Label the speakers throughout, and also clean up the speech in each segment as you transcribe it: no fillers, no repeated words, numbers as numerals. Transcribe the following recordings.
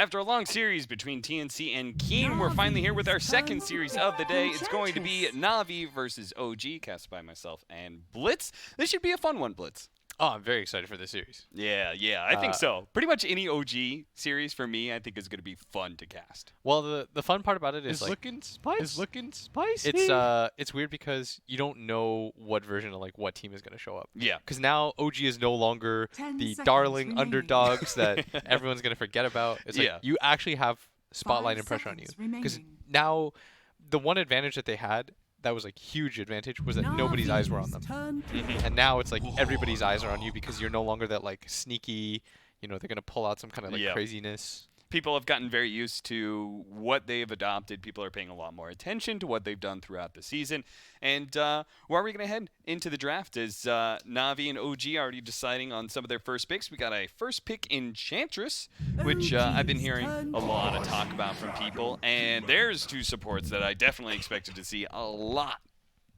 Speaker 1: After a long series between TNC and Keen, we're finally here with our second series of the day. It's going to be Navi versus OG, cast by myself and Blitz. This should be a fun one, Blitz.
Speaker 2: Oh, I'm very excited for this series.
Speaker 1: Yeah, I think so. Pretty much any OG series for me, I think is going to be fun to cast.
Speaker 2: Well, the fun part about it is
Speaker 3: It's
Speaker 2: like
Speaker 3: looking spicy.
Speaker 2: it's
Speaker 3: looking spicy.
Speaker 2: it's weird because you don't know what version of like what team is going to show up.
Speaker 1: Yeah.
Speaker 2: Because now OG is no longer
Speaker 4: 10
Speaker 2: the
Speaker 4: seconds
Speaker 2: darling
Speaker 4: remaining.
Speaker 2: underdogs that everyone's going to forget about. It's like
Speaker 1: Yeah.
Speaker 2: you actually have spotlight
Speaker 4: 5
Speaker 2: and pressure on you.
Speaker 4: seconds
Speaker 2: Because
Speaker 4: remaining.
Speaker 2: now the one advantage that they had that was like huge advantage was that nobody's eyes were on them. And now it's like everybody's eyes are on you because you're no longer that like sneaky, you know, they're going to pull out some kind of like
Speaker 1: Yeah.
Speaker 2: craziness.
Speaker 1: People have gotten very used to what they've adopted. People are paying a lot more attention to what they've done throughout the season. And where are we going to head into the draft? Is Navi and OG already deciding on some of their first picks? We got a first pick Enchantress, which I've been hearing a lot of talk about from people. And there's two supports that I definitely expected to see a lot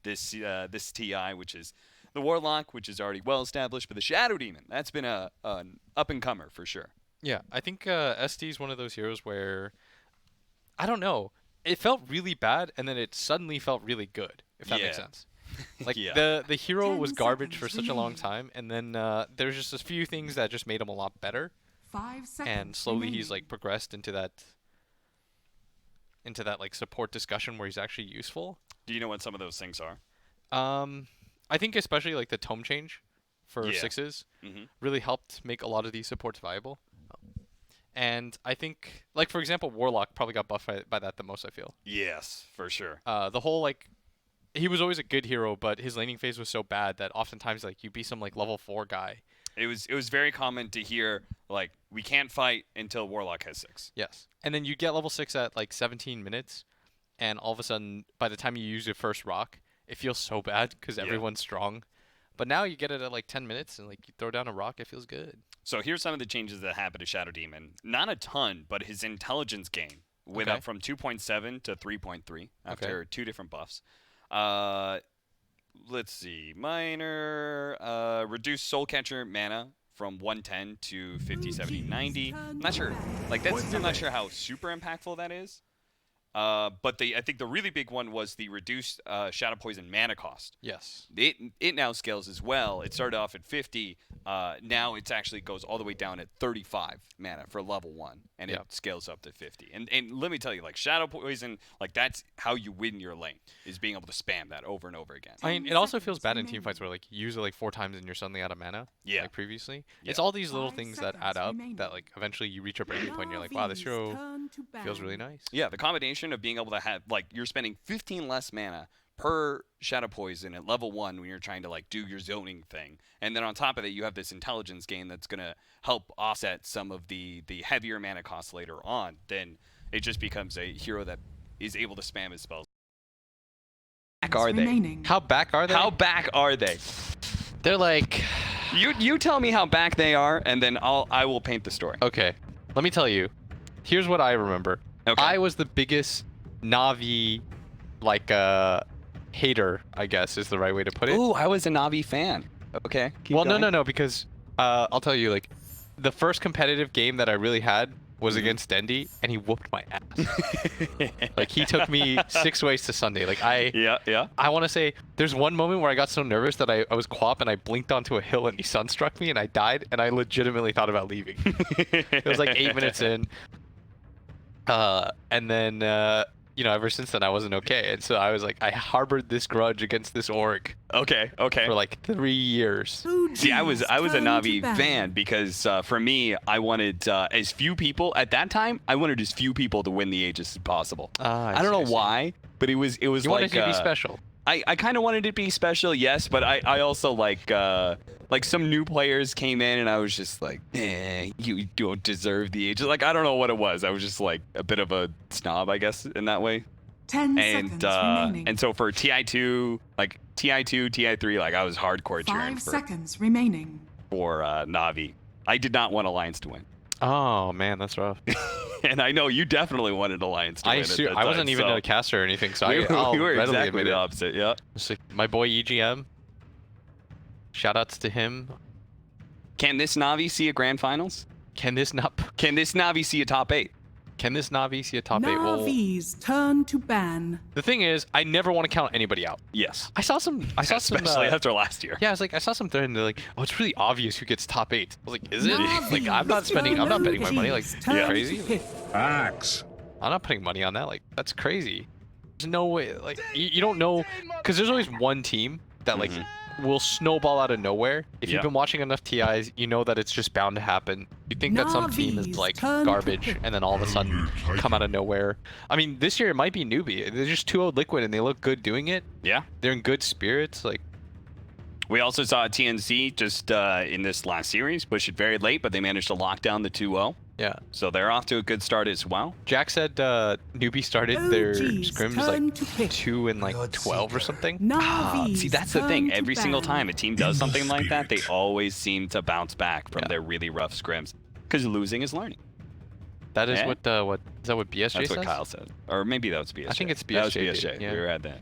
Speaker 1: this TI, which is the Warlock, which is already well established, but the Shadow Demon, that's been an up-and-comer for sure.
Speaker 2: Yeah, I think ST is one of those heroes where, I don't know, it felt really bad and then it suddenly felt really good, if that makes
Speaker 1: Yeah.
Speaker 2: sense. Like
Speaker 1: Yeah.
Speaker 2: the hero
Speaker 4: 10
Speaker 2: was garbage for
Speaker 4: seconds
Speaker 2: such a long
Speaker 4: remaining.
Speaker 2: time, and then there's just a few things that just made him a lot better,
Speaker 4: 5 seconds
Speaker 2: and slowly he's
Speaker 4: remaining.
Speaker 2: like progressed into that like support discussion where he's actually useful.
Speaker 1: Do you know what some of those things are?
Speaker 2: I think especially like the tome change for
Speaker 1: Yeah.
Speaker 2: sixes
Speaker 1: Mhm.
Speaker 2: really helped make a lot of these supports viable. And I think, like, for example, Warlock probably got buffed by that the most, I feel.
Speaker 1: Yes, for sure.
Speaker 2: The whole, like, he was always a good hero, but his laning phase was so bad that oftentimes, like, you'd be some, like, level 4 guy.
Speaker 1: It was very common to hear, like, we can't fight until Warlock has 6.
Speaker 2: Yes. And then you get level 6 at, like, 17 minutes, and all of a sudden, by the time you use your first rock, it feels so bad because
Speaker 1: Yeah.
Speaker 2: everyone's strong. But now you get it at, like, 10 minutes, and, like, you throw down a rock, it feels good.
Speaker 1: So here's some of the changes that happened to Shadow Demon. Not a ton, but his intelligence gain went
Speaker 2: Okay.
Speaker 1: up from 2.7 to 3.3 after
Speaker 2: Okay.
Speaker 1: 2 different buffs. Let's see. Minor. Reduced Soul Catcher mana from 110 to 50, 70, 90. I'm not sure. Like, I'm not sure how super impactful that is. But I think the really big one was the reduced Shadow Poison mana cost.
Speaker 2: Yes.
Speaker 1: It now scales as well. It started off at 50. Now it actually goes all the way down at 35 mana for level 1, and
Speaker 2: Yeah.
Speaker 1: it scales up to 50. And let me tell you, like, Shadow Poison, like, that's how you win your lane, is being able to spam that over and over again.
Speaker 2: I mean,
Speaker 4: 10
Speaker 2: it also feels
Speaker 4: seconds
Speaker 2: bad in
Speaker 4: remaining.
Speaker 2: teamfights where like you use it like 4 times and you're suddenly out of mana.
Speaker 1: Yeah.
Speaker 2: Like previously.
Speaker 1: Yeah.
Speaker 2: It's all these little
Speaker 4: 5
Speaker 2: things that add
Speaker 4: seconds
Speaker 2: up
Speaker 4: remaining.
Speaker 2: that like eventually you reach a breaking point and you're like, wow, this
Speaker 4: Navi's
Speaker 2: hero
Speaker 4: turn to
Speaker 2: feels
Speaker 4: ban.
Speaker 2: really nice.
Speaker 1: Yeah, the combination of being able to have, like, you're spending 15 less mana per Shadow Poison at level 1 when you're trying to, like, do your zoning thing. And then on top of it, you have this intelligence gain that's going to help offset some of the heavier mana costs later on. Then it just becomes a hero that is able to spam his spells. Back are they?
Speaker 4: Remaining.
Speaker 2: How back are they?
Speaker 1: How back are they?
Speaker 2: They're like,
Speaker 1: You tell me how back they are, and then I will paint the story.
Speaker 2: okay, let me tell you. Here's what I remember.
Speaker 1: Okay.
Speaker 2: I was the biggest Navi, like, hater, I guess is the right way to put it.
Speaker 1: Ooh, I was a Navi fan. Okay. keep
Speaker 2: Well,
Speaker 1: going.
Speaker 2: no, because I'll tell you, like, the first competitive game that I really had was against Dendy, and he whooped my ass. Like, he took me 6 ways to Sunday. Like,
Speaker 1: Yeah.
Speaker 2: I want to say there's one moment where I got so nervous that I was co-op and I blinked onto a hill and he sunstruck me and I died, and I legitimately thought about leaving. It was like 8 minutes in. And then, you know, ever since then I wasn't okay. And so I was like, I harbored this grudge against this org
Speaker 1: Okay.
Speaker 2: for like 3 years.
Speaker 1: See, I was a Navi
Speaker 4: ban.
Speaker 1: fan because for me, I wanted as few people at that time. I wanted as few people to win the Aegis as possible. I don't know why, but it was
Speaker 2: You
Speaker 1: like
Speaker 2: wanted to be special.
Speaker 1: I kind of wanted it to be special, yes, but I also like some new players came in and I was just like, you don't deserve the Aegis. Like, I don't know what it was. I was just like a bit of a snob, I guess, in that way.
Speaker 4: 10 seconds remaining.
Speaker 1: And so for TI2, like TI2, TI3, like I was hardcore cheering
Speaker 4: 5
Speaker 1: for
Speaker 4: seconds remaining.
Speaker 1: Navi. I did not want Alliance to win.
Speaker 2: Oh man, that's rough.
Speaker 1: And I know you definitely wanted Alliance to win. at that
Speaker 2: I wasn't
Speaker 1: time,
Speaker 2: even
Speaker 1: so
Speaker 2: a caster or anything, so
Speaker 1: we
Speaker 2: I'll
Speaker 1: were
Speaker 2: readily
Speaker 1: exactly
Speaker 2: admit
Speaker 1: the
Speaker 2: it.
Speaker 1: opposite, yeah.
Speaker 2: It's like my boy EGM. Shoutouts to him.
Speaker 1: Can this Navi see a grand finals?
Speaker 2: Can this
Speaker 1: Navi see a top 8?
Speaker 2: Can this Navi see a top 8? Well,
Speaker 4: Navi's turn to ban.
Speaker 2: the thing is, I never want to count anybody out.
Speaker 1: Yes.
Speaker 2: I saw some.
Speaker 1: Especially after last year.
Speaker 2: Yeah, I saw some thread and they're like, oh, it's really obvious who gets top 8. I was like, is it?
Speaker 4: Navi's
Speaker 2: Like, I'm not betting my money. Like,
Speaker 4: turn to
Speaker 2: crazy.
Speaker 4: pick.
Speaker 3: Axe.
Speaker 2: I'm not putting money on that. Like, that's crazy. There's no way. Like, you don't know, because there's always one team that like will snowball out of nowhere. If you've been watching enough TIs, you know that it's just bound to happen. You think that some team is
Speaker 4: Navi's
Speaker 2: like
Speaker 4: turn to
Speaker 2: garbage,
Speaker 4: pick.
Speaker 2: and then all of a sudden come out of nowhere. I mean, this year it might be Newbie. They're just 2-0 Liquid, and they look good doing it.
Speaker 1: Yeah.
Speaker 2: They're in good spirits. Like,
Speaker 1: We also saw TNC just in this last series push it very late, but they managed to lock down the 2-0.
Speaker 2: yeah.
Speaker 1: So they're off to a good start as well.
Speaker 2: Jack said Newbie started their
Speaker 4: OG's
Speaker 2: scrims
Speaker 4: turn
Speaker 2: like
Speaker 4: to pick.
Speaker 2: 2 and like 12 or something.
Speaker 4: Navi's
Speaker 1: See, that's the thing.
Speaker 4: turn to
Speaker 1: Every single
Speaker 4: ban.
Speaker 1: time a team does
Speaker 3: In the
Speaker 1: something like that, they
Speaker 3: spirit.
Speaker 1: always seem to bounce back from their really rough scrims. Because losing is learning.
Speaker 2: That is
Speaker 1: Yeah.
Speaker 2: what is that what BSJ
Speaker 1: That's
Speaker 2: says?
Speaker 1: what Kyle said. Or maybe that was BSJ.
Speaker 2: I think it's
Speaker 1: That was
Speaker 2: BSJ,
Speaker 1: BSJ.
Speaker 2: dude. Yeah.
Speaker 1: We were at that.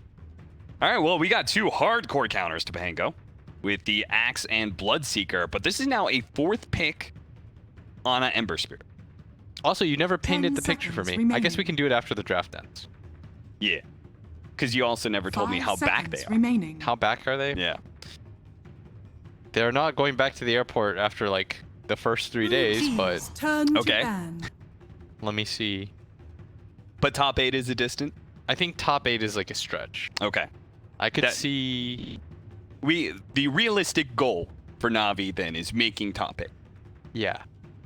Speaker 1: All right, well, we got 2 hardcore counters to Pango with the Axe and Bloodseeker, but this is now a 4th pick on an Ember Spirit.
Speaker 2: Also, you never
Speaker 4: 10
Speaker 2: painted the picture for me.
Speaker 4: seconds
Speaker 2: I guess
Speaker 4: remaining.
Speaker 2: we can do it after the draft ends.
Speaker 1: Yeah. Because you also never told me
Speaker 4: 5
Speaker 1: how back
Speaker 4: seconds
Speaker 1: they are.
Speaker 4: remaining.
Speaker 2: How back are they?
Speaker 1: Yeah.
Speaker 2: They're not going back to the airport after like the first 3 days, but
Speaker 4: OG's turn
Speaker 1: Okay.
Speaker 4: to ban.
Speaker 2: let me see.
Speaker 1: But top 8 is a distant?
Speaker 2: I think top 8 is like a stretch.
Speaker 1: Okay.
Speaker 2: I could
Speaker 1: That-
Speaker 2: see.
Speaker 1: The realistic goal for Navi then is making top 8.
Speaker 2: Yeah.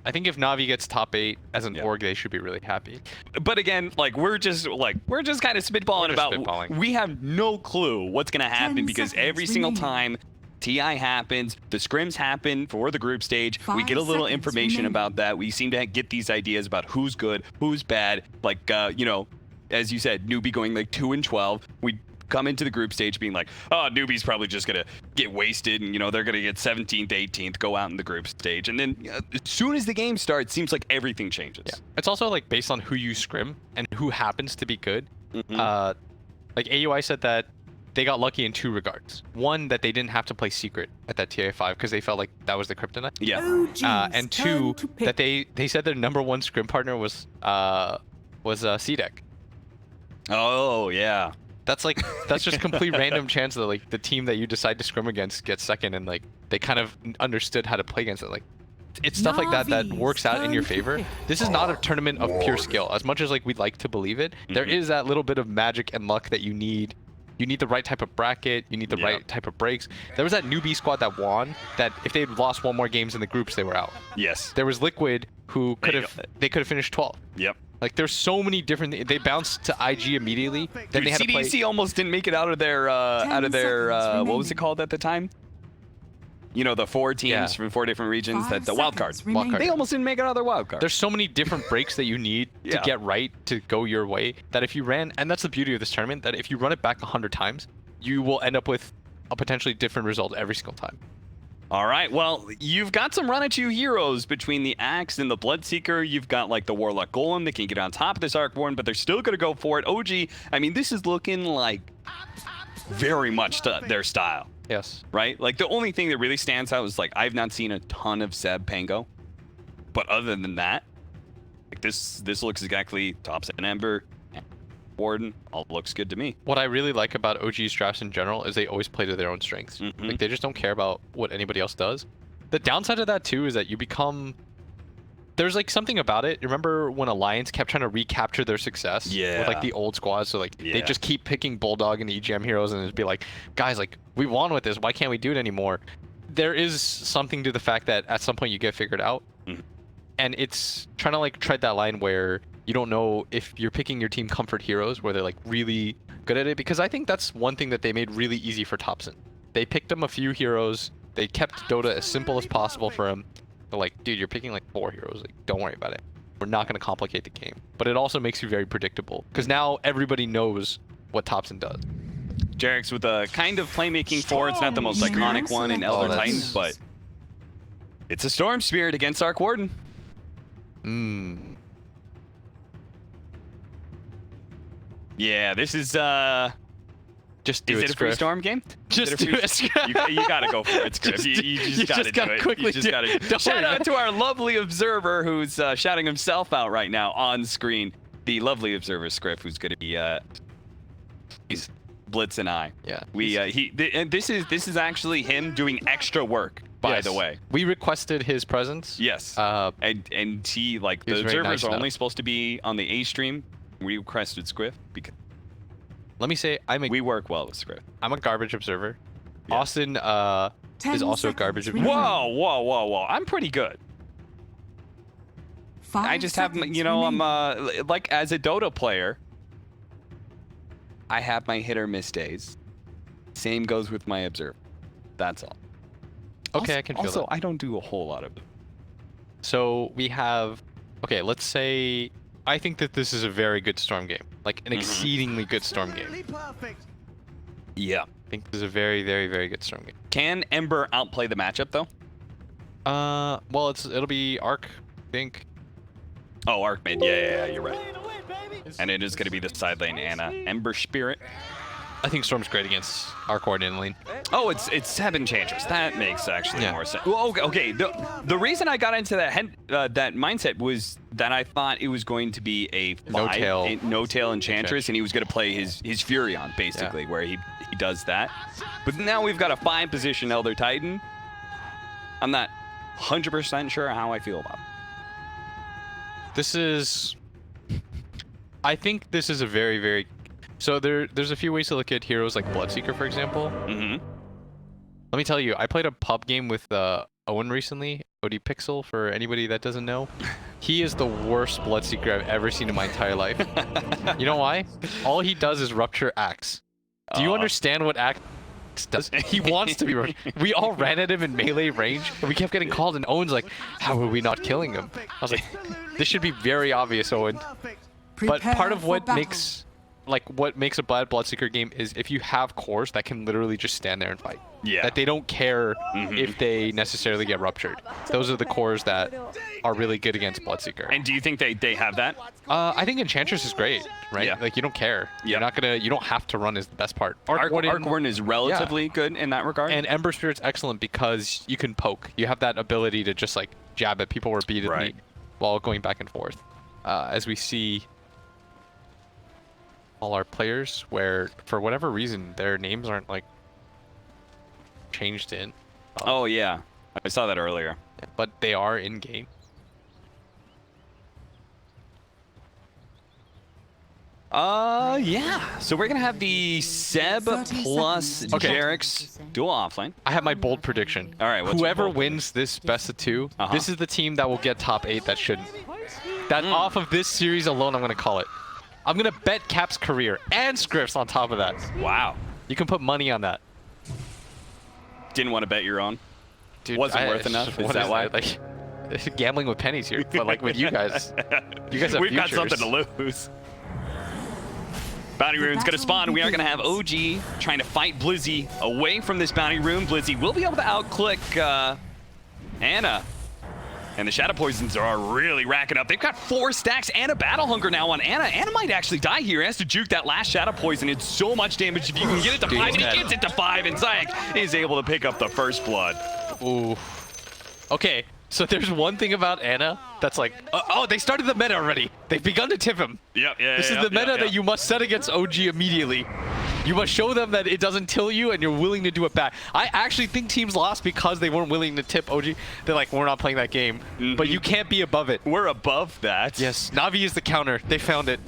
Speaker 2: I think if Navi gets top 8 as an
Speaker 1: Yeah.
Speaker 2: org, they should be really happy.
Speaker 1: But again, like we're just kind of spitballing
Speaker 2: We're just
Speaker 1: about
Speaker 2: spitballing.
Speaker 1: we have no clue what's gonna happen
Speaker 4: 10
Speaker 1: because
Speaker 4: seconds
Speaker 1: every single
Speaker 4: remaining.
Speaker 1: time TI happens, the scrims happen for the group stage. We
Speaker 4: 5
Speaker 1: get a little
Speaker 4: seconds
Speaker 1: information
Speaker 4: remaining.
Speaker 1: about that. We seem to get these ideas about who's good, who's bad. Like as you said, Newbie going like 2 and 12. We come into the group stage being like, oh, Newbie's probably just gonna get wasted, and they're gonna get 17th, 18th, go out in the group stage, and then as soon as the game starts, seems like everything changes.
Speaker 2: Yeah. It's also like based on who you scrim and who happens to be good.
Speaker 1: Mhm.
Speaker 2: Like AUI said that they got lucky in 2 regards. One, that they didn't have to play secret at that TA5 because they felt like that was the kryptonite.
Speaker 1: Yeah.
Speaker 4: OG's
Speaker 2: And
Speaker 4: turn
Speaker 2: 2,
Speaker 4: to pick.
Speaker 2: that they said their number 1 scrim partner was C-Deck.
Speaker 1: Oh yeah.
Speaker 2: That's just complete random chance that like the team that you decide to scrim against gets second, and like they kind of understood how to play against it. Like it's stuff like that
Speaker 4: Navi's
Speaker 2: works out in your
Speaker 4: turn to
Speaker 2: favor.
Speaker 4: pick.
Speaker 2: This is not a tournament of pure skill. As much as like we'd like to believe it, there is that little bit of magic and luck that you need. You need the right type of bracket. You need the
Speaker 1: Yep.
Speaker 2: right type of breaks. There was that newbie squad that won. That if they'd lost 1 more games in the groups, they were out.
Speaker 1: Yes.
Speaker 2: There was Liquid who
Speaker 1: There
Speaker 2: could
Speaker 1: you
Speaker 2: have
Speaker 1: go.
Speaker 2: finished 12th.
Speaker 1: Yep.
Speaker 2: Like there's so many different. They bounced to IG immediately. Then they had to play.
Speaker 1: CDC almost didn't make it out of their
Speaker 4: 10 seconds
Speaker 1: what was it
Speaker 4: remaining.
Speaker 1: called at the time? The 4 teams
Speaker 2: Yeah.
Speaker 1: from 4 different regions
Speaker 4: 5
Speaker 1: that the wild card.
Speaker 4: seconds remaining.
Speaker 1: They almost didn't make it out of their wild card.
Speaker 2: There's so many different breaks that you need to
Speaker 1: Yeah.
Speaker 2: get right to go your way that if you ran, and that's the beauty of this tournament, that if you run it back 100 times, you will end up with a potentially different result every single time.
Speaker 1: All right, well, you've got some run-at-you heroes between the Axe and the Bloodseeker. You've got, like, the Warlock Golem that can get on top of this Arc Warden, but they're still going to go for it. OG, I mean, this is looking like very much their style,
Speaker 2: Yes.
Speaker 1: right? Like, the only thing that really stands out is, like, I've not seen a ton of Seb Pango. But other than that, like, this looks exactly Tops and Ember, Warden, all looks good to me.
Speaker 2: What I really like about OG's drafts in general is they always play to their own strengths.
Speaker 1: Mhm.
Speaker 2: Like they just don't care about what anybody else does. The downside of that too is that you become. There's like something about it. Remember when Alliance kept trying to recapture their success with like
Speaker 1: Yeah.
Speaker 2: the old squads? So like they
Speaker 1: Yeah.
Speaker 2: just keep picking Bulldog and the EGM heroes and it'd be like, guys, like we won with this. Why can't we do it anymore? There is something to the fact that at some point you get figured out,
Speaker 1: Mhm.
Speaker 2: and it's trying to like tread that line where you don't know if you're picking your team comfort heroes where they're like really good at it, because I think that's one thing that they made really easy for Topson. They picked him a few heroes. They kept Dota as simple as possible for him. They're like, dude, you're picking like 4 heroes. Like, don't worry about it. We're not going to complicate the game. But it also makes you very predictable because now everybody knows what Topson does.
Speaker 1: Jarek's with a kind of playmaking 4. It's not the most iconic one in Elder
Speaker 2: that's-
Speaker 1: Titans, but it's a Storm Spirit against Arc Warden. Yeah, this is
Speaker 2: Just do
Speaker 1: Is
Speaker 2: it,
Speaker 1: it a free
Speaker 2: Scriff.
Speaker 1: storm game?
Speaker 2: Just do it, Scriff.
Speaker 1: You gotta go for it, Scriff. You just gotta do it.
Speaker 2: quickly
Speaker 1: You just gotta.
Speaker 2: Don't
Speaker 1: Shout
Speaker 2: worry.
Speaker 1: out to our lovely observer who's shouting himself out right now on screen. The lovely observer, Scriff, who's gonna be he's Blitz and I.
Speaker 2: Yeah.
Speaker 1: And this is actually him doing extra work. By the way.
Speaker 2: We requested his presence.
Speaker 1: Yes. And he like
Speaker 2: He was
Speaker 1: the
Speaker 2: very
Speaker 1: observers
Speaker 2: nice
Speaker 1: are
Speaker 2: enough.
Speaker 1: only supposed to be on the A stream. We requested Scriff because
Speaker 2: Let me say,
Speaker 1: we work well with Scriff.
Speaker 2: I'm a garbage observer.
Speaker 1: Yeah.
Speaker 2: Austin
Speaker 4: 10
Speaker 2: is also a garbage
Speaker 4: seconds
Speaker 2: observer.
Speaker 4: remaining.
Speaker 1: Whoa! I'm pretty good.
Speaker 4: 5
Speaker 1: I just have,
Speaker 4: seconds
Speaker 1: I'm
Speaker 4: remaining.
Speaker 1: like as a Dota player, I have my hit or miss days. Same goes with my observer. That's all.
Speaker 2: Okay, I can feel
Speaker 1: also,
Speaker 2: that.
Speaker 1: I don't do a whole lot of it.
Speaker 2: So we have, okay, let's say, I think that this is a very good Storm game. Like an exceedingly good Storm game.
Speaker 1: Yeah.
Speaker 2: I think this is a very, very, very good Storm game.
Speaker 1: Can Ember outplay the matchup though?
Speaker 2: Well, it'll be Arc, I think.
Speaker 1: Oh, Arc mid. Yeah, you're right. And it is going to be the side lane Anna. Ember Spirit.
Speaker 2: I think Storm's great against Arc coordinated lane.
Speaker 1: Oh, it's 7 Chantress. That makes actually
Speaker 2: Yeah.
Speaker 1: more sense. Well, okay. The reason I got into that mindset was that I thought it was going to be a 5, no-tail Enchantress, and he was going to play his Furion, basically, where he does that. But now we've got a 5 position Elder Titan. I'm not 100% sure how I feel about it.
Speaker 2: This is, I think this is a very, very, so there's a few ways to look at heroes like Bloodseeker, for example.
Speaker 1: Mm-hmm.
Speaker 2: Let me tell you, I played a pub game with Owen recently, ODPixel, for anybody that doesn't know. He is the worst Bloodseeker I've ever seen in my entire life. You know why? All he does is rupture Axe. Do you understand what Axe does? He wants to be rushed. We all ran at him in melee range, and we kept getting called, and Owen's like, how are we not killing him? I was like, this should be very obvious, Owen. But
Speaker 4: Prepare
Speaker 2: part of
Speaker 4: for
Speaker 2: what
Speaker 4: battle.
Speaker 2: makes a bad Bloodseeker game is if you have cores that can literally just stand there and fight.
Speaker 1: Yeah.
Speaker 2: That they don't care if they necessarily get ruptured. Those are the cores that are really good against Bloodseeker.
Speaker 1: And do you think they have that?
Speaker 2: I think Enchantress is great, right?
Speaker 1: Yeah.
Speaker 2: Like you don't care.
Speaker 1: Yeah.
Speaker 2: You don't have to run is the best part.
Speaker 1: Arc Warden is relatively good in that regard.
Speaker 2: And Ember Spirit's excellent because you can poke. You have that ability to just like jab at people repeatedly
Speaker 1: Right.
Speaker 2: while going back and forth. As we see all our players where for whatever reason their names aren't like changed in.
Speaker 1: Oh yeah, I saw that earlier.
Speaker 2: But they are in game.
Speaker 1: Yeah. So we're gonna have the Seb
Speaker 4: 30
Speaker 1: plus
Speaker 4: seconds.
Speaker 2: Okay.
Speaker 1: Jerix dual offlane.
Speaker 2: I have my bold prediction.
Speaker 1: All right, what's your
Speaker 2: Whoever
Speaker 1: bold
Speaker 2: wins this best of 2,
Speaker 1: Uh-huh.
Speaker 2: this is the team that will get top 8 that shouldn't. That off of this series alone, I'm going to call it. I'm going to bet Cap's career and Scriff's on top of that.
Speaker 1: Wow.
Speaker 2: You can put money on that.
Speaker 1: Didn't want to bet your own.
Speaker 2: Dude,
Speaker 1: Wasn't worth enough? Is
Speaker 2: what
Speaker 1: that why?
Speaker 2: Like, gambling with pennies here, but like with you guys. You guys have
Speaker 1: We've got
Speaker 2: futures.
Speaker 1: something to lose. Bounty room's gonna spawn. We are gonna have OG trying to fight Blizzy away from this bounty room. Blizzy will be able to outclick Anna. And the Shadow Poisons are really racking up. They've got 4 stacks and a Battle Hunger now on Anna. Anna might actually die here. He has to juke that last Shadow Poison. It's so much damage if you can get it to 5, and he gets it to 5, and Zayak is able to pick up the first blood.
Speaker 2: Ooh. Okay, so there's one thing about Anna that's like, oh, they started the meta already. They've begun to tip him.
Speaker 1: Yep,
Speaker 2: This is the meta that you must set against OG immediately. You must show them that it doesn't till you and you're willing to do it back. I actually think teams lost because they weren't willing to tip OG. They're like, we're not playing that game. But you can't be above it.
Speaker 1: We're above that.
Speaker 2: Yes, Navi is the counter. They found it.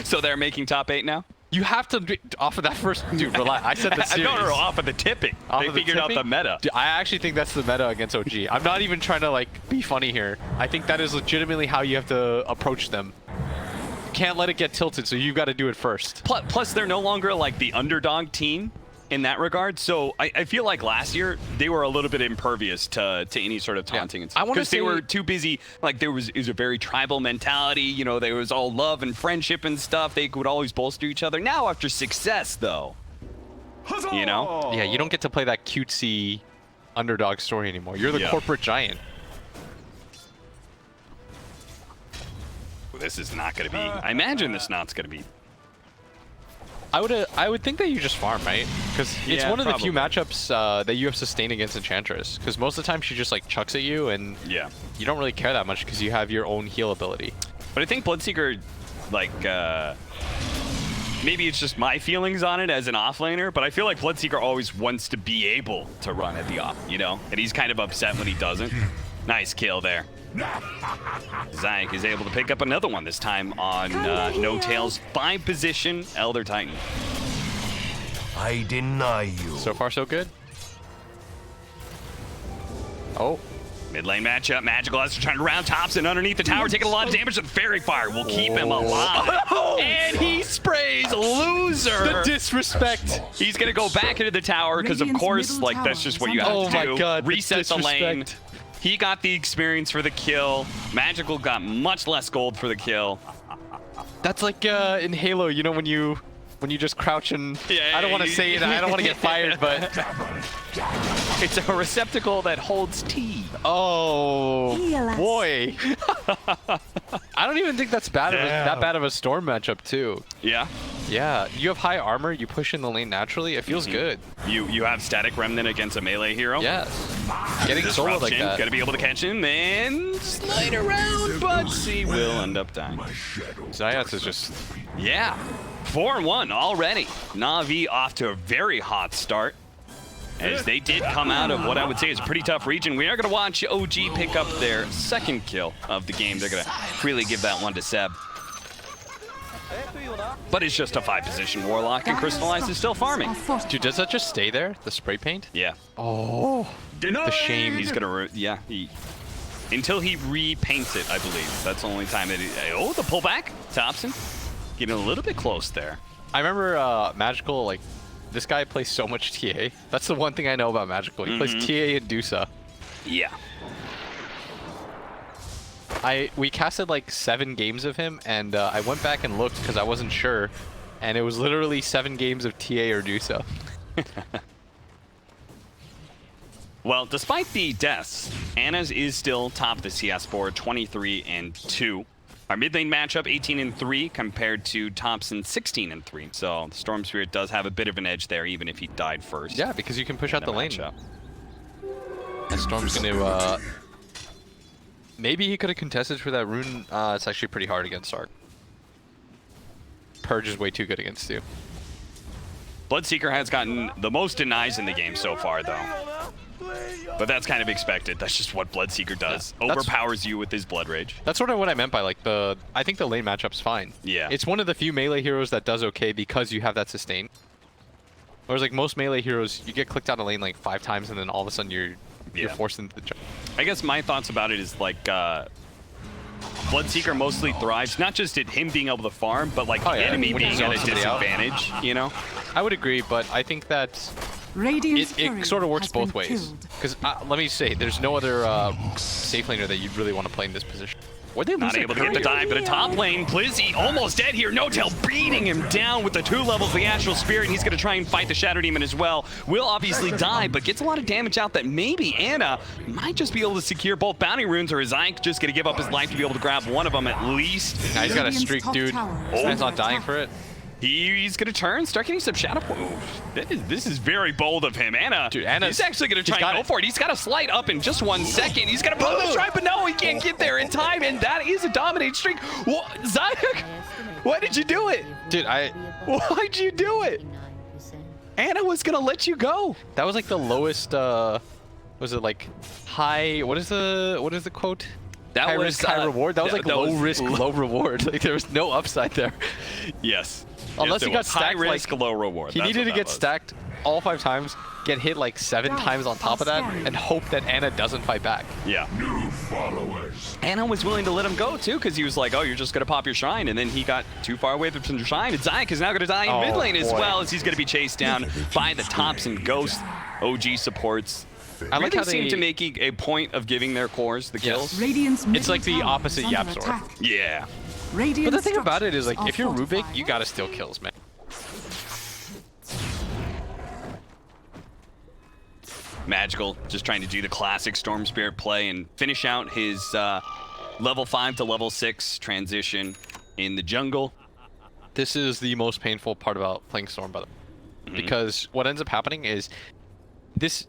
Speaker 1: So they're making top 8 now?
Speaker 2: You have to off of that first. Dude, relax. I said the series.
Speaker 1: No, off of the tipping.
Speaker 2: Off
Speaker 1: They
Speaker 2: of the
Speaker 1: figured out the
Speaker 2: tipping?
Speaker 1: meta.
Speaker 2: Dude, I actually think that's the meta against OG. I'm not even trying to like be funny here. I think that is legitimately how you have to approach them. You can't let it get tilted, so you've got to do it first.
Speaker 1: Plus, they're no longer like the underdog team in that regard. So I feel like last year they were a little bit impervious to any sort of taunting and
Speaker 2: I
Speaker 1: stuff.
Speaker 2: wanna
Speaker 1: Because they
Speaker 2: say-
Speaker 1: were too busy. Like it was a very tribal mentality. You know, there was all love and friendship and stuff. They would always bolster each other. Now after success, though, you know,
Speaker 2: Yeah, you don't get to play that cutesy underdog story anymore. You're the
Speaker 1: Yeah.
Speaker 2: corporate giant.
Speaker 1: this is not going to be. I imagine this not's going to be.
Speaker 2: I would think that you just farm, right? Because it's
Speaker 1: Yeah,
Speaker 2: one of the few
Speaker 1: probably.
Speaker 2: matchups that you have sustain against Enchantress. Because most of the time she just like chucks at you, and
Speaker 1: Yeah.
Speaker 2: you don't really care that much because you have your own heal ability.
Speaker 1: But I think Bloodseeker, like, maybe it's just my feelings on it as an offlaner, but I feel like Bloodseeker always wants to be able to run at the off, you know? And he's kind of upset when he doesn't. Nice kill there. Zayek is able to pick up another one, this time on No Tail's 5 position Elder Titan.
Speaker 3: I deny you.
Speaker 2: So far, so good. Oh,
Speaker 1: Mid lane matchup, Magical has to turn around, Thompson underneath the tower, taking a lot of damage, and Fairy Fire will keep him alive. And he sprays Loser.
Speaker 2: the disrespect!
Speaker 1: He's gonna go back into the tower because, of
Speaker 4: Radiant's
Speaker 1: course,
Speaker 4: middle
Speaker 1: like, that's
Speaker 4: tower
Speaker 1: just
Speaker 4: is
Speaker 1: what you
Speaker 4: under
Speaker 1: have to
Speaker 2: attack.
Speaker 1: do.
Speaker 2: Oh my God, the
Speaker 1: Reset the lane.
Speaker 2: disrespect.
Speaker 1: He got the experience for the kill. Magical got much less gold for the kill.
Speaker 2: That's like in Halo, you know, when you just crouch and I don't want to say it, I don't want to get fired, but
Speaker 1: It's a receptacle that holds tea.
Speaker 2: oh
Speaker 4: Yes.
Speaker 2: boy, I don't even think that's that bad of a storm matchup too.
Speaker 1: Yeah.
Speaker 2: Yeah, you have high armor, you push in the lane naturally, it feels good.
Speaker 1: You have Static Remnant against a melee hero.
Speaker 2: Yes, getting solo like that.
Speaker 1: Gotta be able to catch him and slide around, but he will end up dying.
Speaker 2: Zayas is just
Speaker 1: Yeah, 4-1 already. Navi off to a very hot start, as they did come out of what I would say is a pretty tough region. We are going to watch OG pick up their second kill of the game. They're going to freely give that one to Seb. But it's just a 5-position Warlock, and Crystallize is still farming.
Speaker 2: dude. Does that just stay there? The spray paint?
Speaker 1: Yeah,
Speaker 2: Oh, the shame.
Speaker 1: he's going to, until he repaints it, I believe. That's the only time that oh, the pullback, Thompson. Getting a little bit close there.
Speaker 2: I remember Magical, like, this guy plays so much TA. That's the one thing I know about Magical. He plays TA and Dusa.
Speaker 1: Yeah.
Speaker 2: We casted like 7 games of him, and I went back and looked because I wasn't sure, and it was literally 7 games of TA or Dusa.
Speaker 1: Well, despite the deaths, Anna's is still top of the CS board, 23-2. Our mid lane matchup, 18-3, compared to Thompson, 16-3. So the Storm Spirit does have a bit of an edge there, even if he died first.
Speaker 2: Yeah, because you can push out the lane.
Speaker 1: Matchup.
Speaker 2: And Storm's gonna maybe he could have contested for that rune. It's actually pretty hard against Sark. Purge is way too good against you.
Speaker 1: Bloodseeker has gotten the most denies in the game so far, though. But that's kind of expected. That's just what Bloodseeker does.
Speaker 2: Yeah,
Speaker 1: Overpowers you with his Blood Rage.
Speaker 2: That's sort of what I meant by like I think the lane matchup's fine.
Speaker 1: Yeah.
Speaker 2: It's one of the few melee heroes that does okay because you have that sustain. Whereas like most melee heroes, you get clicked out of lane like 5 times and then all of a sudden you're forced into the jump.
Speaker 1: I guess my thoughts about it is like Bloodseeker mostly thrives not just at him being able to farm, but like the enemy
Speaker 2: when you
Speaker 1: being at a
Speaker 2: zone somebody out.
Speaker 1: disadvantage, you know?
Speaker 2: I would agree, but I think that it sort of works both ways. Because let me say, there's no other safe laner that you'd really want to play in this position. Were they
Speaker 1: Not able to get the dive, but a top lane, Blizzy almost dead here. No Tail beating him down with the 2 levels of the Astral Spirit, and he's going to try and fight the Shadow Demon as well. Will obviously die, but gets a lot of damage out that maybe Anna might just be able to secure both bounty runes, or is Ike just going to give up his life to be able to grab one of them at least?
Speaker 2: Nah, he's got a streak, dude. This man's not dying for it.
Speaker 1: He's going to turn, start getting some Shadow... This is very bold of him. Anna,
Speaker 2: Dude,
Speaker 1: he's actually going to try and go for it. He's got a slide up in just 1 second. He's going to blow the strike, but no, he can't get there in time, and that is a dominate streak. Zayek, why did you do it?
Speaker 2: Dude,
Speaker 1: Why'd you do it? Anna was going to let you go.
Speaker 2: that was like the lowest, was it like high, what is the quote?
Speaker 1: That
Speaker 2: High
Speaker 1: was
Speaker 2: risk, high reward? That was like
Speaker 1: that
Speaker 2: low
Speaker 1: was
Speaker 2: risk, low reward. Like there was no upside there.
Speaker 1: Yes.
Speaker 2: Unless
Speaker 1: Yes,
Speaker 2: he
Speaker 1: it
Speaker 2: got
Speaker 1: was. High
Speaker 2: stacked, like,
Speaker 1: risk, low reward.
Speaker 2: He
Speaker 1: That's
Speaker 2: needed
Speaker 1: what
Speaker 2: to
Speaker 1: that
Speaker 2: get
Speaker 1: was.
Speaker 2: stacked all 5 times, get hit like 7 times on top of that, and hope that Anna doesn't fight back.
Speaker 1: Yeah. Anna was willing to let him go too, because he was like, oh, you're just going to pop your shrine. And then he got too far away from the shrine. And Zayek is now going to die in mid lane as
Speaker 2: boy.
Speaker 1: well, as he's going to be chased down by the Thompson Ghost. OG supports.
Speaker 2: I like
Speaker 1: really
Speaker 2: how
Speaker 1: seem
Speaker 2: they
Speaker 1: to make a point of giving their cores the kills.
Speaker 2: It's like the opposite Yapzor.
Speaker 1: Yeah.
Speaker 2: But the thing about it is, like, if you're Rubik, you gotta steal kills, man.
Speaker 1: Magical, just trying to do the classic Storm Spirit play and finish out his level 5 to level 6 transition in the jungle.
Speaker 2: This is the most painful part about playing Storm, by the way. Because what ends up happening is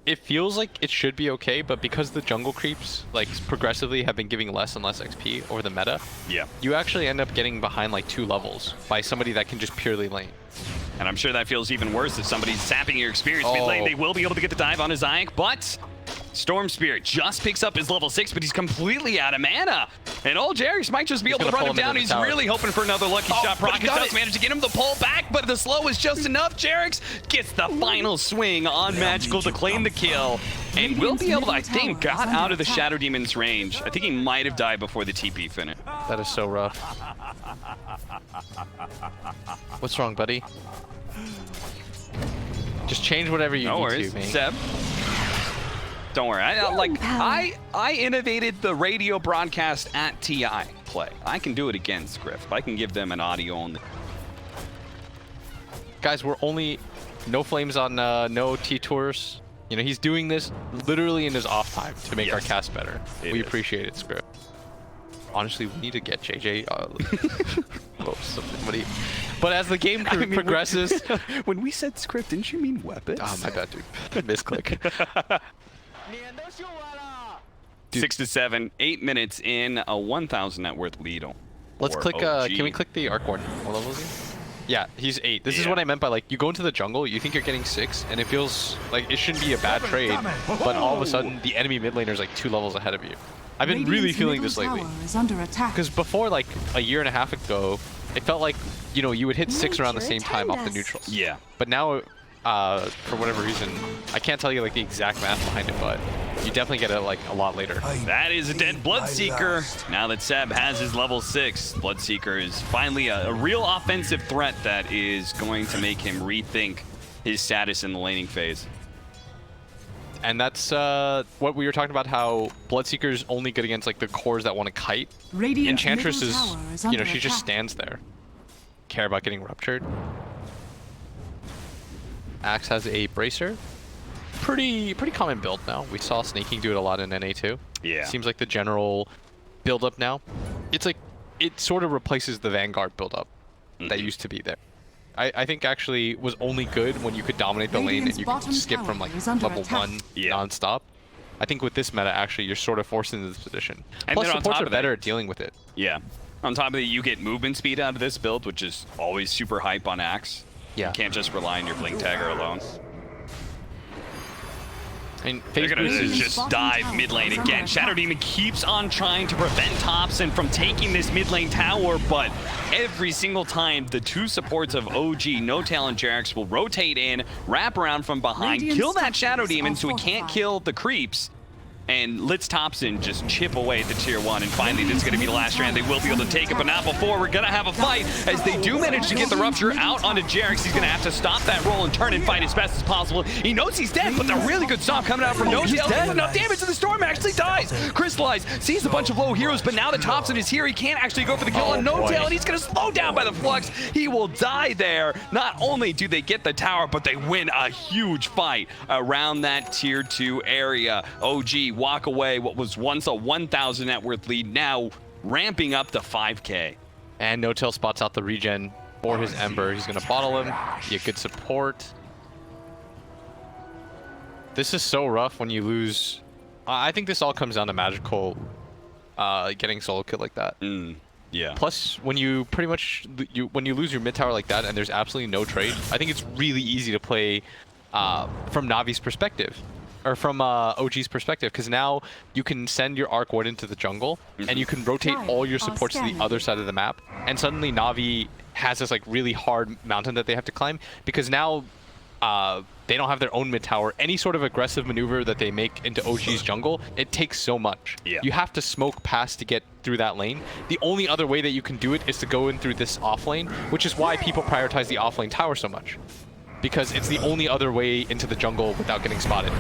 Speaker 2: it feels like it should be okay, but because the jungle creeps like progressively have been giving less and less XP over the meta, you actually end up getting behind like 2 levels by somebody that can just purely lane.
Speaker 1: And I'm sure that feels even worse if somebody's sapping your experience mid lane. They will be able to get the dive on his Zayak, but Storm Spirit just picks up his level 6, but he's completely out of mana. And old Jerix might just be able to run him down. He's really hoping for another lucky shot. Proc does manage to get him the pull back, but the slow is just enough. Jerix gets the final swing on Magical to claim the kill. And will be able to, I think, got out of the Shadow Demon's range. I think he might have died before the TP finished.
Speaker 2: That is so rough. What's wrong, buddy? Just change whatever you need to, man.
Speaker 1: Seb. Don't worry. I innovated the radio broadcast at TI play. I can do it again, Script. I can give them an audio only.
Speaker 2: Guys, we're only no flames on no T tours. You know, he's doing this literally in his off time to make our cast better. We appreciate it, Script. Honestly, we need to get JJ somebody. But as the game progresses,
Speaker 1: when we said Script, didn't you mean weapons?
Speaker 2: Oh, my bad, dude. Misclick.
Speaker 1: 6 to 7, 8 minutes in, a 1,000 net worth lead.
Speaker 2: Let's click. Can we click the Arc Warden? What level is he? Yeah, he's 8. This is what I meant by like you go into the jungle, you think you're getting 6, and it feels like it shouldn't be a bad trade, but all of a sudden the enemy mid laner is like 2 levels ahead of you. I've been really feeling this lately. Because before, like a year and a half ago, it felt like, you know, you would hit 6 around the same time off the neutrals.
Speaker 1: Yeah.
Speaker 2: But now, for whatever reason, I can't tell you like the exact math behind it, but you definitely get it like a lot later.
Speaker 1: That is a dead Bloodseeker. Now that Seb has his level 6, Bloodseeker is finally a real offensive threat that is going to make him rethink his status in the laning phase.
Speaker 2: And that's what we were talking about, how Bloodseeker's only good against like the cores that want to kite. Enchantress is, you know, she just stands there. Care about getting ruptured. Axe has a bracer. Pretty common build now. We saw Snaking do it a lot in NA too.
Speaker 1: Yeah.
Speaker 2: Seems like the general build up now. It's like it sort of replaces the Vanguard build up that used to be there. I think actually was only good when you could dominate the lane and you could skip from like level 1 non-stop. I think with this meta, actually, you're sort of forced into this position.
Speaker 1: And
Speaker 2: plus, supports are better at dealing with it.
Speaker 1: Yeah. On top of that, you get movement speed out of this build, which is always super hype on Axe.
Speaker 2: Yeah.
Speaker 1: You can't just rely on your Blink Tagger alone.
Speaker 2: And
Speaker 1: they're gonna just dive mid lane again. Shadow Demon keeps on trying to prevent Thompson from taking this mid lane tower, but every single time the 2 supports of OG, No-Tail and Jerix will rotate in, wrap around from behind, kill that Shadow Demon so he can't kill the creeps, and lets Thompson just chip away at the tier 1, and finally this is going to be the last strand. They will be able to take it, but not before. We're going to have a fight as they do manage to get the Rupture out onto Jerix. He's going to have to stop that roll and turn and fight as best as possible. He knows he's dead, but the really good stop coming out from No-Tail. Enough damage to the Storm, actually dies. Crystallize sees a bunch of low heroes, but now that Thompson is here, he can't actually go for the kill on No-Tail, and he's going to slow down by the Flux. He will die there. Not only do they get the tower, but they win a huge fight around that tier 2 area. OG walk away what was once a 1,000 net worth lead, now ramping up to 5K.
Speaker 2: And No-Tail spots out the regen for his Ember. He's going to bottle him, get good support. This is so rough when you lose. I think this all comes down to Magical getting solo kill like that.
Speaker 1: Yeah.
Speaker 2: Plus, when you pretty much when you lose your mid tower like that and there's absolutely no trade, I think it's really easy to play from Navi's perspective. Or from OG's perspective, because now you can send your Arc Warden to the jungle, and you can rotate all your supports to the other side of the map, and suddenly Navi has this like really hard mountain that they have to climb, because now they don't have their own mid tower. Any sort of aggressive maneuver that they make into OG's jungle, it takes so much.
Speaker 1: Yeah.
Speaker 2: You have to smoke past to get through that lane. The only other way that you can do it is to go in through this off lane, which is why people prioritize the off lane tower so much. because it's the only other way into the jungle without getting spotted.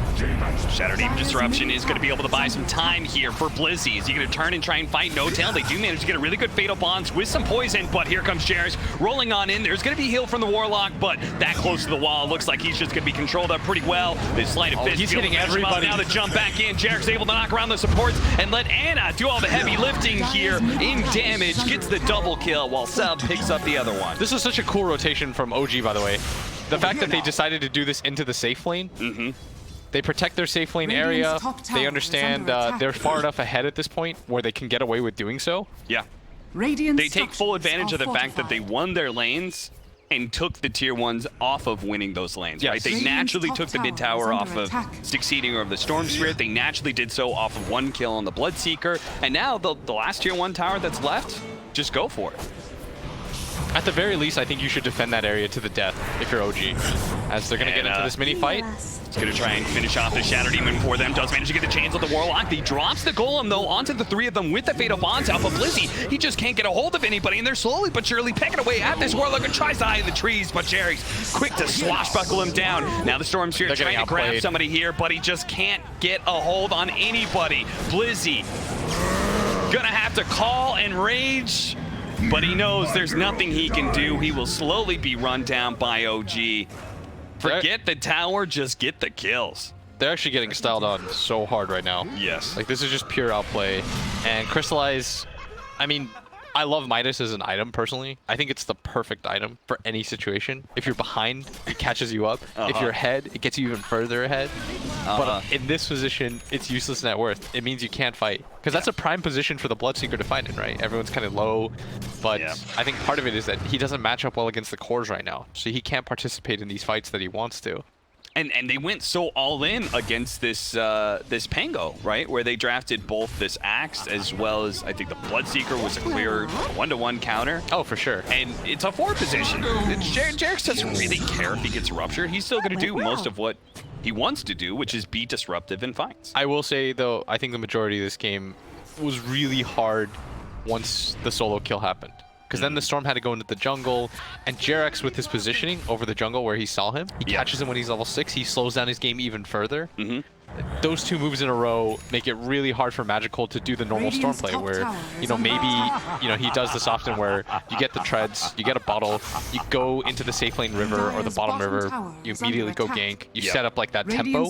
Speaker 1: Shattered Aim Disruption is going to be able to buy some time here for Blizzy. Is he going to turn and try and fight No Tail? They do manage to get a really good Fatal Bonds with some poison, but here comes Jarix rolling on in. There's going to be heal from the Warlock, but that close to the wall looks like he's just going to be controlled up pretty well. This Sleight of Fist,
Speaker 2: he's hitting everybody.
Speaker 1: Now the jump back in. Jarix able to knock around the supports and let Anna do all the heavy lifting here in damage. Gets the double kill while Sub picks up the other one.
Speaker 2: This is such a cool rotation from OG, by the way. The fact that they decided to do this into the safe lane, they protect their safe lane area. They understand they're far enough ahead at this point where they can get away with doing so.
Speaker 1: Yeah. They take full advantage of the fact that they won their lanes and took the tier 1s off of winning those lanes, right? They naturally took the mid tower off of succeeding over the Storm Spirit. They naturally did so off of 1 kill on the Bloodseeker. And now the last tier 1 tower that's left, just go for it.
Speaker 2: At the very least, I think you should defend that area to the death if you're OG, as they're going to get into this mini fight.
Speaker 1: It's going to try and finish off the Shadow Demon for them. Does manage to get the chance with the Warlock. He drops the Golem, though, onto the 3 of them with the Fatal Bonds out. But Blizzy, he just can't get a hold of anybody, and they're slowly but surely pecking away at this Warlock and tries to hide in the trees. But Jarix quick to swashbuckle him down. Now the Storm Spirit trying to grab somebody here, but he just can't get a hold on anybody. Blizzy gonna have to call and rage. But he knows there's nothing he can do. He will slowly be run down by OG. Forget the tower, just get the kills.
Speaker 2: They're actually getting styled on so hard right now.
Speaker 1: Yes.
Speaker 2: Like, this is just pure outplay. And Crystallize, I mean, I love Midas as an item, personally. I think it's the perfect item for any situation. If you're behind, it catches you up. If you're ahead, it gets you even further ahead. But in this position, it's useless net worth. It means you can't fight. Because that's a prime position for the Bloodseeker to fight in, right? Everyone's kind of low. But I think part of it is that he doesn't match up well against the cores right now. So he can't participate in these fights that he wants to.
Speaker 1: And they went so all in against this this Pango, right? Where they drafted both this Axe as well as, I think the Bloodseeker was a clear 1-to-1 counter.
Speaker 2: Oh, for sure.
Speaker 1: And it's a 4 position. Jarix doesn't really care if he gets ruptured. He's still going to do most of what he wants to do, which is be disruptive in fights.
Speaker 2: I will say, though, I think the majority of this game was really hard once the solo kill happened. Because then the Storm had to go into the jungle, and Jarix, with his positioning over the jungle where he saw him, he catches him when he's level 6, he slows down his game even further. Those 2 moves in a row make it really hard for Magical to do the normal Storm play where, you know, maybe, you know, he does this often where you get the treads, you get a bottle, you go into the safe lane river or the bottom river, you immediately go gank, you set up like that tempo.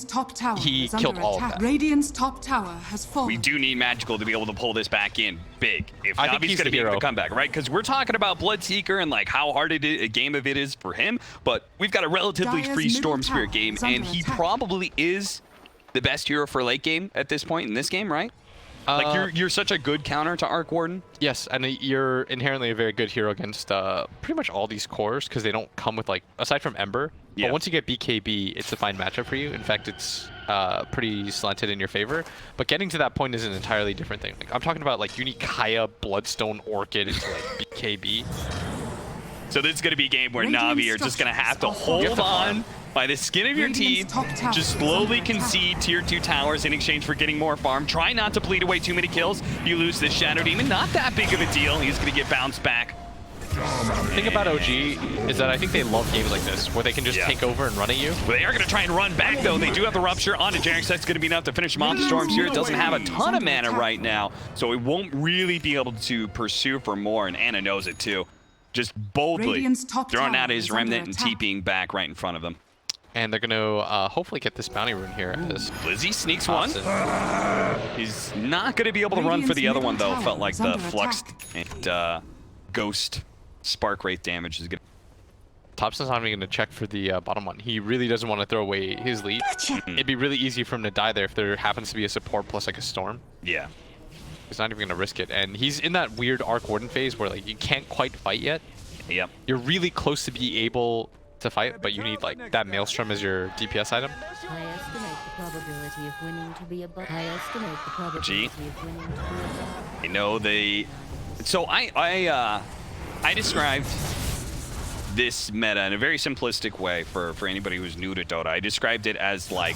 Speaker 2: He killed all of that.
Speaker 4: Radiant's top tower has fallen.
Speaker 1: We do need Magical to be able to pull this back in big. If Navi's going to be able to come back, right? Because we're talking about Bloodseeker and like how hard a game of it is for him, but we've got a relatively free Storm Spirit game, and he probably is the best hero for late game at this point in this game, right? Like you're such a good counter to Arc Warden.
Speaker 2: Yes, and you're inherently a very good hero against pretty much all these cores because they don't come with, like, aside from Ember. But once you get BKB, it's a fine matchup for you. In fact, it's pretty slanted in your favor. But getting to that point is an entirely different thing. Like, I'm talking about, like, you need Kaya, Bloodstone, Orchid into, like, BKB.
Speaker 1: So this is going to be a game where Navi are just going to have to hold on by the skin of your teeth, just slowly concede tier 2 towers in exchange for getting more farm. Try not to bleed away too many kills. You lose this Shadow Demon, not that big of a deal. He's going to get bounced back.
Speaker 2: The thing about OG is that I think they love games like this, where they can just take over and run at you.
Speaker 1: But they are going to try and run back, though. They do have the Rupture onto Jarix. That's going to be enough to finish him off. The Storm Spirit doesn't have a ton of mana right now, so it won't really be able to pursue for more, and Anna knows it, too. Just boldly throwing out his Remnant and TPing back right in front of them.
Speaker 2: And they're going to hopefully get this bounty rune here. As
Speaker 1: Blizzy sneaks one. He's not going to be able to run for the other one, though. Felt like the Flux and Ghost Spark Wraith damage is good.
Speaker 2: Thompson's not even going to check for the bottom one. He really doesn't want to throw away his lead. It'd be really easy for him to die there if there happens to be a support plus like a Storm.
Speaker 1: Yeah.
Speaker 2: He's not even going to risk it. And he's in that weird Arc Warden phase where, like, you can't quite fight yet.
Speaker 1: Yep.
Speaker 2: You're really close to be able to fight, but you need, like, that Maelstrom as your DPS item.
Speaker 5: I estimate the probability of winning to be above. I estimate the probability of winning to be above.
Speaker 1: You know, so I described this meta in a very simplistic way for anybody who's new to Dota. I described it as like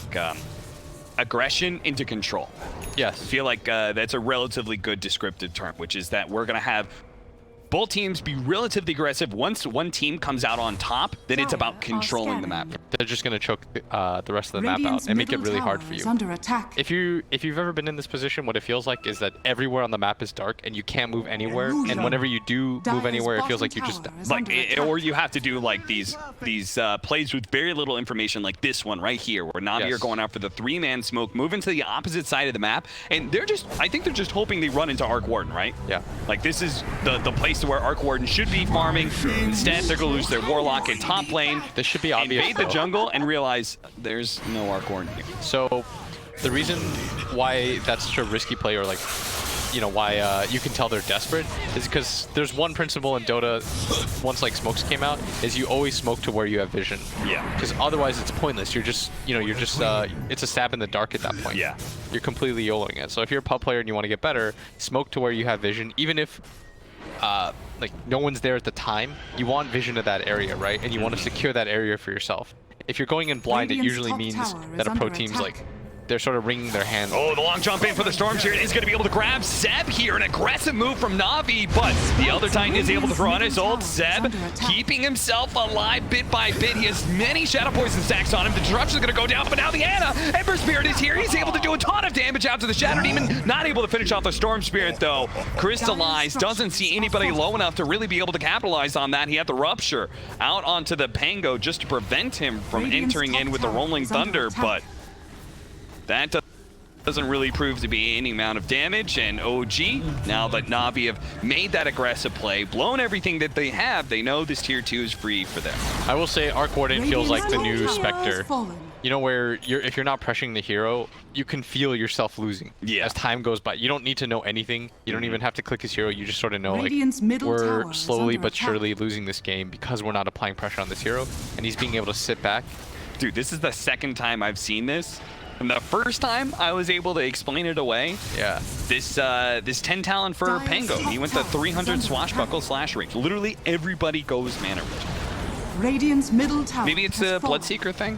Speaker 1: aggression into control.
Speaker 2: Yes.
Speaker 1: I feel like that's a relatively good descriptive term, which is that we're going to have both teams be relatively aggressive. Once one team comes out on top, then it's about controlling the map.
Speaker 2: They're just going to choke the rest of the map out and make it really hard for you.
Speaker 4: Under attack.
Speaker 2: If you've ever been in this position, what it feels like is that everywhere on the map is dark and you can't move anywhere. And whenever you do move anywhere, it feels like you're just
Speaker 1: or you have to do like these plays with very little information, like this one right here, where Navi are going out for the 3-man smoke, moving to the opposite side of the map, and I think they're just hoping they run into Arc Warden, right?
Speaker 2: Yeah.
Speaker 1: Like this is the place where Arc Warden should be farming. Instead, they're gonna lose their Warlock in top lane.
Speaker 2: This should be obvious.
Speaker 1: Invade the jungle and realize there's no Arc Warden here.
Speaker 2: So the reason why that's such a risky play, or like, you know, why you can tell they're desperate, is because there's one principle in Dota, once like smokes came out, is you always smoke to where you have vision.
Speaker 1: Yeah.
Speaker 2: Because otherwise it's pointless. You're just, you know, it's a stab in the dark at that point.
Speaker 1: Yeah.
Speaker 2: You're completely YOLOing it. So if you're a pub player and you want to get better, smoke to where you have vision, even if like no one's there at the time. You want vision of that area, right? And you want to secure that area for yourself. If you're going in blind, it usually means that a pro team's like, they're sort of wringing their hands.
Speaker 1: Oh, the long jump in for the Storm Spirit is going to be able to grab Zeb here. An aggressive move from Navi, but the other Titan is able to throw on his ult. Zeb keeping himself alive bit by bit. He has many Shadow Poison stacks on him. The disruption is going to go down, but now the Ember Spirit is here. He's able to do a ton of damage out to the Shadow Demon. Not able to finish off the Storm Spirit, though. Crystallize doesn't see anybody low enough to really be able to capitalize on that. He had the Rupture out onto the Pango just to prevent him from entering in with the Rolling Thunder, but that doesn't really prove to be any amount of damage. And OG, now that Navi have made that aggressive play, blown everything that they have, they know this tier 2 is free for them.
Speaker 2: I will say Arc Warden feels like the new Spectre. You know, where if you're not pressuring the hero, you can feel yourself losing as time goes by. You don't need to know anything. You don't even have to click his hero. You just sort of know, like, we're slowly but surely losing this game because we're not applying pressure on this hero. And he's being able to sit back.
Speaker 1: Dude, this is the second time I've seen this. And the first time I was able to explain it away, this 10 talent for Pango, he went to 300 swashbuckle slash range. Literally everybody goes mana rich.
Speaker 4: Radiant's middle tower.
Speaker 1: Maybe it's a Bloodseeker thing?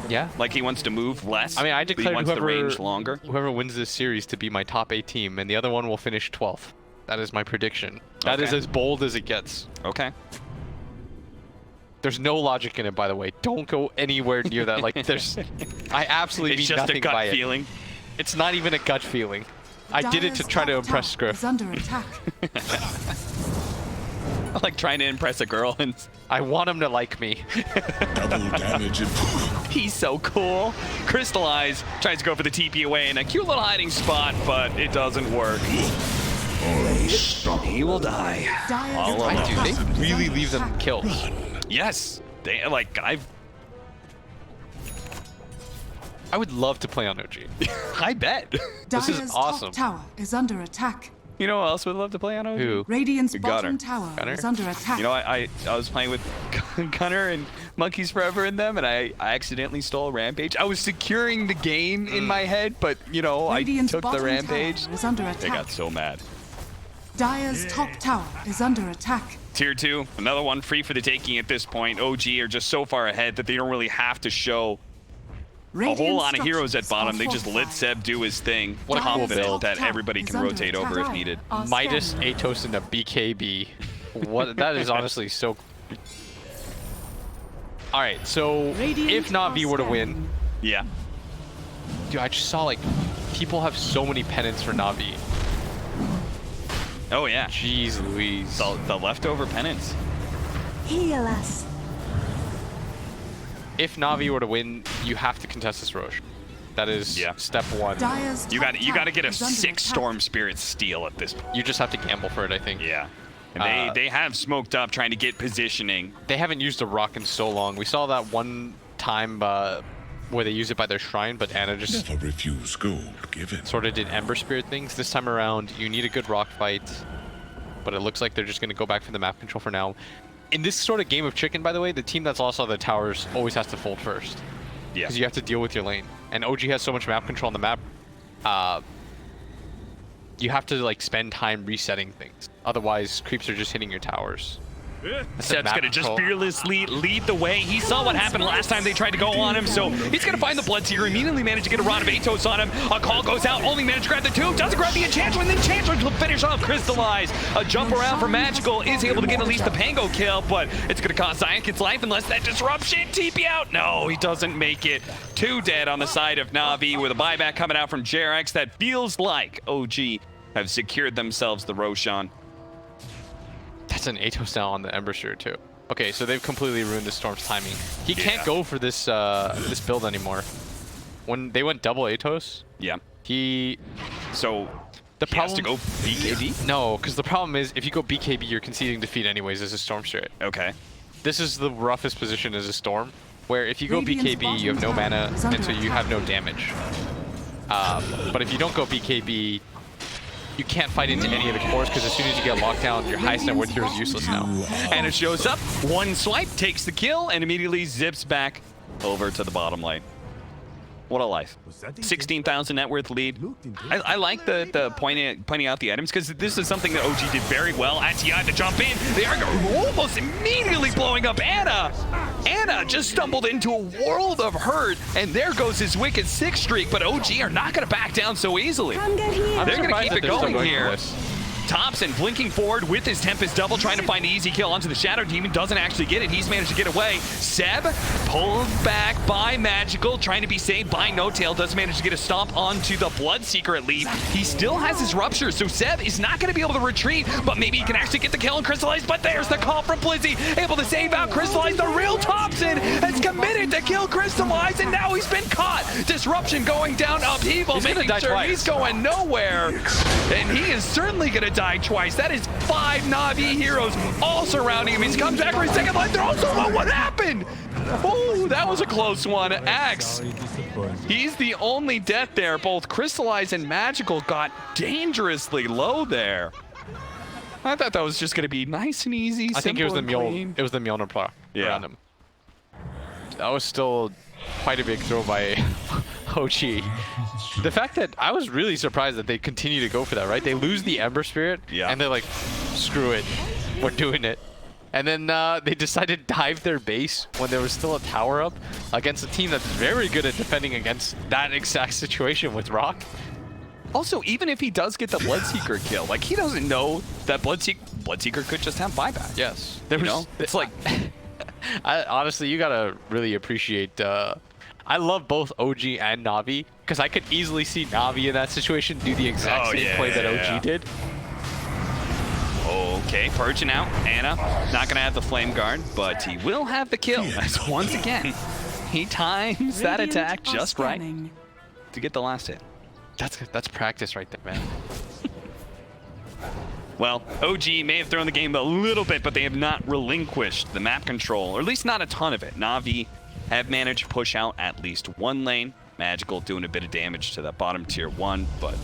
Speaker 2: Yeah.
Speaker 1: Like he wants to move less.
Speaker 2: I mean, I declared
Speaker 1: he wants the range longer.
Speaker 2: Whoever wins this series to be my top 8 team, and the other one will finish 12th. That is my prediction. That is as bold as it gets.
Speaker 1: Okay.
Speaker 2: There's no logic in it, by the way. Don't go anywhere near that. Like, I absolutely mean nothing by it.
Speaker 1: It's just a gut feeling.
Speaker 2: It's not even a gut feeling. I did it to try to impress Griff.
Speaker 4: Under attack.
Speaker 1: I like trying to impress a girl, and
Speaker 2: I want him to like me.
Speaker 3: Double damage.
Speaker 1: He's so cool. Crystallize tries to go for the TP away in a cute little hiding spot, but it doesn't work. He will die. All alone.
Speaker 2: Dude, they really leave them kills.
Speaker 1: Yes, they like I
Speaker 2: would love to play on OG.
Speaker 1: I bet.
Speaker 2: This is awesome.
Speaker 4: Top tower is under attack.
Speaker 1: You know who else would love to play on OG?
Speaker 2: Who?
Speaker 4: Radiant's
Speaker 1: Gunner.
Speaker 4: bottom tower is under attack.
Speaker 1: You know, I was playing with Gunner and Monkeys Forever in them, and I accidentally stole Rampage. I was securing the game in my head, but you know,
Speaker 4: Radiant's
Speaker 1: I took the Rampage.
Speaker 4: Is under attack.
Speaker 1: They got so mad.
Speaker 4: Dire's top tower is under attack.
Speaker 1: Tier 2, another one free for the taking at this point. OG are just so far ahead that they don't really have to show a whole lot of heroes at bottom. They just let Seb do his thing.
Speaker 2: What a cool
Speaker 1: build
Speaker 2: build
Speaker 1: that everybody can rotate over if needed.
Speaker 2: Midas, Atos, and a BKB. What? That is honestly so... Alright, so if Navi were to win...
Speaker 1: Yeah.
Speaker 2: Dude, I just saw, like, people have so many pennants for Navi.
Speaker 1: Oh, yeah.
Speaker 2: Jeez Louise.
Speaker 1: The leftover penance.
Speaker 5: Heal us.
Speaker 2: If Navi were to win, you have to contest this Roche. That is step 1.
Speaker 4: Dire's
Speaker 1: You got to get a
Speaker 4: top tower is under
Speaker 1: 6
Speaker 4: attack.
Speaker 1: Storm Spirit steal at this point.
Speaker 2: You just have to gamble for it, I think.
Speaker 1: Yeah. And they have smoked up trying to get positioning.
Speaker 2: They haven't used a rock in so long. We saw that one time where they use it by their shrine, but Anna just
Speaker 3: Never refuse gold given.
Speaker 2: sort of did Ember Spirit things. This time around, you need a good rock fight, but it looks like they're just going to go back for the map control for now. In this sort of game of chicken, by the way, the team that's lost all the towers always has to fold first.
Speaker 1: Yeah.
Speaker 2: Because you have to deal with your lane. And OG has so much map control on the map, you have to like spend time resetting things. Otherwise, creeps are just hitting your towers.
Speaker 6: Seb's gonna just fearlessly lead the way. He saw what happened last time they tried to go on him, so he's gonna find the Bloodseeker, immediately manage to get a Rod of Atos on him. A call goes out, only managed to grab the 2, doesn't grab the Enchantress, and the Enchantress will finish off Crystallize. A jump around for Magical is able to get at least the Pango kill, but it's gonna cost Zion's life unless that disruption TP out. No, he doesn't make it. 2 dead on the side of Navi with a buyback coming out from JRX. That feels like OG have secured themselves the Roshan.
Speaker 2: That's an Atos now on the Ember Shirt too. Okay, so they've completely ruined the Storm's timing. He can't go for this this build anymore. When they went double Atos, so
Speaker 1: the problem has to go BKB?
Speaker 2: No, because the problem is if you go BKB, you're conceding defeat anyways as a Storm Shirt.
Speaker 1: Okay.
Speaker 2: This is the roughest position as a Storm, where if you go BKB, you have no mana, and so you have no damage. But if you don't go BKB, you can't fight into any of the cores because as soon as you get locked down, your highest net worth hero is useless now.
Speaker 1: And it shows up, 1 swipe, takes the kill, and immediately zips back over to the bottom lane. What a life. 16,000 net worth lead. I like the pointing out the items because this is something that OG did very well. At Ti to jump in, they are almost immediately blowing up Ana. Ana just stumbled into a world of hurt, and there goes his wicked 6 streak, but OG are not going to back down so easily. They're going to keep it going here. Thompson blinking forward with his Tempest double, trying to find an easy kill onto the Shadow Demon. Doesn't actually get it. He's managed to get away. Seb pulled back by Magical, trying to be saved by No Tail. Does manage to get a stomp onto the Bloodseeker at least. He still has his Rupture, so Seb is not going to be able to retreat, but maybe he can actually get the kill and Crystallize. But there's the call from Blizzy, able to save out Crystallize. The real Thompson has committed to kill Crystallize, and now he's been caught. Disruption going down upheaval, making sure he's going nowhere. And he is certainly going to die twice. That is 5 Navi heroes all surrounding him. He comes back for his second life. They're also low. What happened? Oh, that was a close one. Axe. He's the only death there. Both Crystallize and Magical got dangerously low there. I thought that was just going to be nice and easy.
Speaker 2: I think it was the Mjolnir. It was the Mjolnir plot around him. That was still quite a big throw by OG. The fact that I was really surprised that they continue to go for that, right? They lose the Ember Spirit, and they're like, screw it, we're doing it. And then they decided to dive their base when there was still a tower up against a team that's very good at defending against that exact situation with Rock.
Speaker 1: Also, even if he does get the Bloodseeker kill, like he doesn't know that Bloodseeker could just have buyback.
Speaker 2: Yes.
Speaker 1: It's like...
Speaker 2: honestly, you gotta really appreciate... I love both OG and Navi, because I could easily see Navi in that situation do the exact same play that OG did.
Speaker 1: Okay, purging out. Ana not gonna have the Flame Guard, but he will have the kill. As once again, he times that attack just right to get the last hit.
Speaker 2: That's practice right there, man.
Speaker 1: Well, OG may have thrown the game a little bit, but they have not relinquished the map control, or at least not a ton of it. Navi have managed to push out at least 1 lane. Magical doing a bit of damage to that bottom tier 1, but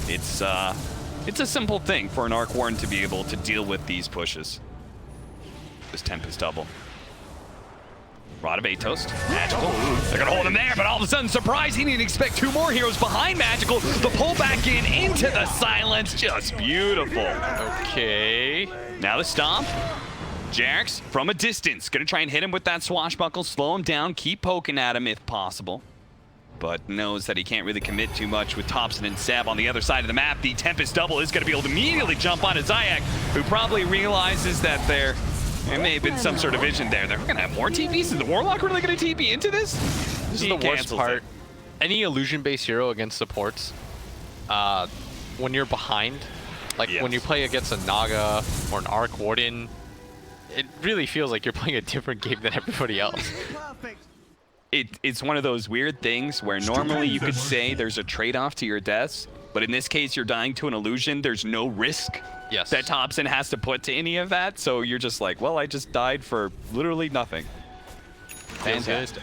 Speaker 1: it's a simple thing for an Arc Warden to be able to deal with these pushes. This Tempest double. Rod of Atos, Magical. They're gonna hold him there, but all of a sudden, surprise, he didn't expect 2 more heroes behind Magical. The pull back into the silence, just beautiful.
Speaker 2: Okay.
Speaker 1: Now the stomp. Jax from a distance, gonna try and hit him with that swashbuckle, slow him down, keep poking at him if possible. But knows that he can't really commit too much with Thompson and Seb on the other side of the map. The Tempest double is gonna be able to immediately jump onto Zayak, who probably realizes that there may have been some sort of vision there. They're gonna have more TPs. Is the Warlock really gonna TP into this?
Speaker 2: This is the worst part. Any illusion-based hero against supports, when you're behind, like when you play against a Naga or an Arc Warden, it really feels like you're playing a different game than everybody else.
Speaker 1: It's one of those weird things where normally you could say there's a trade-off to your deaths, but in this case you're dying to an illusion. There's no risk that Thompson has to put to any of that, so you're just like, well, I just died for literally nothing. Fantastic.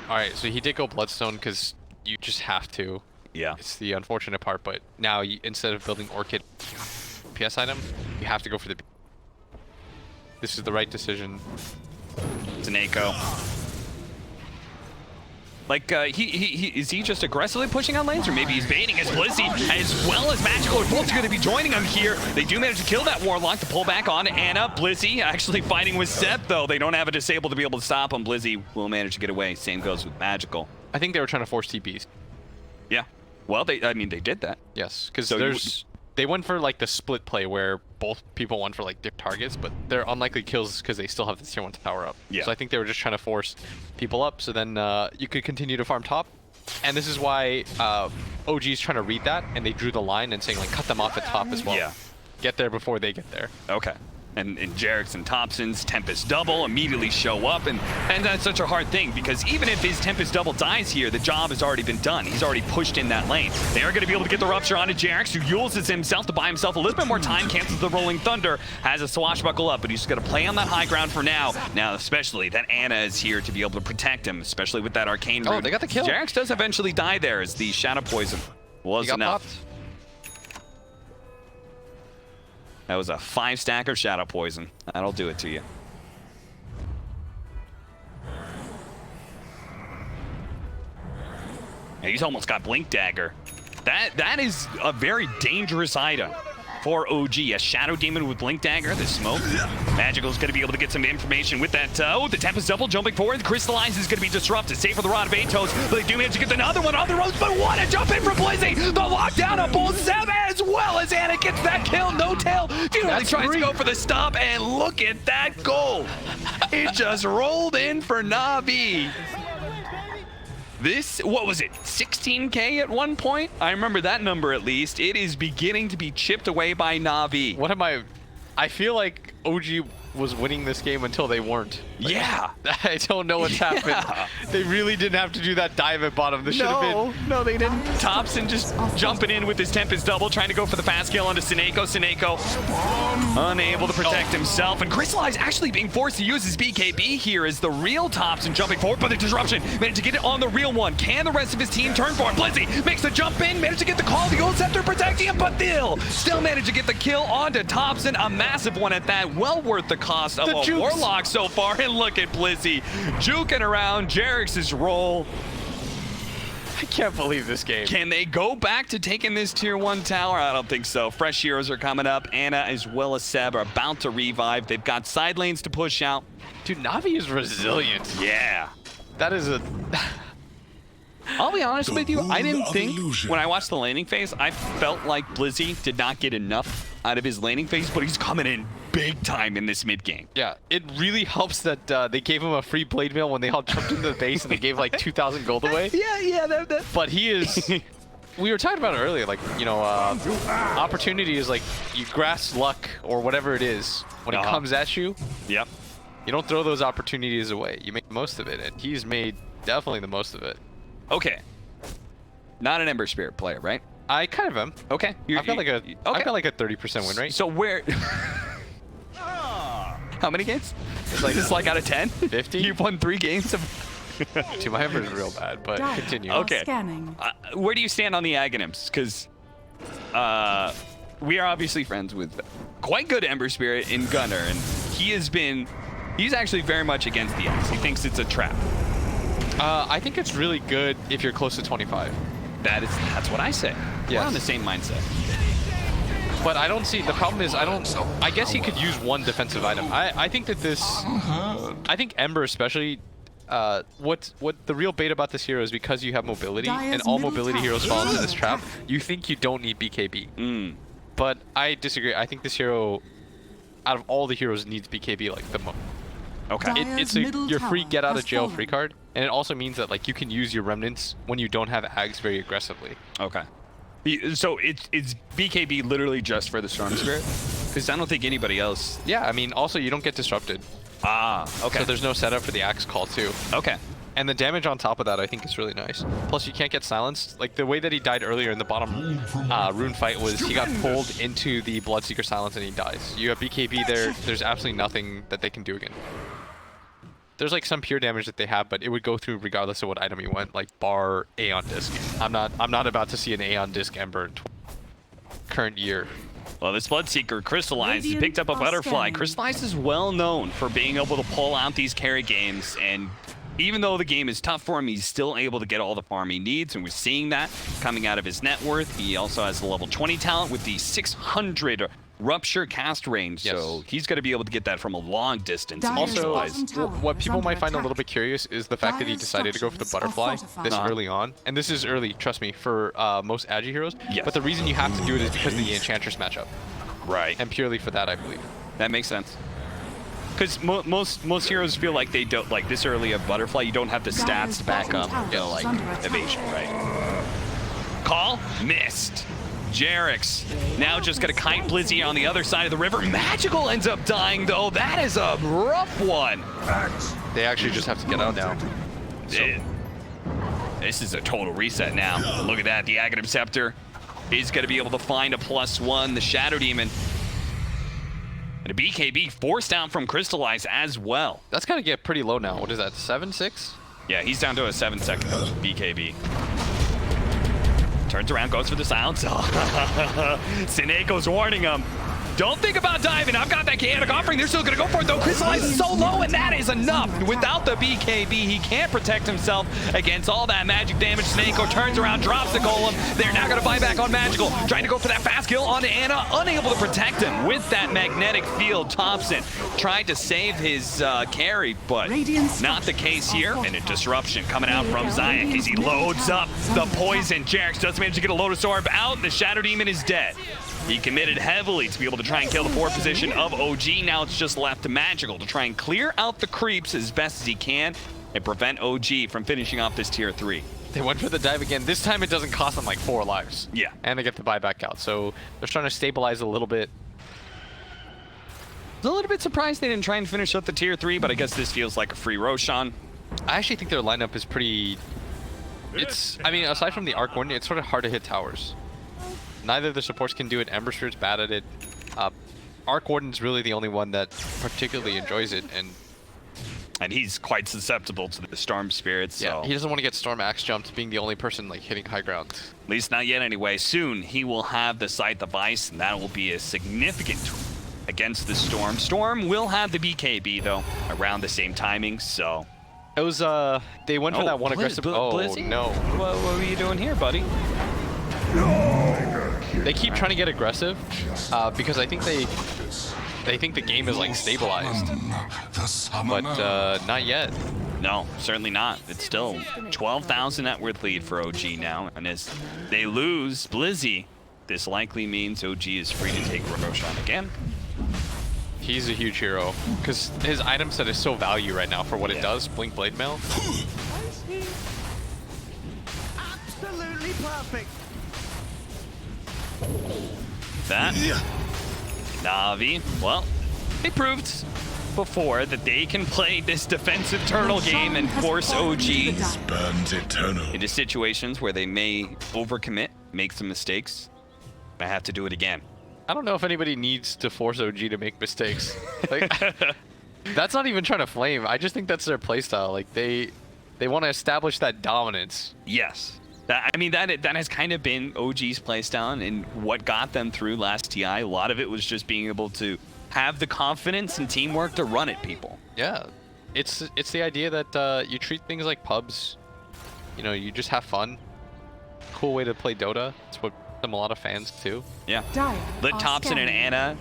Speaker 2: All right, so he did go Bloodstone because you just have to.
Speaker 1: Yeah.
Speaker 2: It's the unfortunate part, but now instead of building Orchid PS item, you have to go for the... This is the right decision.
Speaker 1: It's an Echo.
Speaker 6: Like, is he just aggressively pushing on lanes, or maybe he's baiting as Blizzy, as well as Magical are both going to be joining him here. They do manage to kill that Warlock to pull back on Anna. Blizzy actually fighting with Seb, though. They don't have a disable to be able to stop him. Blizzy will manage to get away. Same goes with Magical.
Speaker 2: I think they were trying to force TPs.
Speaker 6: Yeah. Well, I mean, they did that.
Speaker 2: Yes, because
Speaker 6: So
Speaker 2: they went for like the split play where both people went for like different targets, but they're unlikely kills because they still have the tier 1 tower up.
Speaker 6: Yeah.
Speaker 2: So I think they were just trying to force people up, so then you could continue to farm top. And this is why OG's trying to read that, and they drew the line and saying like cut them off at top as well.
Speaker 6: Yeah.
Speaker 2: Get there before they get there.
Speaker 6: Okay. And Jarek's and Thompson's Tempest double immediately show up, and that's such a hard thing, because even if his Tempest double dies here, the job has already been done. He's already pushed in that lane. They are going to be able to get the Rupture onto Jarek's, who uses himself to buy himself a little bit more time, cancels the Rolling Thunder, has a swashbuckle up, but he's just going to play on that high ground for now. Now, especially that Anna is here to be able to protect him, especially with that Arcane Root.
Speaker 2: Oh, they got the kill.
Speaker 6: Jarek's does eventually die there as the Shadow Poison was
Speaker 2: He got
Speaker 6: enough.
Speaker 2: popped.
Speaker 6: That was a 5-stack of Shadow Poison. That'll do it to you. Yeah, he's almost got Blink Dagger. That is a very dangerous item for OG. A Shadow Demon with Blink Dagger, the smoke. Magical's going to be able to get some information with that. The Tempest double jumping forward. The Crystallize is going to be disrupted. Safe for the Rod of Atos. They do manage to get another one on the ropes, but what a jump in from Blizzy. The lockdown on both Seb, as well as Anna gets that kill. No tail. Finally tries to go for the stop, and look at that goal. It just rolled in for Navi. This, what was it, 16K at one point? I remember that number at least. It is beginning to be chipped away by Navi.
Speaker 2: What am I feel like OG was winning this game until they weren't. Like,
Speaker 6: yeah.
Speaker 2: I don't know what's happened. They really didn't have to do that dive at bottom. This should have been.
Speaker 6: No, they didn't. Thompson just jumping in with his Tempest double, trying to go for the fast kill onto Sineko. Sineko unable to protect himself. And Crystallize actually being forced to use his BKB here as the real Thompson jumping forward, but the disruption managed to get it on the real one. Can the rest of his team turn for it? Blizzy makes the jump in, managed to get the call. The Gold Scepter protecting him, but they'll still managed to get the kill onto Thompson. A massive one at that. Well worth the cost of a Warlock so far. And look at Blizzy juking around Jarek's roll.
Speaker 2: I can't believe this game.
Speaker 6: Can they go back to taking this tier 1 tower? I don't think so. Fresh heroes are coming up. Anna as well as Seb are about to revive. They've got side lanes to push out.
Speaker 2: Dude, Navi is resilient.
Speaker 6: Yeah.
Speaker 2: That is a...
Speaker 6: I'll be honest with you, I didn't think, when I watched the laning phase, I felt like Blizzy did not get enough out of his laning phase, but he's coming in big time in this mid game.
Speaker 2: Yeah, it really helps that they gave him a free blade mail when they all jumped into the base and they gave like 2,000 gold away.
Speaker 6: Yeah.
Speaker 2: But he is... We were talking about it earlier, like, you know, opportunity is like you grasp luck or whatever it is. When it comes at you,
Speaker 6: Yep.
Speaker 2: you don't throw those opportunities away. You make the most of it, and he's made definitely the most of it.
Speaker 6: Okay. Not an Ember Spirit player, right?
Speaker 2: I kind of am.
Speaker 6: Okay.
Speaker 2: I've got like a 30% win rate.
Speaker 6: So where... How many games? It's like out of 10?
Speaker 2: 50?
Speaker 6: You've won 3 games of...
Speaker 2: Dude, my Ember is real bad, but
Speaker 4: Data
Speaker 2: continue.
Speaker 6: Okay.
Speaker 4: Scanning.
Speaker 6: Where do you stand on the Aghanims? Because we are obviously friends with quite good Ember Spirit in Gunner, and he's actually very much against the Axe. He thinks it's a trap.
Speaker 2: I think it's really good if you're close to 25.
Speaker 6: That's what I say. We're
Speaker 2: Yes.
Speaker 6: on the same mindset.
Speaker 2: But I don't see, the problem is I guess he could use one defensive item. I think that this, I think Ember especially, what the real bait about this hero is because you have mobility and all mobility heroes fall into this trap, you think you don't need BKB. But I disagree. I think this hero, out of all the heroes, needs BKB like the most.
Speaker 6: Okay.
Speaker 2: It's your free get out of jail free card, and it also means that like you can use your remnants when you don't have Ags very aggressively.
Speaker 6: Okay. So it's BKB literally just for the Storm Spirit? Because I don't think anybody else...
Speaker 2: Yeah, I mean, also you don't get disrupted.
Speaker 6: Ah, okay.
Speaker 2: So there's no setup for the Axe call too.
Speaker 6: Okay.
Speaker 2: And the damage on top of that I think is really nice. Plus you can't get silenced. Like the way that he died earlier in the bottom rune fight was he got pulled into the Bloodseeker silence and he dies. You have BKB there, there's absolutely nothing that they can do again. There's like some pure damage that they have, but it would go through regardless of what item you went, like bar Aeon Disc. I'm not about to see an Aeon Disc Ember in current year.
Speaker 6: Well, this Bloodseeker Crystallized
Speaker 4: Radiant
Speaker 6: picked up a
Speaker 4: are
Speaker 6: Butterfly.
Speaker 4: scanning.
Speaker 6: Crystallized is well known for being able to pull out these carry games and
Speaker 1: even though the game is tough for him, he's still able to get all the farm he needs, and we're seeing that coming out of his net worth. He also has the level 20 talent with the 600 rupture cast range, so he's going to be able to get that from a long distance.
Speaker 2: Also, what people might find a little bit curious is the fact that he decided to go for the butterfly this early on. And this is early, trust me, for most Agi heroes. But the reason you have to do it is because of the Enchantress matchup.
Speaker 1: Right.
Speaker 2: And purely for that, I believe.
Speaker 1: That makes sense. Because most heroes feel like they don't, like this early of butterfly, you don't have the stats to back up, you know, like evasion, right? Call missed. Jerix now just gonna kite Blizzy on the other side of the river. Magical ends up dying though. That is a rough one.
Speaker 2: They actually just have to get out now.
Speaker 1: This is a total reset now. Look at that. The Aghanim Scepter is gonna be able to find a +1. The Shadow Demon. And a BKB forced down from Crystallize as well.
Speaker 2: That's gotta get pretty low now. What is that, 7-6?
Speaker 1: Yeah, he's down to a 7-second BKB. Turns around, goes for the silence. Sineko's warning him. Don't think about diving. I've got that chaotic offering. They're still going to go for it, though. Crystallize is so low, and that is enough. Without the BKB, he can't protect himself against all that magic damage. Sineko turns around, drops the golem. They're now going to buy back on Magical. Trying to go for that fast kill on Anna. Unable to protect him with that magnetic field. Thompson tried to save his carry, but not the case here. And a disruption coming out from Zayak as he loads up the poison. Jerix does manage to get a Lotus Orb out. The Shadow Demon is dead. He committed heavily to be able to try and kill the forward position of OG. Now it's just left to Magical to try and clear out the creeps as best as he can and prevent OG from finishing off this tier 3.
Speaker 2: They went for the dive again. This time it doesn't cost them like 4 lives.
Speaker 1: Yeah.
Speaker 2: And they get the buyback out. So they're trying to stabilize a little bit.
Speaker 1: I was a little bit surprised they didn't try and finish up the tier 3, but I guess this feels like a free Roshan.
Speaker 2: I actually think their lineup is pretty... I mean, aside from the Arc Warden, it's sort of hard to hit towers. Neither of the supports can do it. Ember Spirit's bad at it. Arc Warden's really the only one that particularly enjoys it,
Speaker 1: and he's quite susceptible to the Storm Spirits. So.
Speaker 2: Yeah, he doesn't want to get Storm Axe jumped, being the only person like hitting high ground.
Speaker 1: At least not yet anyway. Soon he will have the Scythe of Ice, and that will be a significant tool against the Storm. Storm will have the BKB though, around the same timing, so...
Speaker 2: It was, they went for that one aggressive...
Speaker 1: Blizzy?
Speaker 2: No.
Speaker 1: What are you doing here, buddy?
Speaker 2: They keep trying to get aggressive because I think they think the game is like stabilized, but not yet.
Speaker 1: No, certainly not. It's still 12,000 net worth lead for OG now, and as they lose Blizzy, this likely means OG is free to take Roshan again.
Speaker 2: He's a huge hero because his item set is so value right now for what it does. Blink Blade Mail.
Speaker 7: Absolutely perfect.
Speaker 1: That Navi, well, they proved before that they can play this defensive turtle game and force OG into situations where they may overcommit, make some mistakes. I have to do it again.
Speaker 2: I don't know if anybody needs to force OG to make mistakes. Like, that's not even trying to flame. I just think that's their playstyle. Like they want to establish that dominance.
Speaker 1: Yes. I mean, that has kind of been OG's playstyle, and what got them through last TI. A lot of it was just being able to have the confidence and teamwork to run at people.
Speaker 2: Yeah, it's the idea that you treat things like pubs. You know, you just have fun. Cool way to play Dota. It's what them a lot of fans too. Yeah.
Speaker 1: Let Thompson and Anna,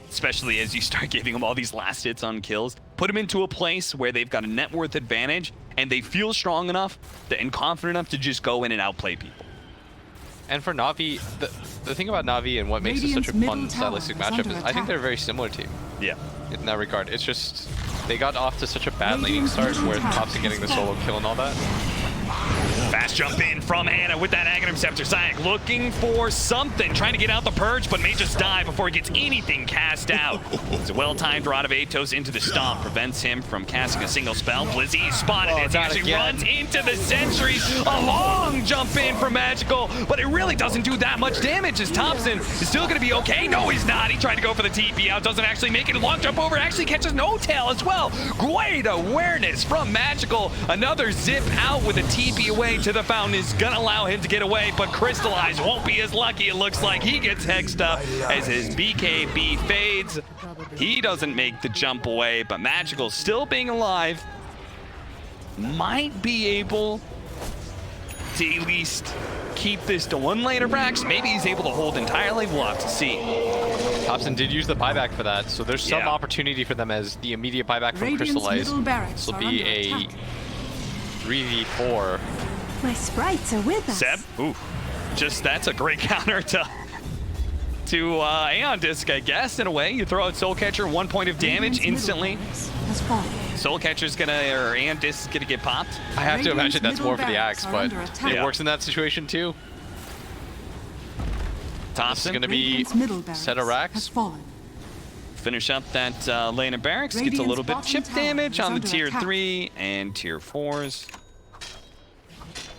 Speaker 1: especially as you start giving them all these last hits on kills, put them into a place where they've got a net worth advantage and they feel strong enough and confident enough to just go in and outplay people.
Speaker 2: And for Navi, the thing about Navi and what makes it such a fun stylistic matchup is I think they're a very similar team.
Speaker 1: Yeah.
Speaker 2: In that regard. It's just they got off to such a bad laning start where Thompson getting the solo kill and all that.
Speaker 1: Fast jump in from Anna with that Aghanim Scepter. Zayak looking for something, trying to get out the purge, but may just die before he gets anything cast out. It's a well-timed rod of Atos into the stomp, prevents him from casting a single spell. Blizzy spotted it. He actually runs into the sentries. A long jump in from Magical, but it really doesn't do that much damage as Thompson is still going to be okay. No, he's not. He tried to go for the TP out, doesn't actually make it. A long jump over, actually catches no tail as well. Great awareness from Magical. Another zip out with a TP away to the fountain is gonna allow him to get away, but Crystallize won't be as lucky. It looks like he gets hexed up as his BKB fades. He doesn't make the jump away, but Magical still being alive.
Speaker 6: might be able to at least keep this to one laner Brax. Maybe he's able to hold entirely. We'll have to see.
Speaker 2: Thompson did use the buyback for that, so there's some opportunity for them as the immediate buyback from Crystallize. This will be a 3v4.
Speaker 4: My sprites are with us.
Speaker 6: Seb, ooh, that's a great counter to Aeon Disc, I guess, in a way. You throw out Soul Catcher, 1 point of damage instantly. Soul Catcher's or Aeon Disc is gonna get popped.
Speaker 2: I have to imagine that's more for the axe, but it works in that situation too.
Speaker 6: Thompson
Speaker 2: gonna be set of racks.
Speaker 1: Finish up that lane of barracks. Gets a little bit of chip damage on the tier 3 and tier 4s.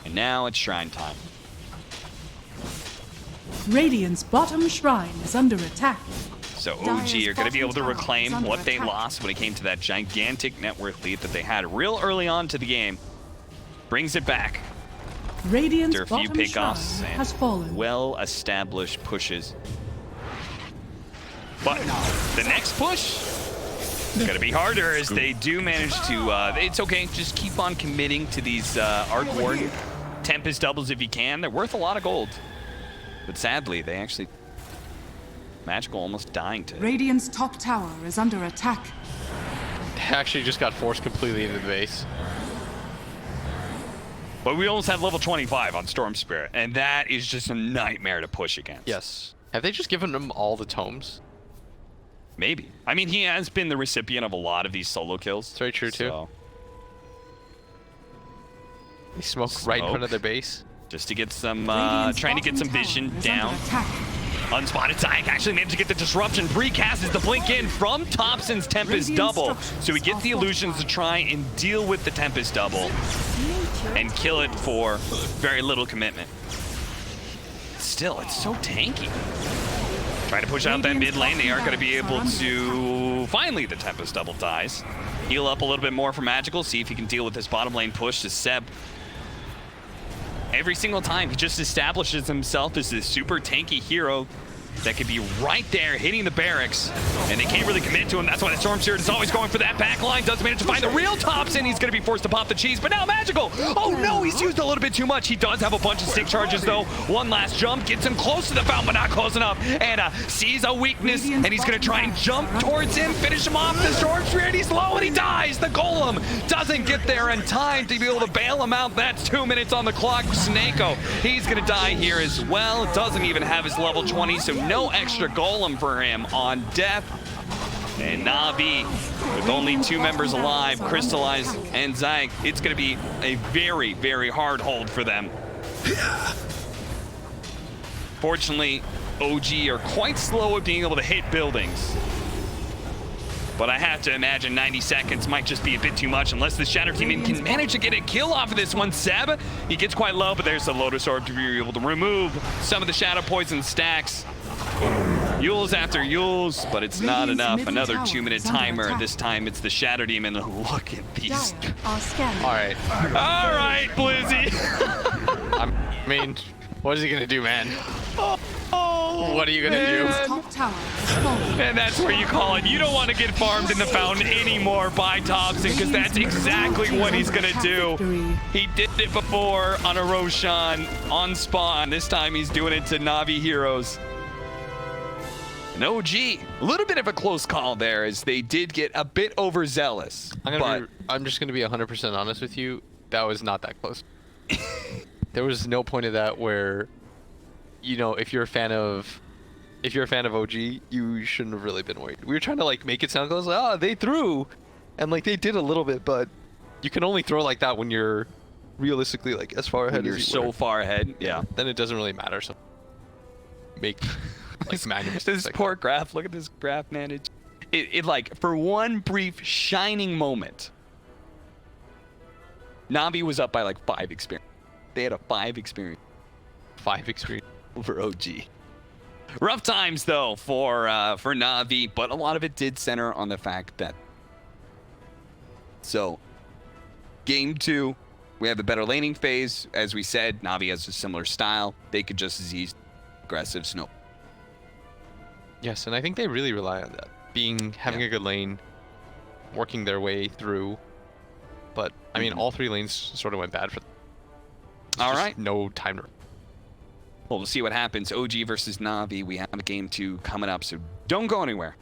Speaker 1: And now it's Shrine time.
Speaker 4: Radiant's bottom shrine is under attack.
Speaker 1: So OG are going to be able to reclaim what they lost when it came to that gigantic net worth lead that they had real early on to the game. Brings it back.
Speaker 4: Radiant's
Speaker 1: After a few
Speaker 4: bottom
Speaker 1: pickoffs
Speaker 4: shrine has fallen.
Speaker 1: and well-established pushes. But the next push is going to be harder as they do manage to... it's okay, just keep on committing to these Arc Warden Tempest doubles if you can. They're worth a lot of gold. But sadly, they actually... Magical almost dying to...
Speaker 4: Radiant's top tower is under attack.
Speaker 2: They actually just got forced completely into the base.
Speaker 1: But we almost had level 25 on Storm Spirit, and that is just a nightmare to push against.
Speaker 2: Yes. Have they just given him all the tomes?
Speaker 1: Maybe. I mean, he has been the recipient of a lot of these solo kills.
Speaker 2: That's very true, too. They smoke right in front of their base.
Speaker 1: Just to get some, trying to get some vision down. Unspotted Zayak actually managed to get the disruption. Precast is the blink in from Thompson's Tempest double. So he gets the illusions to try and deal with the Tempest double and kill it for very little commitment. Still, it's so tanky. Trying to push out that mid lane. They are going to be able to... Finally, the Tempest double dies. Heal up a little bit more for Magical. See if he can deal with this bottom lane push to Seb. Every single time, he just establishes himself as this super tanky hero that could be right there hitting the barracks, and they can't really commit to him. That's why the Storm Spirit is always going for that back line. Does manage to find the real Thompson. He's going to be forced to pop the cheese, but now Magical. Oh no, he's used a little bit too much. He does have a bunch of stick charges though. One last jump gets him close to the fountain, but not close enough. And sees a weakness, and he's going to try and jump towards him, finish him off. The Storm Spirit, he's low and he dies. The Golem doesn't get there in time to be able to bail him out. That's 2 minutes on the clock. Snako, he's going to die here as well. Doesn't even have his level 20, so no extra Golem for him on death. And Navi, with only 2 members alive, Crystallize and Zayak, it's going to be a very, very hard hold for them. Fortunately, OG are quite slow at being able to hit buildings. But I have to imagine 90 seconds might just be a bit too much unless the Shatter team can manage to get a kill off of this one. Seb, he gets quite low, but there's the Lotus Orb to be able to remove some of the Shadow Poison stacks. Yules after Yules, but it's not enough. Another 2-minute timer. This time it's the Shadow Demon. Look at these.
Speaker 2: Alright,
Speaker 1: Blizzy.
Speaker 2: I mean, what is he gonna do, man? What are you gonna do?
Speaker 1: And that's where you call it. You don't want to get farmed in the fountain anymore by Thompson, because that's exactly what he's gonna do. He did it before on a Roshan on spawn. This time he's doing it to Navi heroes. And OG, a little bit of a close call there, as they did get a bit overzealous.
Speaker 2: I'm just gonna be 100% honest with you. That was not that close. There was no point of that where, you know, if you're a fan of OG, you shouldn't have really been worried. We were trying to like make it sound close, like, oh, they threw, and like they did a little bit, but you can only throw like that when you're realistically like as far ahead as you
Speaker 1: so
Speaker 2: were.
Speaker 1: Far ahead, yeah.
Speaker 2: Then it doesn't really matter. So make like manual
Speaker 1: this poor graph. Look at this graph, man. It like for one brief shining moment, Navi was up by like 5 experience. They had a 5 experience.
Speaker 2: 5 experience
Speaker 1: over OG. Rough times though for Navi, but a lot of it did center on the fact that. So, game 2, we have a better laning phase. As we said, Navi has a similar style. They could just as easy aggressive snow.
Speaker 2: Yes, and I think they really rely on that. Having a good lane, working their way through. but I mean, all 3 lanes sort of went bad for them.
Speaker 1: All
Speaker 2: Just
Speaker 1: right.
Speaker 2: no time to.
Speaker 1: Well, we'll see what happens. OG versus Navi. We have a game 2 coming up, so don't go anywhere.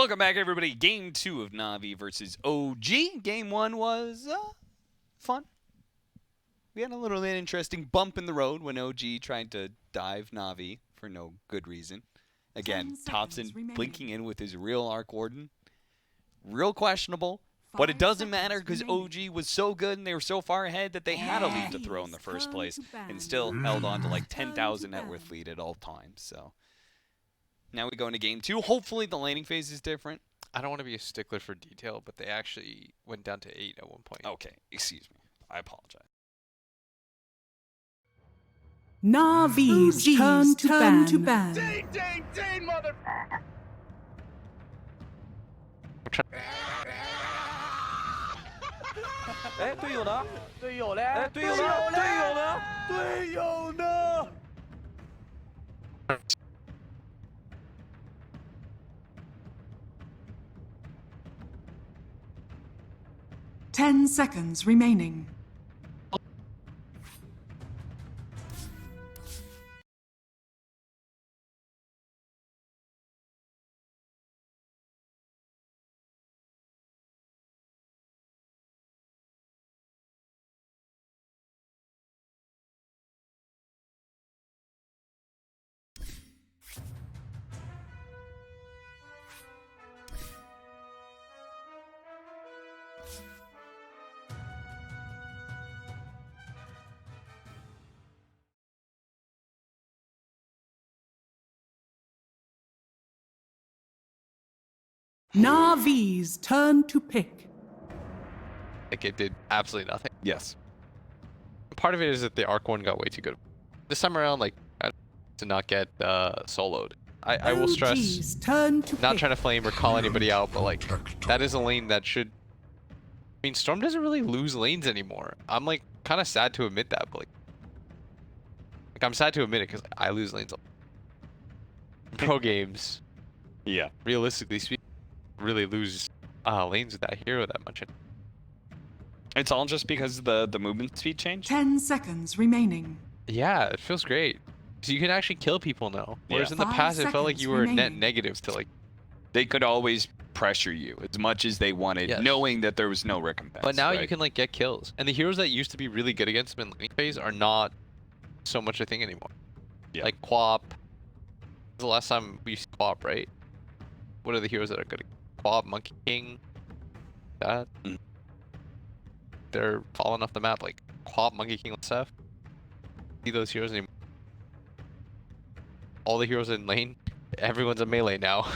Speaker 1: Welcome back, everybody. Game 2 of Navi versus OG. Game 1 was fun. We had a little bit interesting bump in the road when OG tried to dive Navi for no good reason. Again, Thompson blinking in with his real Arc Warden. Real questionable. But it doesn't matter because OG was so good and they were so far ahead that they had a lead to throw in the first place and still held on to like 10,000 net worth lead at all times. So now we go into game 2. Hopefully the laning phase is different.
Speaker 2: I don't want to be a stickler for detail, but they actually went down to 8 at one point.
Speaker 1: Okay, excuse me. I apologize.
Speaker 4: Navi's turn to ban.
Speaker 7: Ding, mother...
Speaker 4: Ten seconds remaining. Navi's turn to pick.
Speaker 2: Like, it did absolutely nothing.
Speaker 1: Yes.
Speaker 2: Part of it is that the Arc one got way too good. This time around, like, to not get soloed. I will stress, not trying to flame or call anybody out, but like, that is a lane that should... I mean, Storm doesn't really lose lanes anymore. I'm like, kind of sad to admit that, but like I'm sad to admit it because I lose lanes. Pro games,
Speaker 1: Yeah.
Speaker 2: realistically speaking, really lose lanes with that hero that much.
Speaker 1: It's all just because the movement speed changed?
Speaker 4: 10 seconds remaining.
Speaker 2: Yeah, it feels great. So you can actually kill people now. Whereas
Speaker 1: Yeah.
Speaker 2: in the
Speaker 4: 5
Speaker 2: past, it felt like
Speaker 4: seconds
Speaker 2: you were net
Speaker 4: remaining.
Speaker 2: negative to like...
Speaker 1: They could always pressure you as much as they wanted,
Speaker 2: Yes.
Speaker 1: knowing that there was no recompense.
Speaker 2: But now
Speaker 1: right?
Speaker 2: you can like get kills. And the heroes that used to be really good against them in lane phase are not so much a thing anymore.
Speaker 1: Yeah.
Speaker 2: Like Quap. The last time we used Quap, right? What are the heroes that are good? Quap, Monkey King. That.
Speaker 1: Mhm.
Speaker 2: They're falling off the map. Like Quap, Monkey King, and stuff. See those heroes anymore. All the heroes in lane. Everyone's a melee now.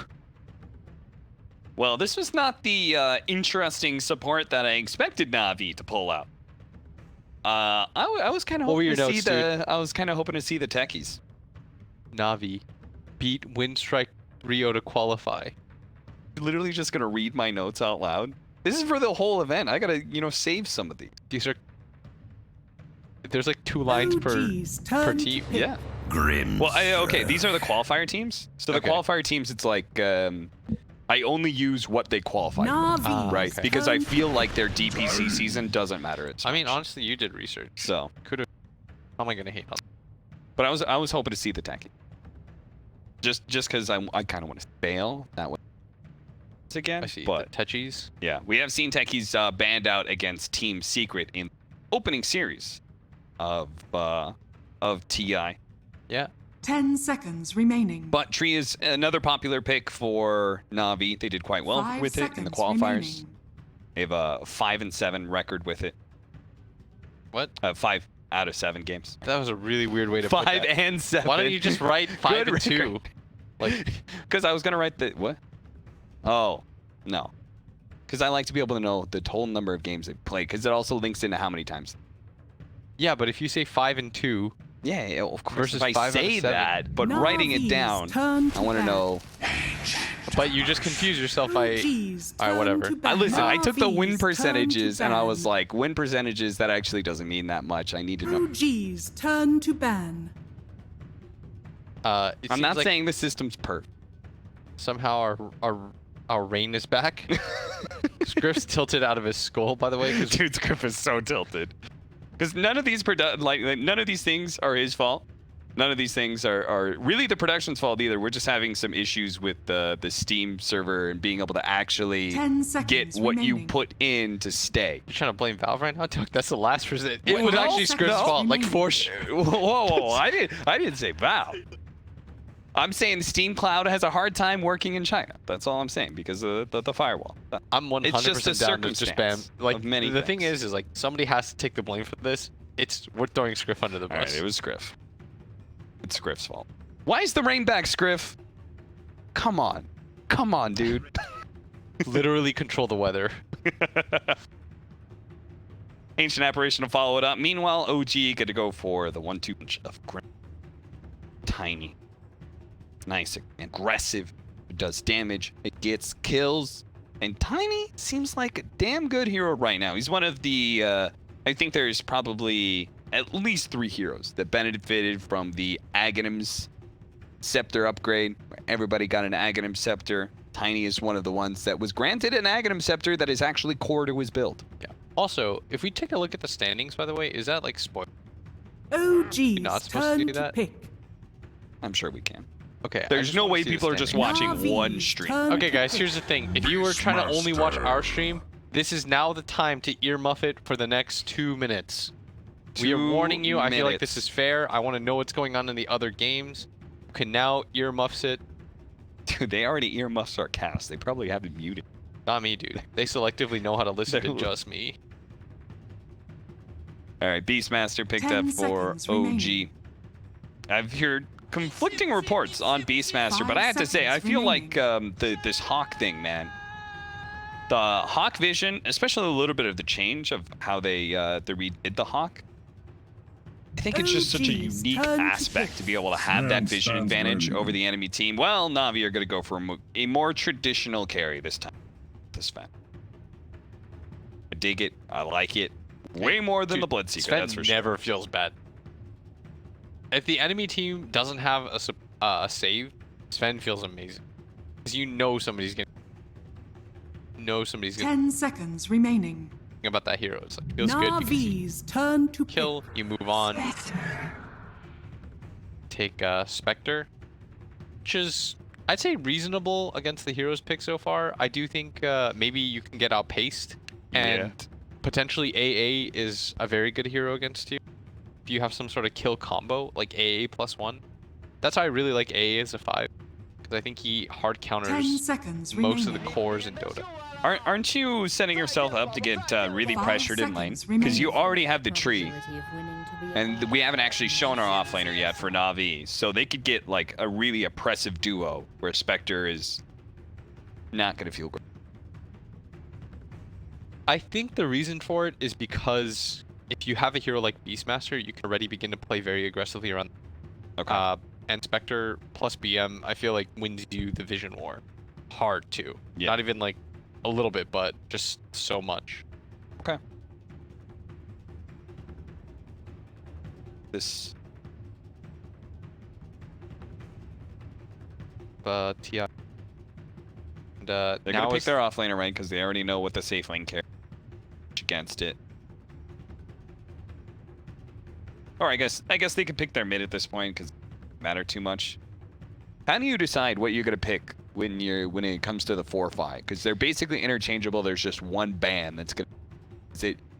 Speaker 1: Well, this was not the interesting support that I expected Navi to pull out. I was kind of
Speaker 2: What were
Speaker 1: hoping
Speaker 2: your
Speaker 1: to see
Speaker 2: notes,
Speaker 1: the. I was kind of hoping to see the techies.
Speaker 2: Navi beat Windstrike Rio to qualify.
Speaker 1: Literally just gonna read my notes out loud. This is for the whole event. I gotta, save some of these.
Speaker 2: These are... There's like 2 lines per team.
Speaker 1: Yeah.
Speaker 3: Grim.
Speaker 1: Well, okay, these are the qualifier teams. So the
Speaker 2: Okay.
Speaker 1: qualifier teams, it's like I only use what they qualify for,
Speaker 4: Navi.
Speaker 1: right?
Speaker 2: Okay.
Speaker 1: Because I feel like their DPC season doesn't matter.
Speaker 2: I mean, honestly, you did research.
Speaker 1: So,
Speaker 2: Could have... How am I gonna hate on...
Speaker 1: but I was hoping to see the techie. Just because I kind of want to fail that way again.
Speaker 2: I see.
Speaker 1: But
Speaker 2: The Techis.
Speaker 1: yeah, we have seen techies banned out against Team Secret in opening series of TI.
Speaker 2: Yeah.
Speaker 4: 10 seconds remaining.
Speaker 1: But Tree is another popular pick for Navi. They did quite well
Speaker 4: 5
Speaker 1: with it in the
Speaker 4: seconds
Speaker 1: qualifiers.
Speaker 4: remaining.
Speaker 1: They have a 5-7 record with it.
Speaker 2: What?
Speaker 1: 5 out of 7 games.
Speaker 2: That was a really weird way to put
Speaker 1: 5
Speaker 2: that.
Speaker 1: and 7.
Speaker 2: Why don't you just write 5 and 2?
Speaker 1: record.
Speaker 2: Like,
Speaker 1: Because I was gonna write the what? Oh, no. Because I like to be able to know the total number of games they played. Because it also links into how many times.
Speaker 2: yeah, but if you say 5 and 2,
Speaker 1: Yeah, of course.
Speaker 2: Versus
Speaker 1: if I
Speaker 2: 5 out of
Speaker 1: say
Speaker 2: 7.
Speaker 1: that, but writing it
Speaker 4: Navi's
Speaker 1: down,
Speaker 4: turn
Speaker 1: I want to
Speaker 4: ban.
Speaker 1: know.
Speaker 2: but you just confuse yourself by...
Speaker 4: OG's
Speaker 2: Alright,
Speaker 4: turn
Speaker 2: whatever.
Speaker 4: to ban.
Speaker 1: Listen, I took the win
Speaker 4: Navi's turn to
Speaker 1: percentages and I
Speaker 4: ban.
Speaker 1: was like, win percentages, that actually doesn't mean that much. I need to know.
Speaker 4: OG's turn to ban.
Speaker 2: it
Speaker 1: I'm
Speaker 2: seems
Speaker 1: not
Speaker 2: like
Speaker 1: saying the system's perfect.
Speaker 2: somehow our rain is back. Scriff's tilted out of his skull, by the way. 'Cause
Speaker 1: Dude's grip is so tilted. Because none of these none of these things are his fault. None of these things are really the production's fault either. We're just having some issues with the Steam server and being able to actually
Speaker 4: 10 seconds
Speaker 1: get what you
Speaker 4: remaining.
Speaker 1: put in to stay.
Speaker 2: You're trying to blame Valve right now, Dude, that's the last person. It
Speaker 1: Well,
Speaker 2: was
Speaker 1: no,
Speaker 2: actually Script's
Speaker 1: no.
Speaker 2: fault, like for
Speaker 1: Whoa, I didn't say Valve. I'm saying Steam Cloud has a hard time working in China. That's all I'm saying because of the firewall.
Speaker 2: I'm 100%
Speaker 1: It's just a
Speaker 2: down to just ban.
Speaker 1: circumstance
Speaker 2: Like
Speaker 1: of many
Speaker 2: the thing
Speaker 1: things.
Speaker 2: is like somebody has to take the blame for this. We're throwing Scriff under the
Speaker 1: All right,
Speaker 2: bus.
Speaker 1: it was Scriff. It's Scriff's fault. Why is the rain back, Scriff? Come on, dude.
Speaker 2: Literally control the weather.
Speaker 1: Ancient Apparition to follow it up. Meanwhile, OG get to go for the 1-2 punch of Tiny. Nice, aggressive, it does damage, it gets kills, and Tiny seems like a damn good hero right now. He's one of the, I think there's probably at least 3 heroes that benefited from the Aghanim's Scepter upgrade, where everybody got an Aghanim Scepter. Tiny is one of the ones that was granted an Aghanim Scepter that is actually core to his build.
Speaker 2: Yeah. Also, if we take a look at the standings, by the way, is that like spoiled?
Speaker 7: OG's
Speaker 2: not supposed to
Speaker 7: turn
Speaker 2: do
Speaker 7: to
Speaker 2: that?
Speaker 7: pick.
Speaker 1: I'm sure we can.
Speaker 2: Okay. I
Speaker 1: There's
Speaker 2: just
Speaker 1: no
Speaker 2: wanna
Speaker 1: way
Speaker 2: see the
Speaker 1: people are just
Speaker 2: standings.
Speaker 1: watching one
Speaker 7: Navi's
Speaker 1: stream.
Speaker 7: turn
Speaker 2: Okay,
Speaker 7: to
Speaker 2: guys,
Speaker 7: pick.
Speaker 2: here's the thing. If you were trying to only watch our stream, this is now the time to earmuff it for the next 2 minutes. We are
Speaker 1: 2
Speaker 2: warning you. I feel like this
Speaker 1: minutes.
Speaker 2: is fair. I want to know what's going on in the other games. You can now earmuffs it.
Speaker 1: Dude, they already earmuffed our cast. They probably have it muted.
Speaker 2: Not me, dude. They selectively know how to listen to
Speaker 1: They're-
Speaker 2: just me.
Speaker 1: All right, Beastmaster picked
Speaker 4: 10
Speaker 1: up for
Speaker 4: seconds
Speaker 1: OG.
Speaker 4: remaining.
Speaker 1: I've heard conflicting reports on Beastmaster, but I have to say, I feel like this Hawk thing, man. The Hawk vision, especially a little bit of the change of how they redid the Hawk. I think it's just such a
Speaker 7: OG's
Speaker 1: unique
Speaker 7: turn to
Speaker 1: aspect to be able to have that vision
Speaker 3: Sounds
Speaker 1: advantage
Speaker 3: very
Speaker 1: over the enemy team. Well, Navi are going to go for a more traditional carry this time. This fan. I dig it. I like it. Way more than
Speaker 2: Dude,
Speaker 1: the Bloodseeker,
Speaker 2: Sven
Speaker 1: that's for sure.
Speaker 2: never feels bad. If the enemy team doesn't have a save, Sven feels amazing. Because you know somebody's gonna
Speaker 4: 10 seconds remaining.
Speaker 2: think about that hero. It's like feels good because you
Speaker 7: Navi's turn to
Speaker 2: kill, you move on. Take Spectre, which is I'd say reasonable against the heroes pick so far. I do think maybe you can get outpaced, and potentially AA is a very good hero against you. If you have some sort of kill combo like AA +1, that's why I really like AA as a 5, because I think he hard
Speaker 4: 10
Speaker 2: counters
Speaker 4: seconds
Speaker 2: most of the
Speaker 4: remaining.
Speaker 2: cores in Dota.
Speaker 1: Aren't you setting yourself up to get really
Speaker 4: 5
Speaker 1: pressured in lane?
Speaker 4: seconds
Speaker 1: Because you
Speaker 4: remaining.
Speaker 1: already have the tree,
Speaker 5: Probability of winning to be a
Speaker 1: and we haven't actually shown our offlaner yet for Navi, so they could get like a really oppressive duo where Spectre is not going to feel great.
Speaker 2: I think the reason for it is because if you have a hero like Beastmaster, you can already begin to play very aggressively around.
Speaker 1: Okay.
Speaker 2: And Spectre plus BM, I feel like wins you the Vision War. Hard too.
Speaker 1: Yeah.
Speaker 2: Not even like a little bit, but just so much.
Speaker 1: Okay. This.
Speaker 2: Ti. And
Speaker 1: They're
Speaker 2: now
Speaker 1: gonna pick
Speaker 2: is
Speaker 1: their offlaner right because they already know what the safe lane carry against it. Or I guess they could pick their mid at this point because it doesn't matter too much. How do you decide what you're gonna pick when it comes to the 4-5? Because they're basically interchangeable. There's just one ban that's gonna.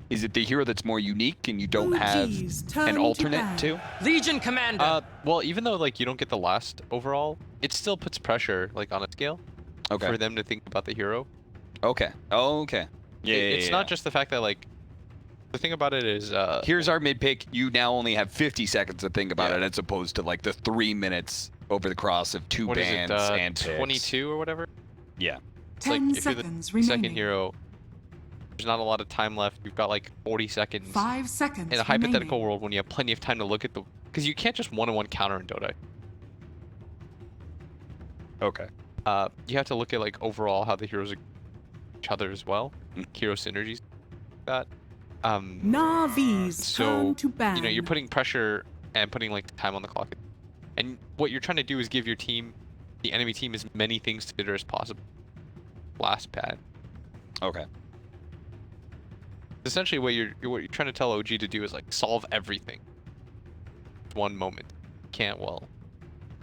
Speaker 1: Is it the hero that's more unique and you don't have
Speaker 7: OG's turn
Speaker 1: an
Speaker 7: to
Speaker 1: alternate
Speaker 7: ban.
Speaker 1: to?
Speaker 8: Legion Commander.
Speaker 2: well, even though like you don't get the last overall, it still puts pressure like on a scale
Speaker 1: Okay.
Speaker 2: for them to think about the hero.
Speaker 1: Okay. Oh, okay. Yeah.
Speaker 2: It's not just the fact that like the thing about it is
Speaker 1: Here's our mid pick. You now only have 50 seconds to think about
Speaker 2: Yeah.
Speaker 1: it, as opposed to like the 3 minutes over the cross of 2
Speaker 2: what is
Speaker 1: bans
Speaker 2: it,
Speaker 1: and picks.
Speaker 2: 22 or whatever.
Speaker 1: Yeah.
Speaker 2: It's like
Speaker 4: 10
Speaker 2: if you're the
Speaker 4: seconds
Speaker 2: second
Speaker 4: remaining.
Speaker 2: hero, there's not a lot of time left. You've got like 40 seconds.
Speaker 4: 5 seconds
Speaker 2: In a hypothetical
Speaker 4: remaining.
Speaker 2: world when you have plenty of time to look at the, because you can't just one-on-one counter in Dota.
Speaker 1: Okay.
Speaker 2: You have to look at like overall how the heroes are each other as well, hero synergies, that.
Speaker 7: Navi's
Speaker 2: So
Speaker 7: turn to ban.
Speaker 2: you know you're putting pressure and putting like time on the clock, and what you're trying to do is give your team, the enemy team, as many things to do as possible. Last pad.
Speaker 1: Okay.
Speaker 2: Essentially, what you're trying to tell OG to do is like solve everything. One moment. can't, well.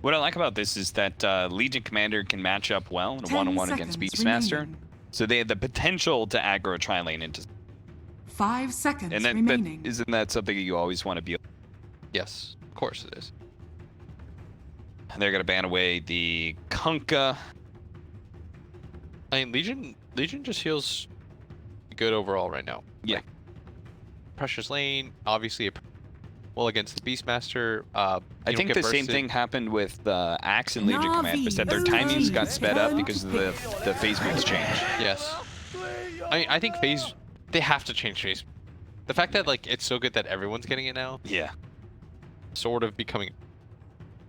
Speaker 1: What I like about this is that Legion Commander can match up well in a
Speaker 4: 10
Speaker 1: one-on-one against
Speaker 4: seconds
Speaker 1: Beastmaster.
Speaker 4: remaining.
Speaker 1: So they have the potential to aggro a tri-lane into...
Speaker 4: 5 seconds
Speaker 1: And that
Speaker 4: remaining.
Speaker 1: isn't that something you always want to be...
Speaker 2: Yes, of course it is.
Speaker 1: They're going to ban away the Kunkka.
Speaker 2: I mean, Legion just feels good overall right now.
Speaker 1: Yeah.
Speaker 2: Like, Precious Lane, obviously, well against the Beastmaster.
Speaker 1: I think the same thing happened with Axe and Legion Command, was that their timings got sped up because of the phase moves change.
Speaker 2: Yes. I think phase, they have to change phase. The fact that like it's so good that everyone's getting it now,
Speaker 1: Yeah.
Speaker 2: sort of becoming.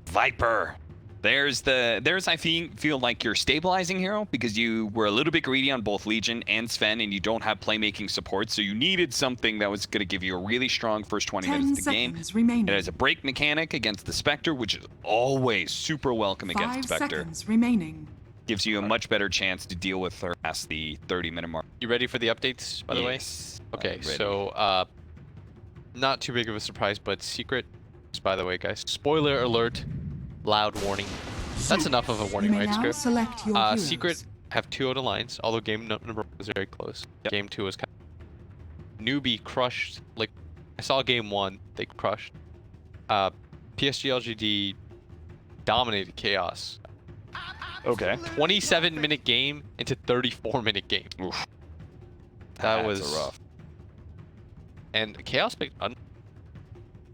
Speaker 1: Viper. There's I feel like your stabilizing hero because you were a little bit greedy on both Legion and Sven and you don't have playmaking support, so you needed something that was going to give you a really strong first 20
Speaker 4: 10
Speaker 1: minutes of the game.
Speaker 4: seconds remaining.
Speaker 1: It has a break mechanic against the Spectre, which is always super welcome
Speaker 4: 5
Speaker 1: against Spectre.
Speaker 4: seconds remaining.
Speaker 1: Gives you a much better chance to deal with her past the 30-minute mark.
Speaker 2: You ready for the updates, by the way?
Speaker 1: Yes,
Speaker 2: Okay,
Speaker 1: I'm ready.
Speaker 2: so not too big of a surprise, but secret. By the way, guys, spoiler alert, loud warning. That's enough of a warning,
Speaker 4: You may
Speaker 2: right,
Speaker 4: now
Speaker 2: Script?
Speaker 4: select your heroes.
Speaker 2: Secret have 2 out of lines, although game number 1 was very close.
Speaker 1: Yep.
Speaker 2: Game 2 was kind of... Newbie crushed, like, I saw game 1, they crushed. PSG LGD dominated Chaos.
Speaker 1: Okay.
Speaker 2: 27-minute game into 34-minute game.
Speaker 1: Oof.
Speaker 2: That
Speaker 1: That's
Speaker 2: was
Speaker 1: rough.
Speaker 2: And Chaos picked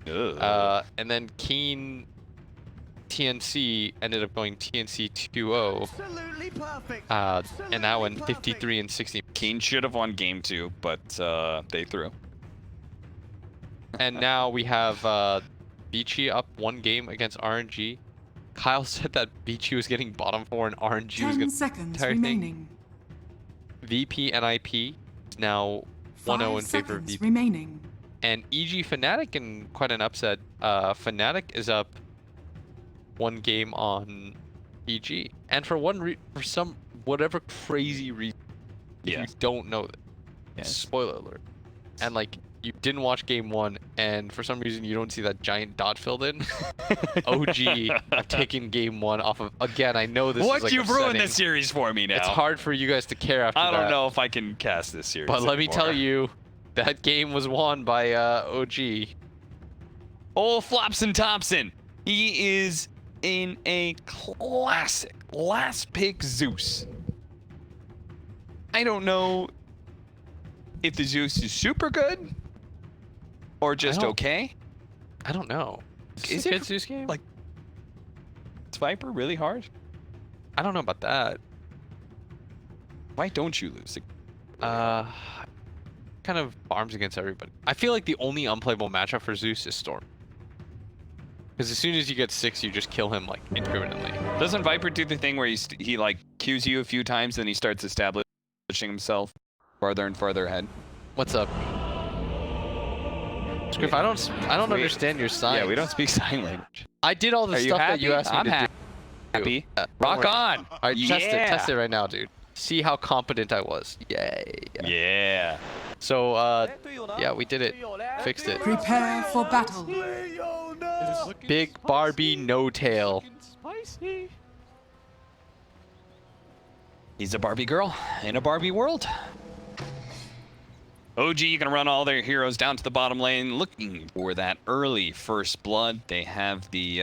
Speaker 1: Ugh.
Speaker 2: and then Keen TNC ended up going TNC 2-0. And that went 53 and 60.
Speaker 1: Keen should have won game 2, but they threw.
Speaker 2: And now we have Beachy up 1 game against RNG. Kyle said that Beachy was getting bottom 4 and RNG was
Speaker 4: 10
Speaker 2: getting
Speaker 4: seconds
Speaker 2: entire thing.
Speaker 4: remaining.
Speaker 2: VP and IP is now 1-0 in
Speaker 4: 5
Speaker 2: favor of
Speaker 4: seconds
Speaker 2: VP.
Speaker 4: remaining.
Speaker 2: And EG Fnatic in quite an upset. Fnatic is up 1 game on EG. And for some whatever crazy reason, if
Speaker 1: Yeah.
Speaker 2: you don't know that,
Speaker 1: Yes.
Speaker 2: spoiler alert. And like you didn't watch game 1 and for some reason you don't see that giant dot filled in. OG have taken game 1 off of, again, I know this is
Speaker 1: What?
Speaker 2: like
Speaker 1: You've ruined
Speaker 2: upsetting.
Speaker 1: this series for me now.
Speaker 2: It's hard for you guys to care after
Speaker 1: I
Speaker 2: that.
Speaker 1: don't know if I can cast this series
Speaker 2: But let me tell
Speaker 1: anymore.
Speaker 2: you, that game was won by OG.
Speaker 1: Oh, Flopson Thompson. He is in a classic last pick Zeus. I don't know if the Zeus is super good or just
Speaker 2: don't-
Speaker 1: okay.
Speaker 2: I don't know.
Speaker 1: Is
Speaker 2: Is
Speaker 1: it
Speaker 2: it a good Zeus game?
Speaker 1: like- Is Viper really hard?
Speaker 2: I don't know about that.
Speaker 1: Why don't you lose?
Speaker 2: Kind of farms against everybody. I feel like the only unplayable matchup for Zeus is Storm. Because as soon as you get 6, you just kill him like indiscriminately.
Speaker 1: Doesn't Viper do the thing where he like cues you a few times, then he starts establishing himself farther and farther ahead?
Speaker 2: What's up? Scriff, I don't understand your signs.
Speaker 1: Yeah, we don't speak sign language.
Speaker 2: I did all the
Speaker 1: Are you
Speaker 2: stuff that
Speaker 1: happy?
Speaker 2: you asked me
Speaker 1: I'm
Speaker 2: to
Speaker 1: happy.
Speaker 2: do.
Speaker 1: Happy.
Speaker 2: Don't
Speaker 1: Rock
Speaker 2: worry.
Speaker 1: on.
Speaker 2: All right, test it right now, dude. See how competent I was. Yay.
Speaker 1: Yeah.
Speaker 2: So, yeah, we did it. Fixed it.
Speaker 4: Prepare for battle.
Speaker 2: Big Barbie no tail.
Speaker 1: He's a Barbie girl in a Barbie world. OG gonna run all their heroes down to the bottom lane, looking for that early first blood. They have the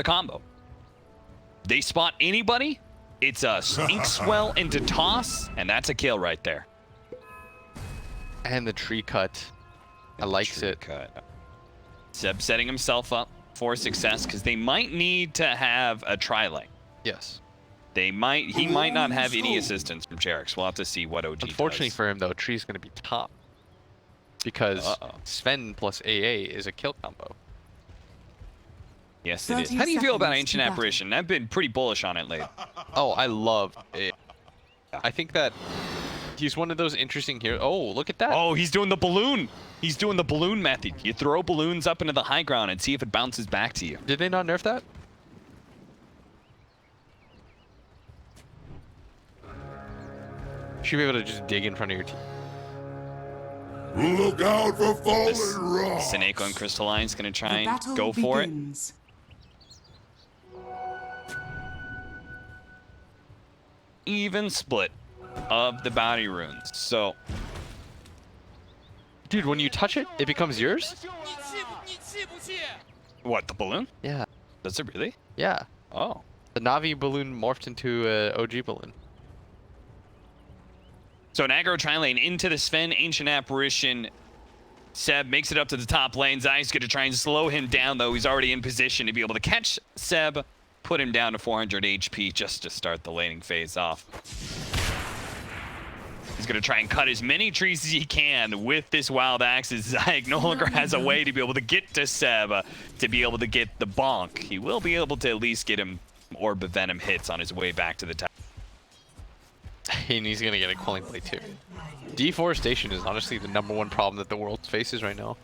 Speaker 1: combo. They spot anybody, it's a Inkswell into toss, and that's a kill right there.
Speaker 2: And the tree cut. I likes
Speaker 1: Tree
Speaker 2: it.
Speaker 1: cut. Zeb setting himself up for success because they might need to have a tri-lane.
Speaker 2: Yes.
Speaker 1: He might not have any assistance from Jerix. We'll have to see what OG
Speaker 2: Unfortunately
Speaker 1: does.
Speaker 2: for him, though, tree's going to be top. Because
Speaker 1: Uh-oh.
Speaker 2: Sven plus AA is a kill combo.
Speaker 1: Yes, it is.
Speaker 4: 30
Speaker 1: How do you feel about
Speaker 4: seconds
Speaker 1: Ancient
Speaker 4: to battle.
Speaker 1: Apparition? I've been pretty bullish on it lately.
Speaker 2: Oh, I love it. I think that he's one of those interesting heroes. Oh, look at that.
Speaker 1: Oh, he's doing the balloon. He's doing the balloon method. You throw balloons up into the high ground and see if it bounces back to you.
Speaker 2: Did they not nerf that? Should be able to just dig in front of your team.
Speaker 3: Look out for fallen
Speaker 1: This
Speaker 3: rock.
Speaker 1: Seneko and Crystalline's going to try
Speaker 4: The
Speaker 1: and
Speaker 4: battle
Speaker 1: go for it.
Speaker 4: begins.
Speaker 1: Even split of the bounty runes. So,
Speaker 2: Dude, when you touch it, it becomes yours?
Speaker 1: what, the balloon?
Speaker 2: Yeah.
Speaker 1: Does it really?
Speaker 2: Yeah.
Speaker 1: Oh.
Speaker 2: The Navi balloon morphed into an OG balloon.
Speaker 1: So an aggro tri-lane into the Sven, Ancient Apparition. Seb makes it up to the top lane. Zai's going to try and slow him down, though. He's already in position to be able to catch Seb, put him down to 400 HP just to start the laning phase off. He's going to try and cut as many trees as he can with this Wild Axe, as Zayek no longer has a way to be able to get to Seb, to be able to get the bonk. He will be able to at least get him Orb of Venom hits on his way back to the top.
Speaker 2: And he's gonna get a Quelling Blade too. Deforestation is honestly the #1 problem that the world faces right now.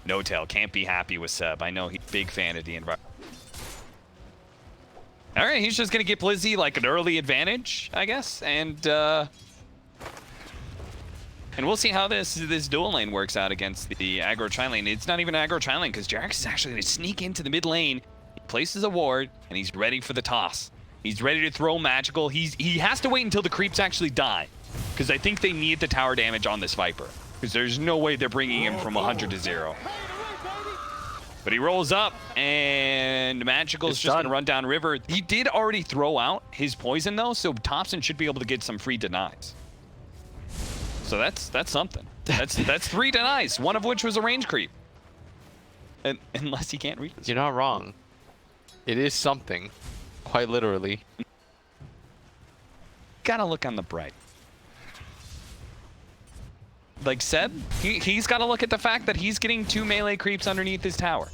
Speaker 1: No Tail can't be happy with Seb. I know he's a big fan of the environment. All right, he's just going to give Blizzy like an early advantage, I guess. And we'll see how this dual lane works out against the aggro tri-lane. It's not even aggro tri-lane because Jarex is actually going to sneak into the mid lane. He places a ward, and he's ready for the toss. He's ready to throw magical. He has to wait until the creeps actually die, because I think they need the tower damage on this Viper, because there's no way they're bringing him from 100 to 0. But he rolls up, and Magical's just going to run down river. He did already throw out his poison, though, so Thompson should be able to get some free denies. So that's something. That's 3 denies, one of which was a range creep. And unless he can't reach.
Speaker 2: You're not wrong. It is something, quite literally.
Speaker 1: Gotta look on the bright. Like Seb, he's got to look at the fact that he's getting 2 melee creeps underneath his tower.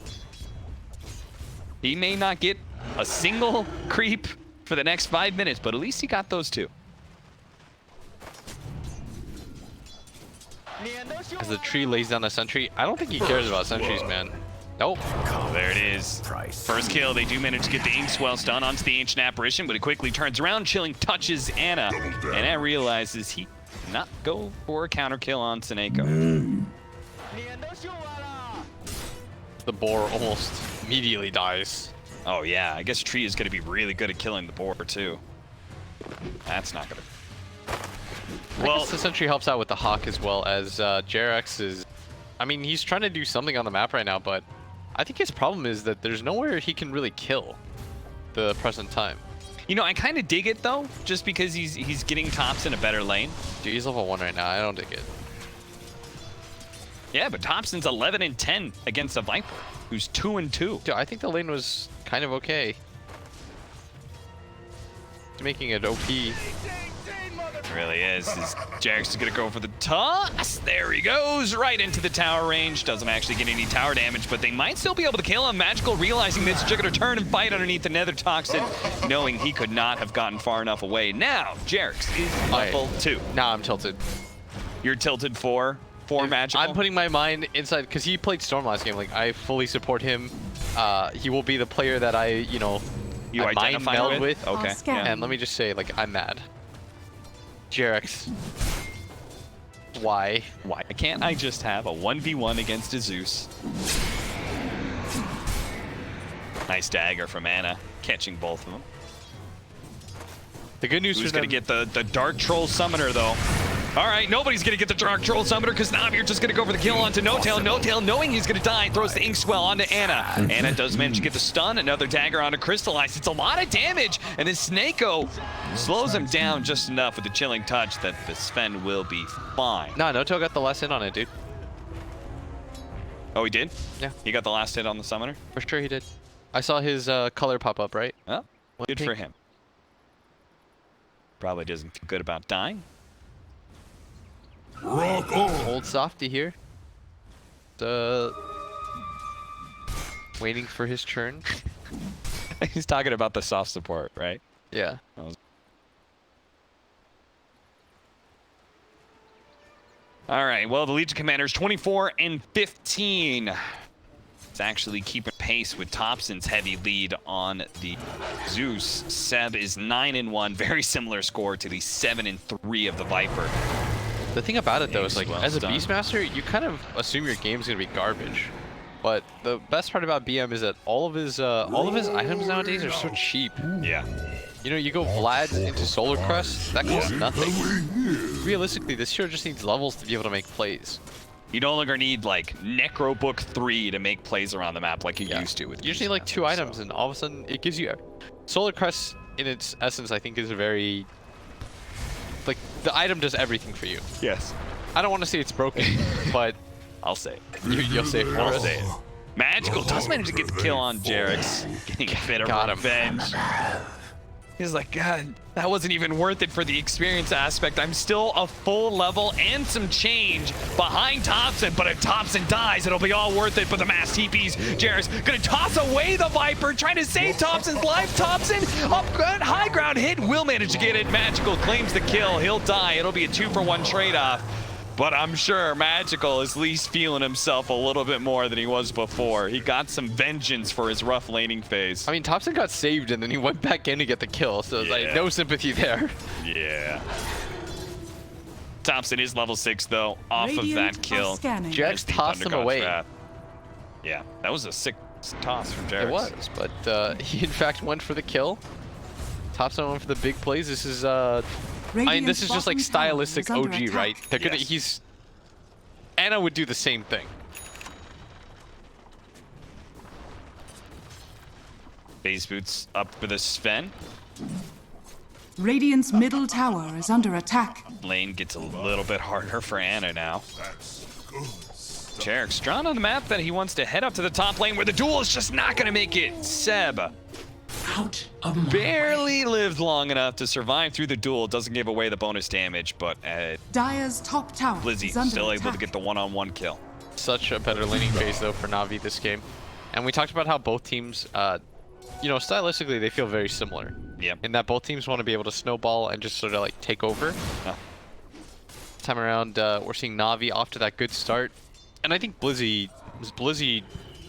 Speaker 1: He may not get a single creep for the next 5 minutes, but at least he got those 2.
Speaker 2: As the tree lays down a sentry, I don't think he cares about sentries, man. Nope.
Speaker 1: There it is. First kill. They do manage to get the Inkswell stun onto the Ancient Apparition, but he quickly turns around. Chilling touches Anna, and Anna realizes he cannot go for a counter kill on Seneko.
Speaker 2: The boar almost immediately dies.
Speaker 1: Oh yeah, I guess Tree is going to be really good at killing the boar too. That's not going to...
Speaker 2: Well, I guess the sentry helps out with the Hawk as well, as Jarex is... I mean, he's trying to do something on the map right now, but I think his problem is that there's nowhere he can really kill the present time.
Speaker 1: You know, I kind of dig it though, just because he's getting Thompson a better lane.
Speaker 2: Dude, he's level 1 right now. I don't dig it.
Speaker 1: Yeah, but Thompson's 11 and 10 against a Viper, who's 2 and 2.
Speaker 2: Dude, I think the lane was kind of okay. He's making it OP.
Speaker 1: It really is. Jarex is going to go for the toss. There he goes, right into the tower range. Doesn't actually get any tower damage, but they might still be able to kill him. Magical realizing this, just going to turn and fight underneath the Nether Toxin, knowing he could not have gotten far enough away. Now, Jarex is level 2.
Speaker 2: Now I'm tilted.
Speaker 1: You're tilted for Magical?
Speaker 2: I'm putting my mind inside, because he played Storm last game. Like, I fully support him. He will be the player that I, you
Speaker 1: I
Speaker 2: mind meld with.
Speaker 1: Okay.
Speaker 4: Yeah.
Speaker 2: And let me just say, like, I'm mad. Jarex. Why?
Speaker 1: Why can't I just have a 1v1 against a Zeus? Nice dagger from Anna, catching both of them.
Speaker 2: The good news
Speaker 1: Who's
Speaker 2: for them...
Speaker 1: going to get the Dark Troll Summoner, though? All right, nobody's going to get the Dark Troll Summoner because Navi are just going to go for the kill onto No Tail. No Tail, knowing he's going to die, throws the Inkswell onto Anna. Anna does manage to get the stun. Another dagger onto Crystallize. It's a lot of damage, and then Snako slows him down just enough with the chilling touch that the Sven will be fine.
Speaker 2: No, No Tail got the last hit on it, dude.
Speaker 1: Oh, he did?
Speaker 2: Yeah.
Speaker 1: He got the last hit on the Summoner?
Speaker 2: For sure he did. I saw his color pop up, right?
Speaker 1: Oh, good for him. Probably doesn't feel good about dying.
Speaker 3: Rock on.
Speaker 2: Old softy here. Waiting for his turn.
Speaker 1: He's talking about the soft support, right?
Speaker 2: Yeah.
Speaker 1: All right, well, the Legion Commander's 24 and 15. It's actually keeping pace with Thompson's heavy lead on the Zeus. Seb is 9 and 1, very similar score to the 7 and 3 of the Viper.
Speaker 2: The thing about it though is like,
Speaker 1: Well
Speaker 2: as a
Speaker 1: done.
Speaker 2: Beastmaster, you kind of assume your game's gonna be garbage. But the best part about BM is that all of his items nowadays are so cheap.
Speaker 1: Yeah.
Speaker 2: You know, you go Vlad's into Solar Crest, that costs nothing. Realistically, this hero just needs levels to be able to make plays.
Speaker 1: You no longer need like Necro Book 3 to make plays around the map like you used to with
Speaker 2: You just need like 2 items, and all of a sudden it gives you... Solar Crest, in its essence, I think is a very... Like, the item does everything for you.
Speaker 1: Yes.
Speaker 2: I don't want to say it's broken, but...
Speaker 1: I'll say it.
Speaker 2: You'll say it for
Speaker 1: I'll
Speaker 2: us.
Speaker 1: say it. Magical does manage to get the kill on Jarex, getting a bit of
Speaker 2: Got him.
Speaker 1: revenge. He's like, God, that wasn't even worth it for the experience aspect. I'm still a full level and some change behind Thompson, but if Thompson dies, it'll be all worth it for the mass TPs. Jarex gonna toss away the Viper, trying to save Thompson's life. Thompson, up good, high ground hit, will manage to get it. Magical claims the kill, he'll die. It'll be a 2-for-1 trade-off. But I'm sure Magical is at least feeling himself a little bit more than he was before. He got some vengeance for his rough laning phase.
Speaker 2: I mean, Thompson got saved and then he went back in to get the kill, so it's like no sympathy there.
Speaker 1: Yeah. Thompson is level 6 though, off
Speaker 4: Radiant
Speaker 1: of that kill.
Speaker 4: are scanning.
Speaker 2: Jarex
Speaker 1: Against the
Speaker 2: tossed him
Speaker 1: Thundergod's
Speaker 2: away.
Speaker 1: Wrath. Yeah, that was a sick toss from Jarex.
Speaker 2: It was, but he in fact went for the kill. Thompson went for the big plays. This is I mean, this is just like stylistic OG, right? They're gonna,
Speaker 1: Yes.
Speaker 2: Anna would do the same thing.
Speaker 1: Base boots up for the Sven.
Speaker 4: Radiant's middle tower is under attack.
Speaker 1: Lane gets a little bit harder for Anna now. Jarex drawn on the map that he wants to head up to the top lane where the duel is just not going to make it. Seb barely lived long enough to survive through the duel. Doesn't give away the bonus damage, but
Speaker 4: Dire's top tower
Speaker 1: Blizzy
Speaker 4: is under
Speaker 1: still
Speaker 4: attack.
Speaker 1: able to get the one-on-one kill.
Speaker 2: Such a better laning phase though for Navi this game. And we talked about how both teams, you know, stylistically they feel very similar.
Speaker 1: Yep.
Speaker 2: In that both teams want to be able to snowball and just sort of like take over. This time around, we're seeing Navi off to that good start. And I think Blizzy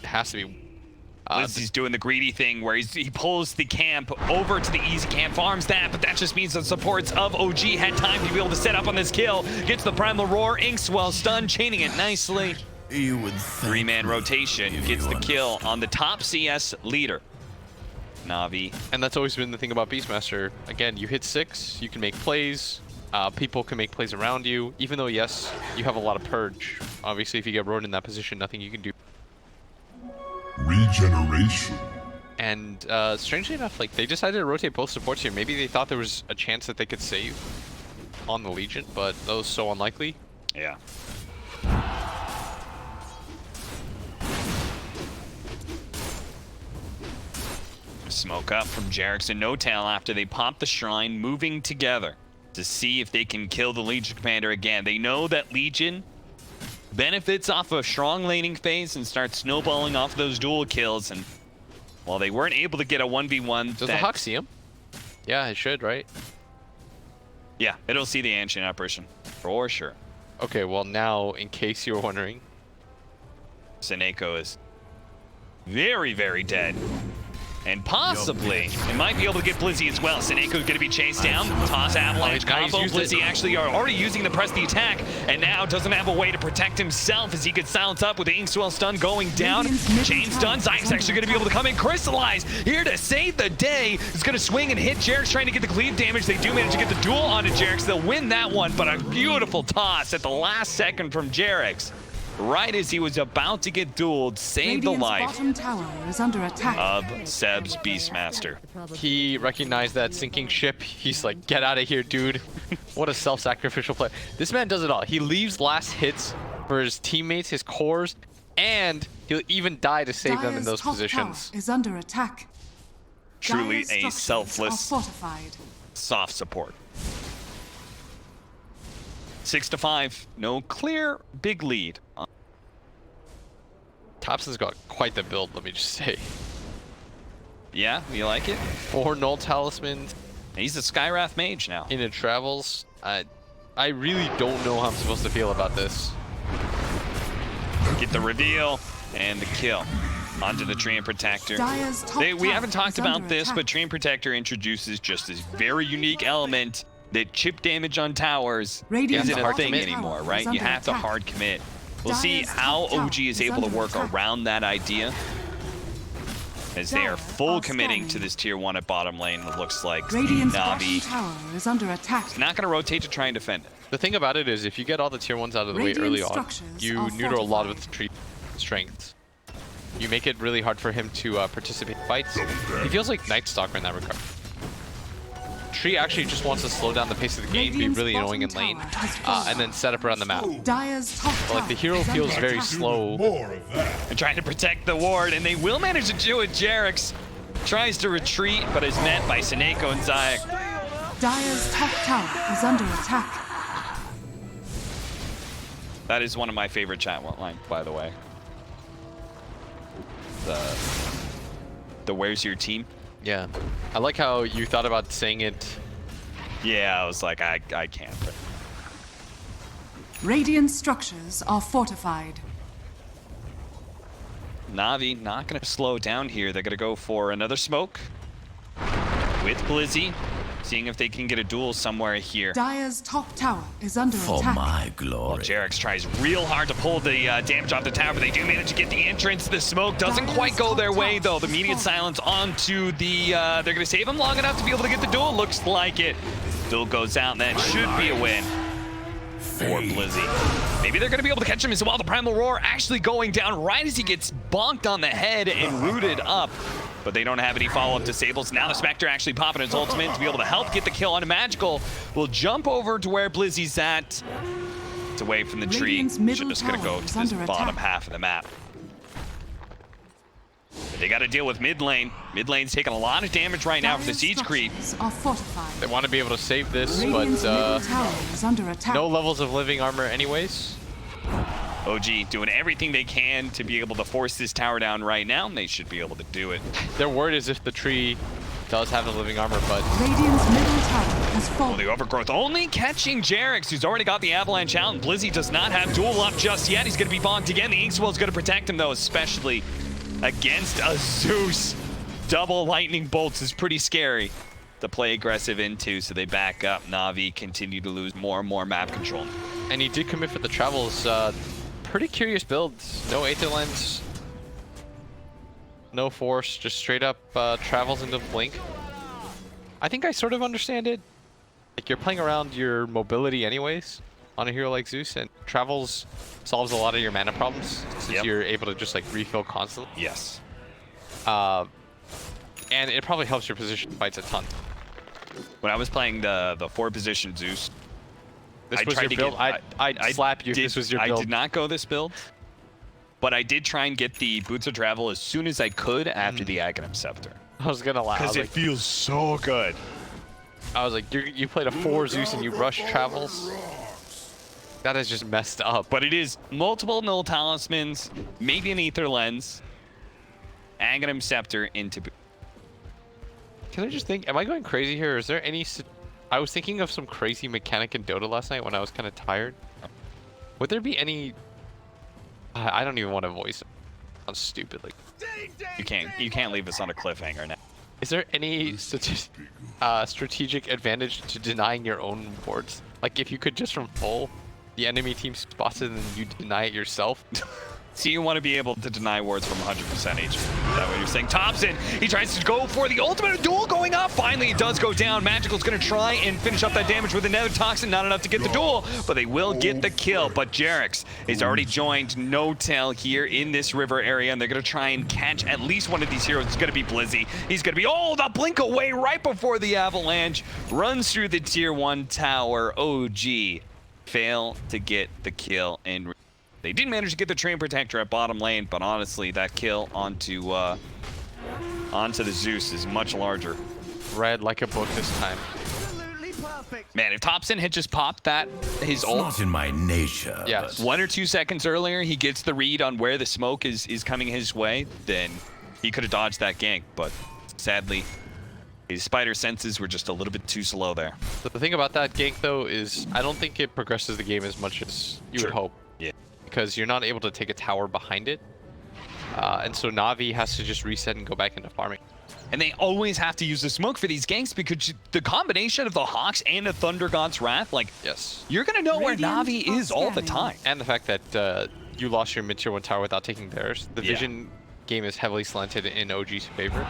Speaker 2: has to be...
Speaker 1: Blizzy's doing the greedy thing where he pulls the camp over to the easy camp, farms that, but that just means the supports of OG had time to be able to set up on this kill. Gets the Primal Roar, inks while stunned, chaining it nicely.
Speaker 3: You would
Speaker 1: 3-man rotation, gets the kill on the top CS leader. Navi.
Speaker 2: And that's always been the thing about Beastmaster. Again, you hit 6, you can make plays, people can make plays around you, even though, yes, you have a lot of purge. Obviously, if you get rolled in that position, nothing you can do.
Speaker 3: regeneration.
Speaker 2: And strangely enough, like, they decided to rotate both supports here. Maybe they thought there was a chance that they could save on the Legion, but that was so unlikely.
Speaker 1: Yeah. Smoke up from Jarex and No-Tail after they pop the shrine, moving together to see if they can kill the Legion Commander again. They know that Legion benefits off a strong laning phase and starts snowballing off those dual kills. And while they weren't able to get a 1v1,
Speaker 2: Does the Hawk see him? Yeah, it should, right?
Speaker 1: Yeah, it'll see the Ancient Apparition for sure.
Speaker 2: Okay, well now, in case you were wondering,
Speaker 1: Seneko is very, very dead. And possibly, it might be able to get Blizzy as well. Seneco's going to be chased down. Toss Avalanche
Speaker 2: now he's
Speaker 1: combo.
Speaker 2: used it.
Speaker 1: Blizzy actually are already using the press the attack, and now doesn't have a way to protect himself as he gets silenced up with the Inkswell stun going down. Chain stun. Zayek's actually going to be able to come in. Crystallize here to save the day. It's going to swing and hit Jarex, trying to get the cleave damage. They do manage to get the duel onto Jarex. They'll win that one, but a beautiful toss at the last second from Jarex. Right as he was about to get dueled, saved the
Speaker 4: Radiant's
Speaker 1: life
Speaker 4: bottom tower is under attack.
Speaker 1: of Seb's Beastmaster.
Speaker 2: he recognized that sinking ship. He's like, get out of here, dude. What a self-sacrificial play. This man does it all. He leaves last hits for his teammates, his cores, and he'll even die to save them in
Speaker 4: Dire's
Speaker 2: those
Speaker 4: top
Speaker 2: positions.
Speaker 4: tower is under attack.
Speaker 1: Truly
Speaker 4: Dire's
Speaker 1: a
Speaker 4: structures
Speaker 1: selfless,
Speaker 4: are fortified.
Speaker 1: soft support. 6-5, no clear big lead.
Speaker 2: Thompson's got quite the build, let me just say.
Speaker 1: Yeah, you like it?
Speaker 2: 4 Null Talismans
Speaker 1: He's a Skywrath mage now.
Speaker 2: in it travels. I really don't know how I'm supposed to feel about this.
Speaker 1: Get the reveal and the kill onto the Treant Protector.
Speaker 4: Dire's top
Speaker 1: We
Speaker 4: tower
Speaker 1: haven't talked
Speaker 4: is under
Speaker 1: about this,
Speaker 4: attack.
Speaker 1: but Treant Protector introduces just this very unique element that chip damage on towers
Speaker 4: Radiant's
Speaker 1: isn't a
Speaker 2: hard
Speaker 1: thing
Speaker 2: commit.
Speaker 1: anymore,
Speaker 4: Tower
Speaker 1: right?
Speaker 4: is
Speaker 1: You
Speaker 4: under
Speaker 1: have to
Speaker 4: attack.
Speaker 1: hard commit. We'll see
Speaker 4: Dire's
Speaker 1: how
Speaker 4: top tower
Speaker 1: OG is
Speaker 4: is
Speaker 1: able to
Speaker 4: under
Speaker 1: work
Speaker 4: attack.
Speaker 1: around that idea. As they
Speaker 4: Dire
Speaker 1: are full
Speaker 4: are
Speaker 1: committing to
Speaker 4: scanning.
Speaker 1: this tier 1 at bottom lane. It looks like
Speaker 4: Radiant's bottom
Speaker 1: Navi
Speaker 4: tower is under attack.
Speaker 1: not going to rotate to try and defend it.
Speaker 2: The thing about it is, if you get all the tier 1s out of the way
Speaker 4: Radiant
Speaker 2: early on,
Speaker 4: structures
Speaker 2: you
Speaker 4: are
Speaker 2: neuter a lot of
Speaker 4: fortified.
Speaker 2: tree strengths. You make it really hard for him to participate in fights. He feels like Night Stalker in that regard. Tree actually just wants to slow down the pace of the game, be
Speaker 4: Radiant's
Speaker 2: really
Speaker 4: bottom
Speaker 2: annoying in lane,
Speaker 4: tower has fallen.
Speaker 2: and then set up around the map.
Speaker 4: Dire's top
Speaker 2: But, like, the
Speaker 4: tower
Speaker 2: hero
Speaker 4: is
Speaker 2: feels
Speaker 4: under
Speaker 2: very
Speaker 4: attack.
Speaker 2: slow.
Speaker 3: More of that.
Speaker 1: And trying to protect the ward, and they will manage to do it. Jerix tries to retreat, but is met by Seneko and Zayak.
Speaker 4: Dire's top tower is under attack.
Speaker 1: That is one of my favorite chat lines, by the way. The where's your team?
Speaker 2: Yeah. I like how you thought about saying it.
Speaker 1: Yeah, I was like, I can't. But
Speaker 4: Radiant structures are fortified.
Speaker 1: Navi not going to slow down here. They're going to go for another smoke with Blizzy, seeing if they can get a duel somewhere here.
Speaker 4: Dire's top tower is under
Speaker 3: For
Speaker 4: attack.
Speaker 3: my glory.
Speaker 1: Jerix tries real hard to pull the damage off the tower, but they do manage to get the entrance. The smoke doesn't quite go their way, though. The immediate silence onto the... they're going to save him long enough to be able to get the duel. Looks like it. Duel goes out, and that should be a win for Blizzy. Maybe they're going to be able to catch him as well. The Primal Roar actually going down right as he gets bonked on the head and rooted up. But they don't have any follow-up disables. Now the Spectre actually popping his ultimate to be able to help get the kill on a Magical. Will jump over to where Blizzy's at. It's away from the tree.
Speaker 4: Radiant's middle
Speaker 1: Just gonna go
Speaker 4: tower is
Speaker 1: to this
Speaker 4: under
Speaker 1: bottom
Speaker 4: attack.
Speaker 1: half of the map. But they got to deal with mid lane. Mid lane's taking a lot of damage right now for the
Speaker 4: Dire's
Speaker 1: siege creep.
Speaker 4: structures are fortified.
Speaker 2: They want to be able to save this,
Speaker 4: Radiant's middle
Speaker 2: but
Speaker 4: tower is under attack.
Speaker 2: no levels of living armor anyways.
Speaker 1: OG doing everything they can to be able to force this tower down right now, and they should be able to do it.
Speaker 2: Their word is if the tree does have the living armor, but
Speaker 4: Radiant's middle tower has
Speaker 1: Well,
Speaker 4: fallen.
Speaker 1: the overgrowth only catching Jerix, who's already got the avalanche out, and Blizzy does not have duel up just yet. He's going to be bonked again. The Inkswell's going to protect him, though, especially against a Zeus. Double lightning bolts is pretty scary to play aggressive into, so they back up. Navi continue to lose more and more map control.
Speaker 2: and he did commit for the travels. Pretty curious builds. No Aether Lens, no force, just straight up travels into Blink. I think I sort of understand it. Like, you're playing around your mobility anyways on a hero like Zeus, and travels solves a lot of your mana problems since
Speaker 1: Yep.
Speaker 2: you're able to just like refill constantly.
Speaker 1: Yes.
Speaker 2: And it probably helps your position fights a ton.
Speaker 1: When I was playing the 4-position Zeus,
Speaker 2: This
Speaker 1: I
Speaker 2: was
Speaker 1: tried
Speaker 2: your
Speaker 1: to
Speaker 2: build.
Speaker 1: get-
Speaker 2: I'd slap you if
Speaker 1: did-
Speaker 2: this was your build.
Speaker 1: I did not go this build, but I did try and get the Boots of Travel as soon as I could after the Aghanim Scepter.
Speaker 2: I was gonna laugh. I
Speaker 1: Because
Speaker 2: was
Speaker 1: it
Speaker 2: like,
Speaker 1: feels so good.
Speaker 2: you played a 4 Zeus and you rush travels. That is just messed up.
Speaker 1: But it is multiple Null Talismans, maybe an Aether Lens, Aghanim Scepter into...
Speaker 2: Can I just think? Am I going crazy here? Is there any? I was thinking of some crazy mechanic in Dota last night when I was kind of tired. Would there be any? I don't even want to voice it. Sounds stupid. Like,
Speaker 1: You can't leave us on a cliffhanger now.
Speaker 2: is there any strategic advantage to denying your own wards? Like, if you could just from full, the enemy team spots it and you deny it yourself.
Speaker 1: So you want to be able to deny wards from 100% HP. Is that what you're saying? Thompson, he tries to go for the ultimate duel going up. Finally, it does go down. Magical's going to try and finish up that damage with another toxin. Not enough to get the duel, but they will get the kill. But Jerix is already joined No-Tail here in this river area, and they're going to try and catch at least one of these heroes. It's going to be Blizzy. He's going to be, oh, the blink away right before the avalanche. Runs through the tier 1 tower. OG fail to get the kill and... They did manage to get the Train Protector at bottom lane, but honestly, that kill onto the Zeus is much larger.
Speaker 2: Read like a book this time.
Speaker 1: Man, if Thompson had just popped that, his ult,
Speaker 3: Not in my nature.
Speaker 2: Yes.
Speaker 1: 1 or 2 seconds earlier, he gets the read on where the smoke is coming his way, then he could have dodged that gank, but sadly, his spider senses were just a little bit too slow there.
Speaker 2: The thing about that gank though is I don't think it progresses the game as much as you would hope.
Speaker 1: Yeah.
Speaker 2: Because you're not able to take a tower behind it. And so Navi has to just reset and go back into farming.
Speaker 6: And they always have to use the smoke for these ganks because the combination of the Hawks and the Thunder God's Wrath, like,
Speaker 2: Yes.
Speaker 6: you're going to know where
Speaker 4: Radiant
Speaker 6: Navi
Speaker 4: are
Speaker 6: is all the
Speaker 4: scanning.
Speaker 6: time.
Speaker 2: And the fact that you lost your mid-tier 1 tower without taking theirs. The
Speaker 6: Yeah.
Speaker 2: vision game is heavily slanted in OG's favor.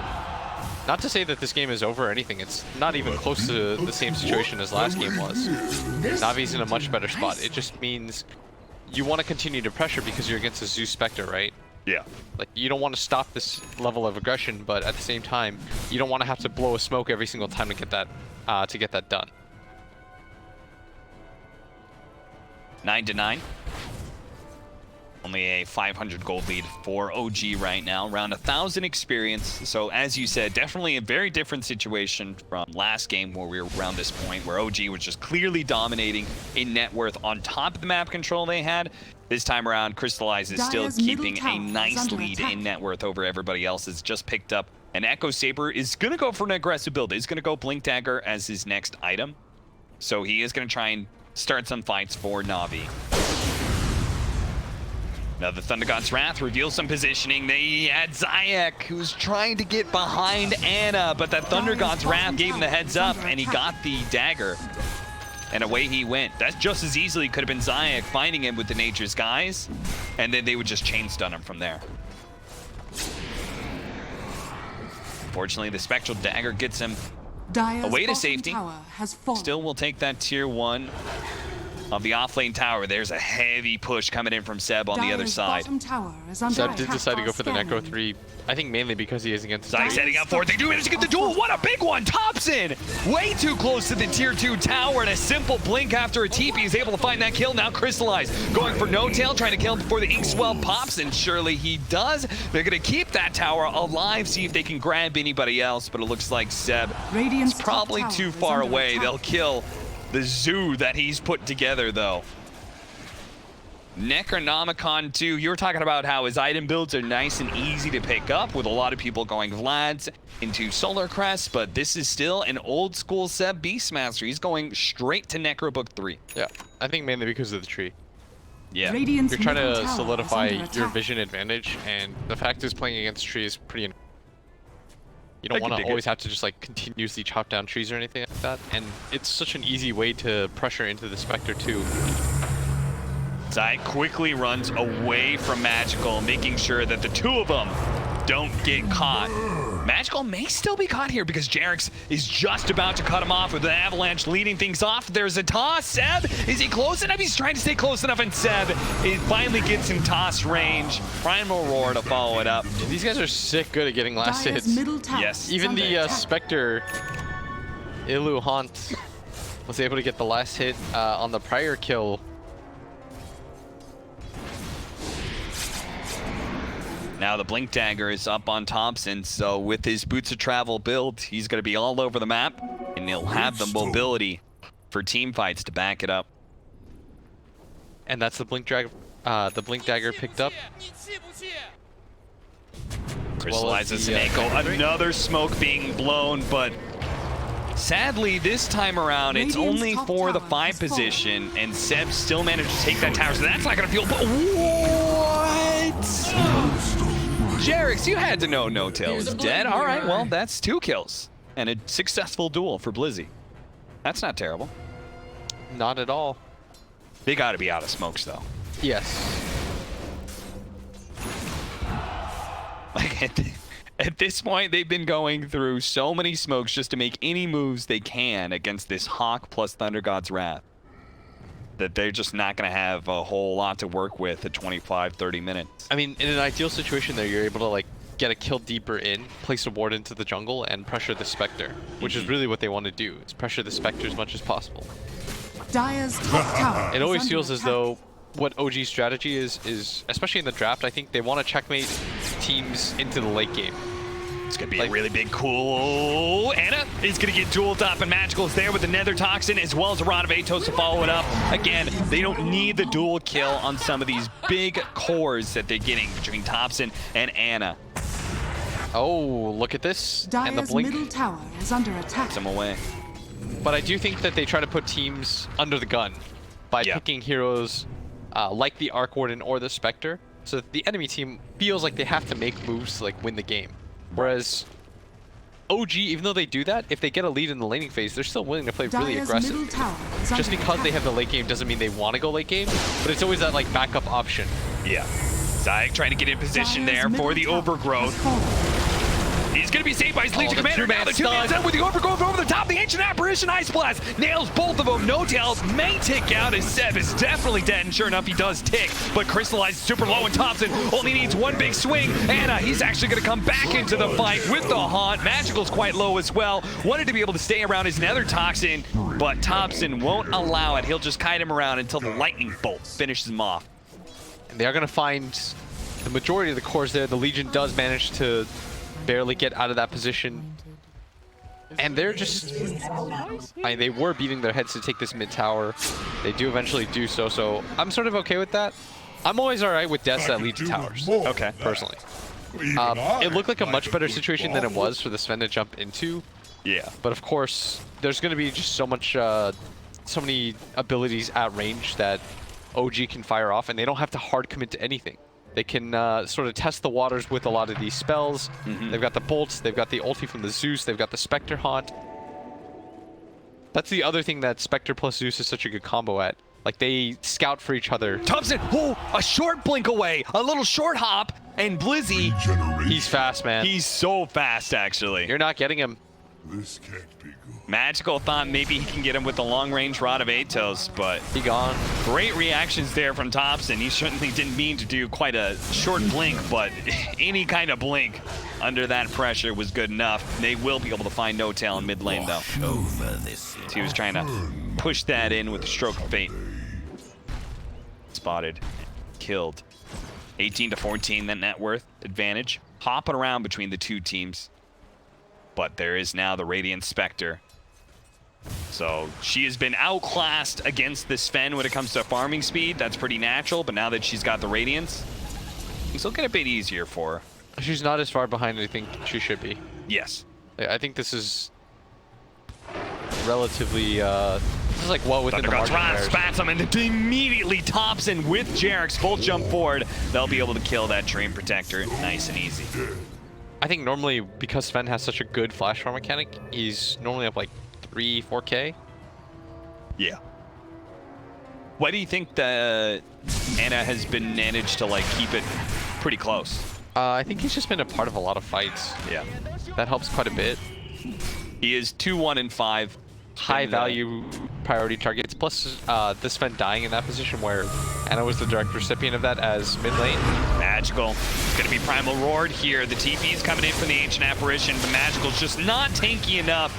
Speaker 2: Not to say that this game is over or anything. It's not even close to the same situation as last game was. Navi's in a much better spot. It just means you want to continue to pressure because you're against a Zeus Spectre, right?
Speaker 6: Yeah.
Speaker 2: Like, you don't want to stop this level of aggression, but at the same time, you don't want to have to blow a smoke every single time to get that done.
Speaker 6: 9-9. Only a 500 gold lead for OG right now. Around 1,000 experience. So as you said, definitely a very different situation from last game where we were around this point where OG was just clearly dominating in net worth on top of the map control they had. This time around, Crystallize is still
Speaker 4: Dire's middle
Speaker 6: keeping a
Speaker 4: tower is
Speaker 6: nice
Speaker 4: under
Speaker 6: lead
Speaker 4: attack.
Speaker 6: in net worth over everybody else. It's just picked up. And Echo Saber is going to go for an aggressive build. He's going to go Blink Dagger as his next item. So he is going to try and start some fights for Navi. Now the Thunder God's Wrath reveals some positioning. They had Zayak, who's trying to get behind Anna, but that Thunder God's Wrath gave him the heads up, and he got the dagger. And away he went. That just as easily could have been Zayak finding him with the Nature's Guise, and then they would just chain stun him from there. Unfortunately, the Spectral Dagger gets him
Speaker 4: Dire's
Speaker 6: away to
Speaker 4: bottom
Speaker 6: safety.
Speaker 4: tower has fallen.
Speaker 6: Still will take that tier 1 of the offlane tower. There's a heavy push coming in from Seb on the other
Speaker 4: Dire's
Speaker 6: side.
Speaker 4: bottom tower is under
Speaker 2: Seb did
Speaker 4: attack.
Speaker 2: decide to go for the Necro
Speaker 4: Scanning.
Speaker 2: 3, I think mainly because he is against
Speaker 6: Zai
Speaker 2: Zai.
Speaker 6: setting up for it. They do manage to get the duel. What a big one. Thompson way too close to the tier 2 tower, and a simple blink after a TP is able to find that kill. Now Crystallize going for No Tail, trying to kill him before the Inkswell pops, and surely he does. They're going to keep that tower alive, see if they can grab anybody else, but it looks like Seb
Speaker 4: Radiant's
Speaker 6: is probably
Speaker 4: top tower
Speaker 6: too
Speaker 4: is
Speaker 6: far
Speaker 4: under
Speaker 6: away.
Speaker 4: attack.
Speaker 6: They'll kill the zoo that he's put together, though. Necronomicon 2, you were talking about how his item builds are nice and easy to pick up, with a lot of people going Vlad's into Solar Crest, but this is still an old school Seb Beastmaster. He's going straight to Necrobook 3.
Speaker 2: Yeah, I think mainly because of the tree.
Speaker 6: Yeah.
Speaker 4: Radiant's
Speaker 2: You're trying
Speaker 4: middle
Speaker 2: to
Speaker 4: tower is
Speaker 2: solidify
Speaker 4: under
Speaker 2: your
Speaker 4: attack.
Speaker 2: vision advantage, and the fact is playing against tree is pretty. You don't
Speaker 6: I can
Speaker 2: want
Speaker 6: dig
Speaker 2: to always
Speaker 6: it.
Speaker 2: have to just like continuously chop down trees or anything like that, and it's such an easy way to pressure into the Spectre too.
Speaker 6: Zai quickly runs away from Magical, making sure that the two of them don't get caught. Magical may still be caught here because Jarex is just about to cut him off with an avalanche leading things off. There's a toss. Seb, is he close enough? He's trying to stay close enough, and Seb, it finally gets in toss range. Primal Roar to follow it up.
Speaker 2: These guys are sick good at getting last
Speaker 4: Dire's
Speaker 2: hits.
Speaker 4: middle tower
Speaker 6: Yes.
Speaker 4: is
Speaker 2: Even
Speaker 4: under
Speaker 2: the
Speaker 4: attack.
Speaker 2: Spectre, Ilu Haunt, was able to get the last hit on the prior kill.
Speaker 6: Now the Blink Dagger is up on Thompson, so with his Boots of Travel build, he's going to be all over the map, and he'll have the mobility for team fights to back it up.
Speaker 2: And that's the Blink Dagger picked up.
Speaker 6: Crystallizes
Speaker 2: the,
Speaker 6: an echo. Another smoke being blown, but sadly this time around it's
Speaker 4: Radiant's
Speaker 6: only
Speaker 4: top
Speaker 6: for the
Speaker 4: tower
Speaker 6: 5
Speaker 4: has fallen.
Speaker 6: position, and Seb still managed to take that tower, so that's not going to feel. What? Jarex, you had to know No Tail was dead. All right, well that's 2 kills and a successful duel for Blizzy. That's not terrible.
Speaker 2: Not at all.
Speaker 6: They got to be out of smokes though.
Speaker 2: Yes.
Speaker 6: Like at this point, they've been going through so many smokes just to make any moves they can against this Hawk plus Thunder God's Wrath that they're just not going to have a whole lot to work with at 25, 30 minutes.
Speaker 2: I mean, in an ideal situation there, you're able to like get a kill deeper in, place a ward into the jungle, and pressure the Spectre, which is really what they want to do, is pressure the Spectre as much as possible.
Speaker 4: Dire's top tower
Speaker 2: It
Speaker 4: is
Speaker 2: always
Speaker 4: under
Speaker 2: feels as
Speaker 4: attack.
Speaker 2: though what OG's strategy is especially in the draft, I think they want to checkmate teams into the late game.
Speaker 6: It's going to be
Speaker 2: Like-
Speaker 6: a really big cool. Anna is going to get dueled up, and Magical is there with the Nether Toxin as well as a Rod of Atos to follow it up. Again, they don't need the dual kill on some of these big cores that they're getting between Thompson and Anna.
Speaker 2: Oh, look at this. And the
Speaker 4: Dire's
Speaker 2: blink.
Speaker 4: middle tower is under attack.
Speaker 6: Some away.
Speaker 2: But I do think that they try to put teams under the gun by
Speaker 6: Yeah.
Speaker 2: picking heroes like the Arc Warden or the Spectre, so that the enemy team feels like they have to make moves to like win the game. Whereas OG, even though they do that, if they get a lead in the laning phase, they're still willing to play really
Speaker 4: Dire's
Speaker 2: aggressive.
Speaker 4: middle tower is
Speaker 2: Just
Speaker 4: under
Speaker 2: because they
Speaker 4: attack.
Speaker 2: have the late game doesn't mean they want to go late game, but it's always that like backup option.
Speaker 6: Yeah. Zayek trying to get in position
Speaker 4: Dire's
Speaker 6: there for
Speaker 4: middle
Speaker 6: the
Speaker 4: tower
Speaker 6: overgrowth.
Speaker 4: has fallen.
Speaker 6: He's going to be saved by his Legion
Speaker 2: the
Speaker 6: Commander. Now
Speaker 2: two-man
Speaker 6: the two-man
Speaker 2: stun.
Speaker 6: stun with the overgrowth over the top. The Ancient Apparition Ice Blast nails both of them. No tails may tick out as Seb is definitely dead, and sure enough, he does tick. But Crystallize is super low, and Thompson only needs one big swing. And he's actually going to come back into the fight with the Haunt. Magical's quite low as well. Wanted to be able to stay around his Nether Toxin, but Thompson won't allow it. He'll just kite him around until the Lightning Bolt finishes him off.
Speaker 2: And they are going to find the majority of the cores there. The Legion does manage to barely get out of that position. And they're just... they were beating their heads to take this mid tower. They do eventually do so, so I'm sort of okay with that. I'm always alright with deaths that lead to towers.
Speaker 6: Okay.
Speaker 2: Personally. It looked like a much better situation than it was for the Sven to jump into.
Speaker 6: Yeah.
Speaker 2: But of course, there's going to be just so many abilities at range that OG can fire off, and they don't have to hard commit to anything. They can sort of test the waters with a lot of these spells. They've got the bolts, they've got the ulti from the Zeus, they've got the Spectre Haunt. That's the other thing that Spectre plus Zeus is such a good combo at. Like, they scout for each other.
Speaker 6: Thompson, a short blink away, a little short hop, and Blizzy,
Speaker 2: He's fast, man.
Speaker 6: he's so fast, actually.
Speaker 2: You're not getting him.
Speaker 3: This can't be good.
Speaker 6: Magical thought maybe he can get him with the long-range Rod of Atos, but
Speaker 2: He gone.
Speaker 6: great reactions there from Thompson. He certainly didn't mean to do quite a short blink, but any kind of blink under that pressure was good enough. They will be able to find No Tail in mid lane, though.
Speaker 3: Over this.
Speaker 6: He was trying to push that in with a stroke of fate. Spotted, killed. 18 to 14, that net worth advantage. Hopping around between the two teams. But there is now the Radiant Spectre. So she has been outclassed against the Sven when it comes to farming speed. That's pretty natural, but now that she's got the Radiance, it's looking a bit easier for her.
Speaker 2: She's not as far behind as I think she should be.
Speaker 6: Yes.
Speaker 2: I think this is relatively, this is like well within the
Speaker 6: Thundergod's
Speaker 2: margin
Speaker 6: Wrath
Speaker 2: there.
Speaker 6: spats him, and immediately Thompson with Jarek's full jump forward. They'll be able to kill that Train Protector nice and easy.
Speaker 2: I think normally, because Sven has such a good flash farm mechanic, he's normally up like 3-4K.
Speaker 6: Yeah. Why do you think that Anna has been managed to like keep it pretty close?
Speaker 2: I think he's just been a part of a lot of fights.
Speaker 6: Yeah.
Speaker 2: That helps quite a bit.
Speaker 6: He is 2-1-5.
Speaker 2: High value priority targets, plus the Sven dying in that position where Anna was the direct recipient of that as mid lane.
Speaker 6: Magical. It's going to be Primal Roared here. The TP's coming in from the Ancient Apparition. The Magical's just not tanky enough.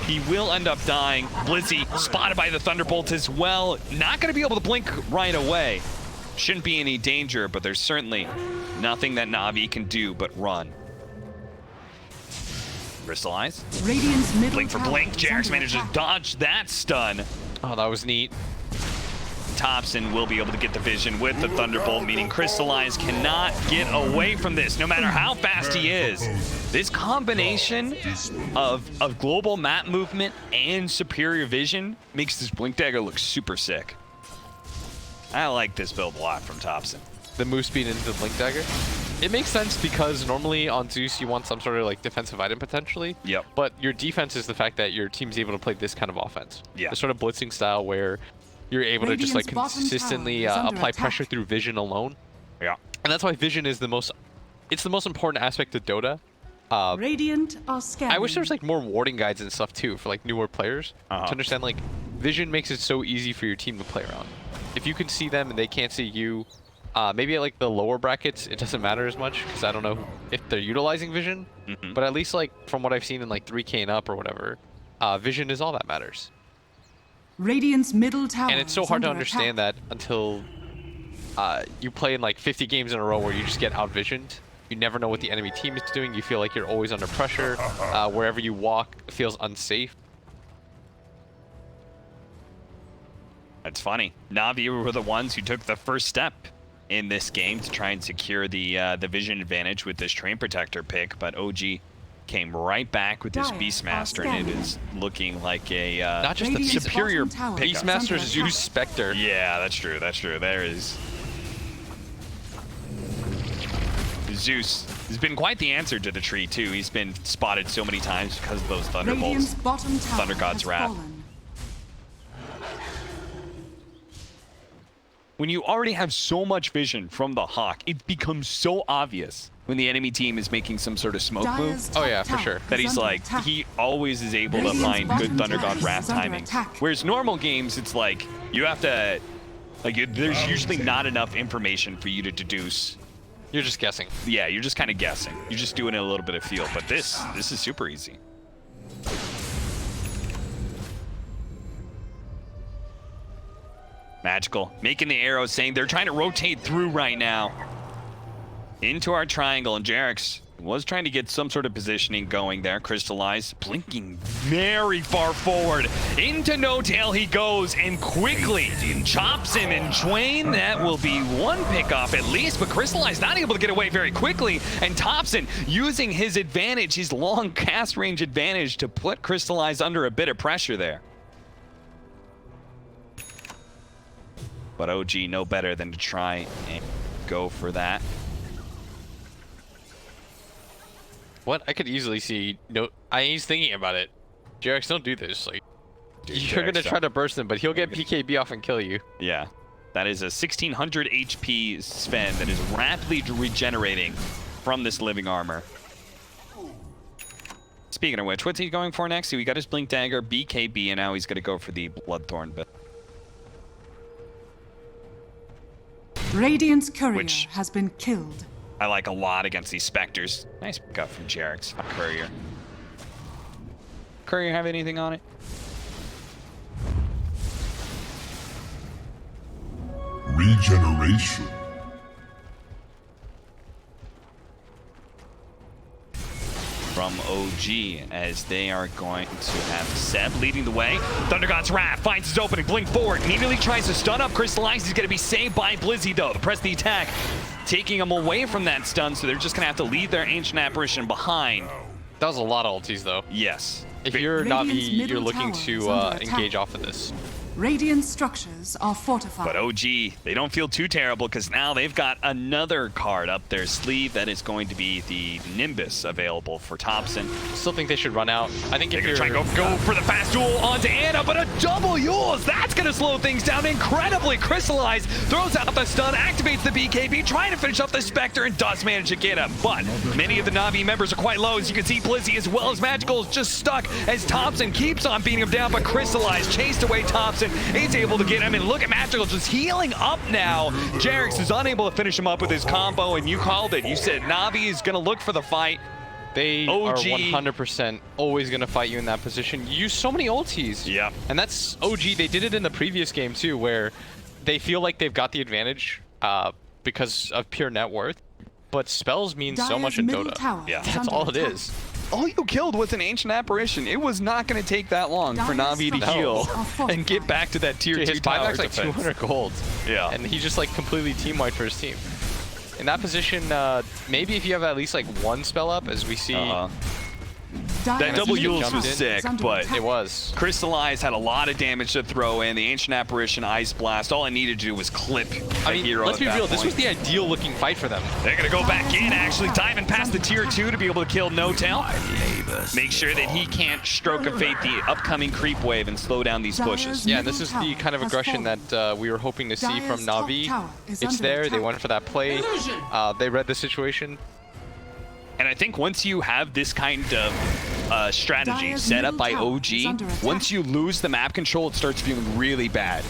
Speaker 6: He will end up dying. Blizzy spotted by the Thunderbolt as well. Not going to be able to blink right away. Shouldn't be any danger, but there's certainly nothing that Navi can do but run. Crystallize.
Speaker 4: Radiant's middle
Speaker 6: Blink for
Speaker 4: tower
Speaker 6: blink.
Speaker 4: is
Speaker 6: Jarek's
Speaker 4: under
Speaker 6: managed to
Speaker 4: attack.
Speaker 6: dodge that stun.
Speaker 2: Oh, that was neat.
Speaker 6: Thompson will be able to get the vision with the Thunderbolt, meaning Crystallize cannot get away from this, no matter how fast he is. This combination of global map movement and superior vision makes this Blink Dagger look super sick. I like this build a lot from Thompson.
Speaker 2: The move speed into the Blink Dagger. It makes sense because normally on Zeus you want some sort of like defensive item potentially.
Speaker 6: Yep.
Speaker 2: But your defense is the fact that your team's able to play this kind of offense.
Speaker 6: Yeah.
Speaker 2: The sort of blitzing style where you're able to just like
Speaker 4: Radiant's bottom
Speaker 2: consistently
Speaker 4: tower is under
Speaker 2: apply
Speaker 4: attack.
Speaker 2: pressure through vision alone.
Speaker 6: Yeah.
Speaker 2: And that's why vision is the most important aspect of Dota.
Speaker 4: Radiant are scanning.
Speaker 2: I wish there was like more warding guides and stuff too for like newer players to understand like vision makes it so easy for your team to play around. If you can see them and they can't see you, maybe at like the lower brackets it doesn't matter as much because I don't know if they're utilizing vision, but at least like from what I've seen in like 3K and up or whatever, vision is all that matters.
Speaker 4: Radiant's middle tower
Speaker 2: And it's so
Speaker 4: is
Speaker 2: hard to
Speaker 4: under
Speaker 2: understand
Speaker 4: attack.
Speaker 2: that until you play in like 50 games in a row where you just get out-visioned. You never know what the enemy team is doing. You feel like you're always under pressure. Wherever you walk feels unsafe.
Speaker 6: That's funny. Navi were the ones who took the first step in this game to try and secure the vision advantage with this Train Protector pick, but OG came right back with this
Speaker 4: Dire
Speaker 6: Beastmaster,
Speaker 4: are
Speaker 6: and it
Speaker 4: scanning.
Speaker 6: is looking like a
Speaker 2: Not just the
Speaker 4: Radiant's
Speaker 6: superior
Speaker 4: bottom tower
Speaker 6: pickup.
Speaker 4: is under
Speaker 2: Beastmaster
Speaker 4: attack.
Speaker 2: Zeus Spectre.
Speaker 6: Yeah, that's true. That's true. There is Zeus He's been quite the answer to the tree, too. He's been spotted so many times because of those
Speaker 4: Radiant's
Speaker 6: thunderbolts.
Speaker 4: bottom tower
Speaker 6: Thunder God's
Speaker 4: has
Speaker 6: Wrath.
Speaker 4: fallen.
Speaker 6: When you already have so much vision from the Hawk, it becomes so obvious when the enemy team is making some sort of smoke
Speaker 4: Dyer's
Speaker 6: move
Speaker 2: Oh,
Speaker 4: top
Speaker 2: yeah, for
Speaker 4: tower
Speaker 2: sure.
Speaker 6: that
Speaker 4: is
Speaker 6: he's
Speaker 4: under
Speaker 6: like,
Speaker 4: attack.
Speaker 6: he always is able to
Speaker 4: Radiant's
Speaker 6: find good
Speaker 4: bottom
Speaker 6: Thunder
Speaker 4: tower
Speaker 6: God Wrath
Speaker 4: is under
Speaker 6: timings.
Speaker 4: attack.
Speaker 6: Whereas normal games, it's like, you have to, like, there's usually not enough information for you to deduce.
Speaker 2: You're just guessing.
Speaker 6: Yeah, you're just kind of guessing. You're just doing a little bit of feel, but this is super easy. Magical, making the arrows, saying they're trying to rotate through right now into our triangle, and Jarex was trying to get some sort of positioning going there. Crystallize, blinking very far forward. Into No Tail he goes, and quickly chops him, and Twain, that will be one pick off at least, but Crystallize not able to get away very quickly, and Thompson using his advantage, his long cast range advantage, to put Crystallize under a bit of pressure there. But OG no better than to try and go for that.
Speaker 2: What? I could easily see. No, he's thinking about it. Jarex, don't do this. Like,
Speaker 6: Dude,
Speaker 2: you're gonna
Speaker 6: Jarex,
Speaker 2: try to burst him, but he'll get PKB off and kill you.
Speaker 6: Yeah, that is a 1600 HP Sven that is rapidly regenerating from this living armor. Speaking of which, what's he going for next? We got his Blink Dagger, BKB, and now he's gonna go for the Bloodthorn bit.
Speaker 4: Radiant's courier
Speaker 6: Which-
Speaker 4: has been killed.
Speaker 6: I like a lot against these Spectres. Nice gut from Jarex. Courier. Courier have anything on it?
Speaker 3: Regeneration.
Speaker 6: From OG, as they are going to have Seb leading the way. Thunder God's Wrath finds his opening, blink forward, immediately tries to stun up Crystallize. He's going to be saved by Blizzy though. The press the attack, taking him away from that stun, so they're just going to have to leave their Ancient Apparition behind.
Speaker 2: That was a lot of ultis, though.
Speaker 6: Yes.
Speaker 2: If you're Navi,
Speaker 4: Radiant's
Speaker 2: you're
Speaker 4: middle
Speaker 2: looking
Speaker 4: tower is
Speaker 2: to
Speaker 4: under attack.
Speaker 2: engage off of this.
Speaker 4: Radiant structures are fortified.
Speaker 6: But OG, they don't feel too terrible because now they've got another card up their sleeve that is going to be the Nimbus available for Thompson.
Speaker 2: Still think they should run out. I think
Speaker 6: They're
Speaker 2: if
Speaker 6: going
Speaker 2: you're
Speaker 6: to try and go for the fast duel onto Anna, but a double Yules, that's going to slow things down incredibly. Crystallize throws out the stun, activates the BKB, trying to finish off the Spectre, and does manage to get him. But many of the Navi members are quite low. As you can see, Blizzy as well as Magical is just stuck as Thompson keeps on beating him down, but Crystallize chased away Thompson. He's able to get him, and look at Magical just healing up now. Jarex is unable to finish him up with his combo, and you called it. You said Navi is going to look for the fight.
Speaker 2: They
Speaker 6: OG.
Speaker 2: are 100% always going to fight you in that position. You use so many ultis.
Speaker 6: Yeah.
Speaker 2: And that's OG. They did it in the previous game too, where they feel like they've got the advantage because of pure net worth. But spells mean so
Speaker 4: Dyer's
Speaker 2: much in
Speaker 4: middle
Speaker 2: Dota.
Speaker 4: tower
Speaker 6: Yeah.
Speaker 4: is
Speaker 2: That's
Speaker 4: under
Speaker 2: all it
Speaker 4: attack.
Speaker 2: is.
Speaker 6: All you killed was an Ancient Apparition. It was not going to take that long for
Speaker 4: Dyer's
Speaker 6: Navi to
Speaker 4: structures
Speaker 6: heal
Speaker 4: are fortified.
Speaker 6: and get back to that tier
Speaker 2: Dude,
Speaker 6: 2
Speaker 2: his
Speaker 6: tower
Speaker 2: buyback's like
Speaker 6: defense.
Speaker 2: 200 gold.
Speaker 6: Yeah.
Speaker 2: And he just like completely team wiped for his team. In that position, maybe if you have at least like one spell up, as we see.
Speaker 6: That
Speaker 4: Dyer's
Speaker 6: double
Speaker 4: middle
Speaker 6: Yules
Speaker 4: tower
Speaker 6: was
Speaker 4: is
Speaker 6: sick,
Speaker 4: under
Speaker 6: but
Speaker 4: attack.
Speaker 2: It was.
Speaker 6: Crystallize had a lot of damage to throw in. The Ancient Apparition, Ice Blast, all I needed to do was clip a
Speaker 2: I mean,
Speaker 6: hero
Speaker 2: let's
Speaker 6: at
Speaker 2: be
Speaker 6: that
Speaker 2: real. This was
Speaker 6: point.
Speaker 2: the ideal looking fight for them.
Speaker 6: They're going to go back in, actually diving past the tier 2 to be able to kill No Tail. Make sure that he can't stroke of fate the upcoming creep wave and slow down these pushes.
Speaker 2: Yeah, and this is the kind of aggression that we were hoping to see from
Speaker 4: Dyer's top
Speaker 2: Navi.
Speaker 4: tower is
Speaker 2: It's
Speaker 4: under
Speaker 2: there. They
Speaker 4: attack.
Speaker 2: went for that play. They read the situation.
Speaker 6: And I think once you have this kind of strategy
Speaker 4: Dyer's
Speaker 6: set up
Speaker 4: middle
Speaker 6: by
Speaker 4: tower is under
Speaker 6: OG,
Speaker 4: attack.
Speaker 6: once you lose the map control, it starts feeling really bad.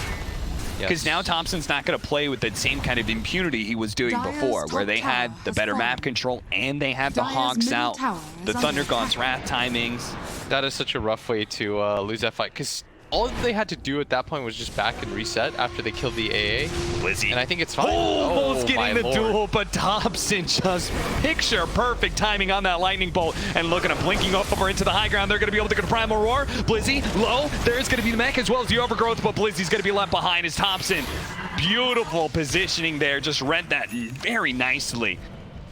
Speaker 6: Because
Speaker 2: Yes.
Speaker 6: now Thompson's not going to play with that same kind of impunity he was doing
Speaker 4: Dyer's
Speaker 6: before, where
Speaker 4: top
Speaker 6: they had
Speaker 4: tower
Speaker 6: the
Speaker 4: has
Speaker 6: better map
Speaker 4: fallen.
Speaker 6: control and they had the
Speaker 4: Dyer's
Speaker 6: Hawks
Speaker 4: middle
Speaker 6: out,
Speaker 4: tower is
Speaker 6: the
Speaker 4: under
Speaker 6: Thunder God's
Speaker 4: attack.
Speaker 6: Wrath timings.
Speaker 2: That is such a rough way to lose that fight, because all they had to do at that point was just back and reset after they killed the AA.
Speaker 6: Blizzy.
Speaker 2: And I think it's fine.
Speaker 6: Almost
Speaker 2: Oh, my
Speaker 6: getting the
Speaker 2: lord.
Speaker 6: duel, but Thompson just picture perfect timing on that lightning bolt. And look at him blinking over into the high ground. They're going to be able to get a primal roar. Blizzy low. There's going to be the mech as well as the overgrowth, but Blizzy's going to be left behind as Thompson. Beautiful positioning there. Just read that very nicely.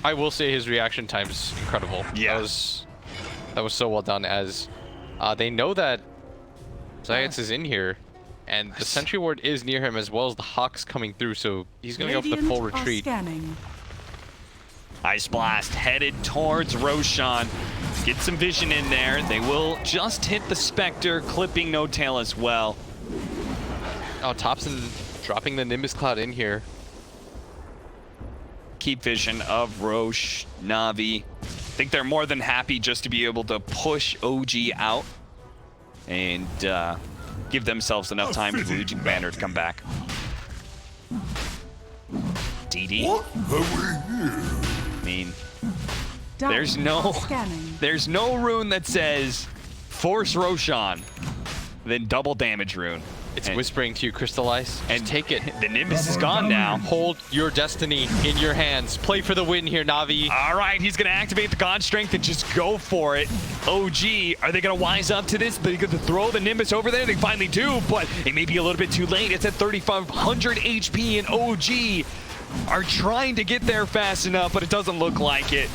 Speaker 2: I will say his reaction time is incredible.
Speaker 6: Yeah.
Speaker 2: That was so well done, as they know that Zayats is in here, and the Sentry Ward is near him, as well as the Hawks coming through, so he's going to go for the full
Speaker 4: Radiant are
Speaker 2: retreat.
Speaker 4: scanning.
Speaker 6: Ice Blast headed towards Roshan. Get some vision in there. They will just hit the Spectre, clipping No Tail as well.
Speaker 2: Oh, Thompson dropping the Nimbus Cloud in here.
Speaker 6: Keep vision of Roche, Navi. I think they're more than happy just to be able to push OG out and give themselves enough time for the Legion Banner to come back. DD.
Speaker 3: What have we here?
Speaker 6: I mean,
Speaker 4: Dire scanning.
Speaker 6: there's no rune that says force Roshan, then double damage rune.
Speaker 2: It's whispering to you, Crystallize.
Speaker 6: And
Speaker 2: take it.
Speaker 6: The Nimbus is gone now.
Speaker 2: Hold your destiny in your hands. Play for the win here, Navi.
Speaker 6: All right, he's going to activate the God Strength and just go for it. OG, are they going to wise up to this? They're going to throw the Nimbus over there? They finally do, but it may be a little bit too late. It's at 3,500 HP, and OG are trying to get there fast enough, but it doesn't look like it.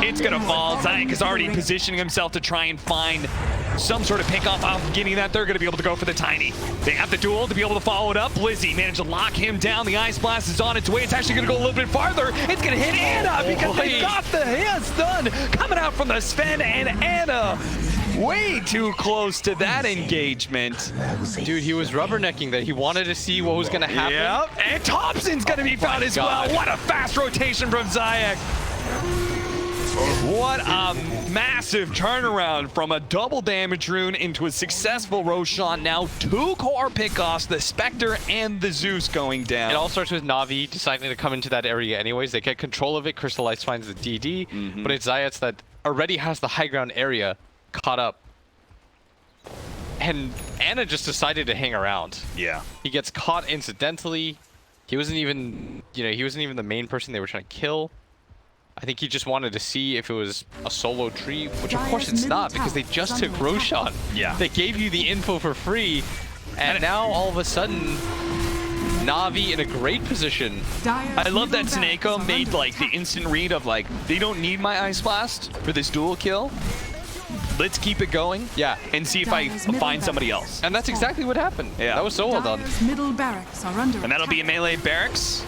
Speaker 6: It's going to fall. Zayak is already positioning himself to try and find some sort of pick off getting that. They're going to be able to go for the Tiny. They have the duel to be able to follow it up. Blizzy managed to lock him down. The Ice Blast is on its way. It's actually going to go a little bit farther. It's going to hit Anna because they got the hands done coming out from the Sven, and Anna way too close to that engagement.
Speaker 2: Dude, he was rubbernecking that. He wanted to see what was going to happen.
Speaker 6: Yep, and Thompson's going to be found as well. What a fast rotation from Zayak. What a massive turnaround from a double damage rune into a successful Roshan. Now 2 core pickoffs, the Spectre and the Zeus going down.
Speaker 2: It all starts with Navi deciding to come into that area anyways. They get control of it. Crystallize finds the DD, but it's Zayats that already has the high ground area caught up. And Anna just decided to hang around.
Speaker 6: Yeah.
Speaker 2: He gets caught incidentally. He wasn't even, he wasn't even the main person they were trying to kill. I think he just wanted to see if it was a solo tree, which of course it's not, because they just took Roshan.
Speaker 6: Yeah.
Speaker 2: They gave you the info for free, and now all of a sudden, Navi in a great position.
Speaker 6: I love that Snako made like the instant read of like, they don't need my Ice Blast for this dual kill. Let's keep it going.
Speaker 2: Yeah.
Speaker 6: And see if I find somebody else.
Speaker 2: And that's exactly what happened.
Speaker 6: Yeah.
Speaker 2: That was so well done.
Speaker 4: Middle barracks are under
Speaker 6: And that'll be a melee barracks.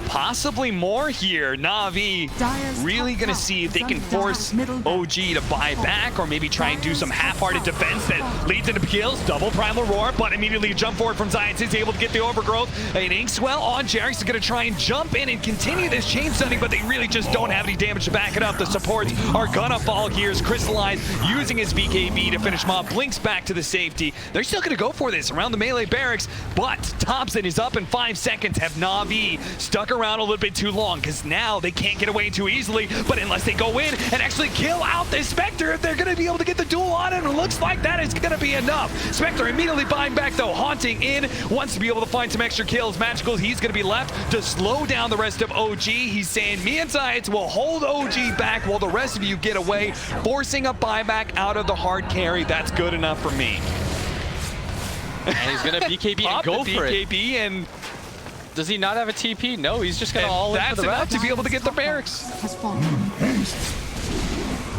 Speaker 6: Possibly more here. Navi really going to see if they can force OG to buy back or maybe try and do some half-hearted defense that leads into kills. Double Primal Roar, but immediately a jump forward from Zions is able to get the overgrowth. An Inkswell on Jerix is going to try and jump in and continue this chain stunning, but they really just don't have any damage to back it up. The supports are going to fall here as Crystallize using his BKB to finish him off. Blinks back to the safety. They're still going to go for this around the melee barracks, but Thompson is up in 5 seconds. Have Navi stuck around a little bit too long because now they can't get away too easily, but unless they go in and actually kill out this Spectre, if they're going to be able to get the duel on him, it looks like that is going to be enough. Spectre immediately buying back though, haunting in, wants to be able to find some extra kills. Magical, he's going to be left to slow down the rest of OG. He's saying me and Zayats will hold OG back while the rest of you get away, forcing a buyback out of the hard carry. That's good enough for me.
Speaker 2: And he's going to BKB and go for it.
Speaker 6: BKB and
Speaker 2: does he not have a TP? No, he's just going to all in for the
Speaker 6: enough
Speaker 2: rest.
Speaker 6: to be able to get the barracks.
Speaker 4: Has fallen.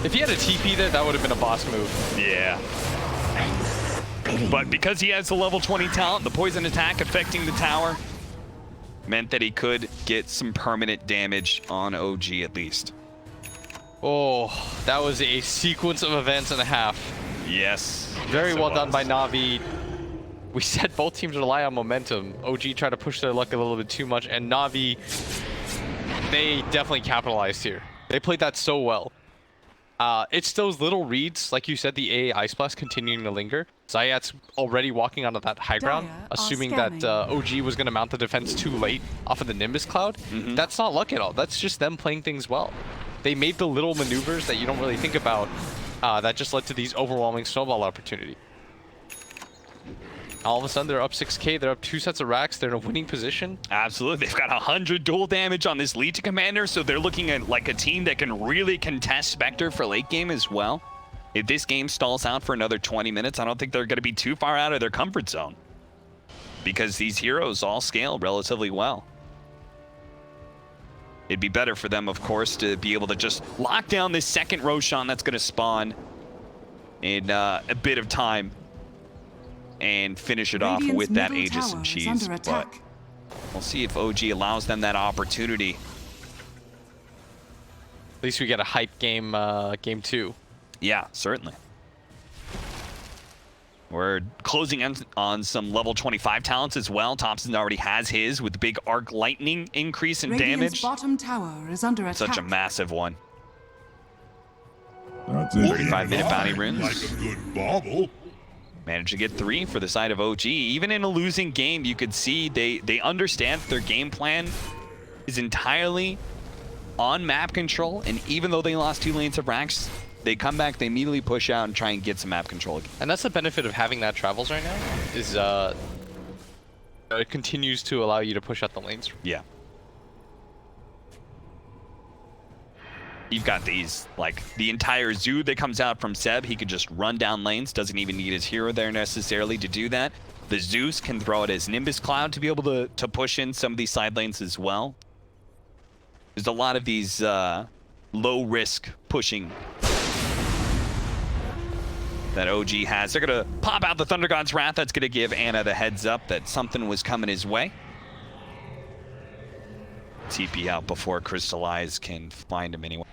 Speaker 2: If he had a TP there, that would have been a boss move.
Speaker 6: Yeah. But because he has the level 20 talent, the poison attack affecting the tower meant that he could get some permanent damage on OG at least.
Speaker 2: Oh, that was a sequence of events and a half.
Speaker 6: Yes.
Speaker 2: Very well done by Navi. We said both teams rely on momentum. OG tried to push their luck a little bit too much, and Navi, they definitely capitalized here. They played that so well. It's those little reads, like you said, the AA Ice Blast continuing to linger. Zayat's already walking onto that high ground, assuming that OG was going to mount the defense too late off of the Nimbus Cloud. That's not luck at all. That's just them playing things well. They made the little maneuvers that you don't really think about that just led to these overwhelming snowball opportunities. All of a sudden, they're up 6K. They're up 2 sets of racks. They're in a winning position.
Speaker 6: Absolutely. They've got 100 dual damage on this Legion Commander, so they're looking at like a team that can really contest Spectre for late game as well. If this game stalls out for another 20 minutes, I don't think they're going to be too far out of their comfort zone because these heroes all scale relatively well. It'd be better for them, of course, to be able to just lock down this second Roshan that's going to spawn in a bit of time and finish it off with that Aegis and Cheese. But we'll see if OG allows them that opportunity.
Speaker 2: At least we get a hype game, game 2.
Speaker 6: Yeah, certainly. We're closing in on some level 25 talents as well. Thompson already has his with the big arc lightning increase in
Speaker 4: Radiant's
Speaker 6: damage.
Speaker 4: bottom tower is under attack.
Speaker 6: Such a massive one.
Speaker 3: That's it.
Speaker 6: 35-minute bounty runes.
Speaker 3: Like a good bauble.
Speaker 6: Managed to get 3 for the side of OG. Even in a losing game, you could see they understand their game plan is entirely on map control. And even though they lost 2 lanes of racks, they come back, they immediately push out and try and get some map control again.
Speaker 2: And that's the benefit of having that travels right now, is it continues to allow you to push out the lanes.
Speaker 6: Yeah. You've got these, like, the entire zoo that comes out from Seb. He could just run down lanes, doesn't even need his hero there necessarily to do that. The Zeus can throw it as Nimbus Cloud to be able to push in some of these side lanes as well. There's a lot of these low-risk pushing that OG has. They're going to pop out the Thunder God's Wrath. That's going to give Anna the heads up that something was coming his way. TP out before Crystallize can find him anyway.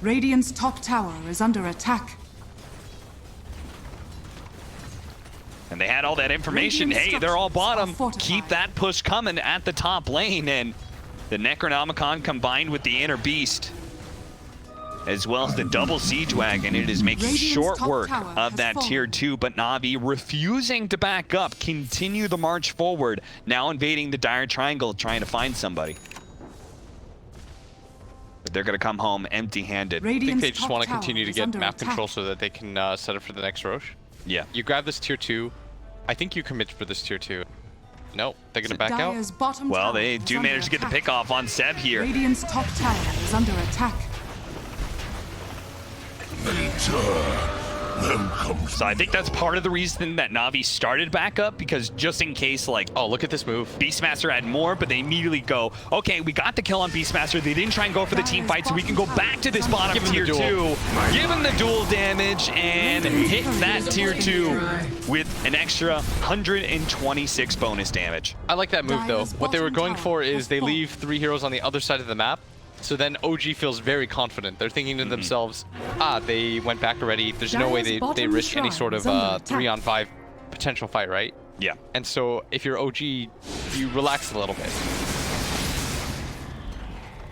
Speaker 4: Radiant's top tower is under attack.
Speaker 6: And they had all that information.
Speaker 4: Radiant
Speaker 6: Hey, they're all
Speaker 4: structures are
Speaker 6: bottom.
Speaker 4: fortified.
Speaker 6: Keep that push coming at the top lane. And the Necronomicon combined with the Inner Beast, as well as the double Siege Wagon, it is making
Speaker 4: Radiant's
Speaker 6: short
Speaker 4: top
Speaker 6: work
Speaker 4: tower
Speaker 6: of
Speaker 4: has
Speaker 6: that
Speaker 4: fallen.
Speaker 6: tier 2, but Navi refusing to back up, continue the march forward, now invading the Dire Triangle, trying to find somebody. But they're going to come home empty-handed.
Speaker 2: I think
Speaker 4: Radiant's
Speaker 2: they just
Speaker 4: top
Speaker 2: want to
Speaker 4: tower
Speaker 2: continue to
Speaker 4: is
Speaker 2: get
Speaker 4: under
Speaker 2: map
Speaker 4: attack.
Speaker 2: control so that they can set up for the next Roche.
Speaker 6: Yeah.
Speaker 2: You grab this tier 2. I think you commit for this tier 2. Nope, they're going to back out.
Speaker 4: Dire's bottom
Speaker 6: Well,
Speaker 4: tower
Speaker 6: they
Speaker 4: is
Speaker 6: do
Speaker 4: under
Speaker 6: manage to get the
Speaker 4: attack.
Speaker 6: pick off on Seb here.
Speaker 4: Radiant's top tower is under attack.
Speaker 3: Then comes
Speaker 6: So I think that's part of the reason that Navi started back up, because just in case, like,
Speaker 2: Oh, look at this move.
Speaker 6: Beastmaster had more, but they immediately go, okay, we got the kill on Beastmaster. They didn't try and go for the team fight, so we can go back to this bottom
Speaker 2: Give him
Speaker 6: tier
Speaker 2: the
Speaker 6: 2,
Speaker 2: duel.
Speaker 6: give him the dual damage, and hit that tier 2 with an extra 126 bonus damage.
Speaker 2: I like that move, though.
Speaker 4: Dire's
Speaker 2: What they were
Speaker 4: bottom
Speaker 2: going
Speaker 4: tower
Speaker 2: for
Speaker 4: has
Speaker 2: is they
Speaker 4: fallen.
Speaker 2: leave 3 heroes on the other side of the map. So then OG feels very confident. They're thinking to themselves, they went back already. There's no way
Speaker 4: Dire's
Speaker 2: they
Speaker 4: bottom
Speaker 2: risk any
Speaker 4: shrine
Speaker 2: sort
Speaker 4: is
Speaker 2: of
Speaker 4: under attack.
Speaker 2: 3-on-5 potential fight, right?
Speaker 6: Yeah.
Speaker 2: And so if you're OG, you relax a little bit.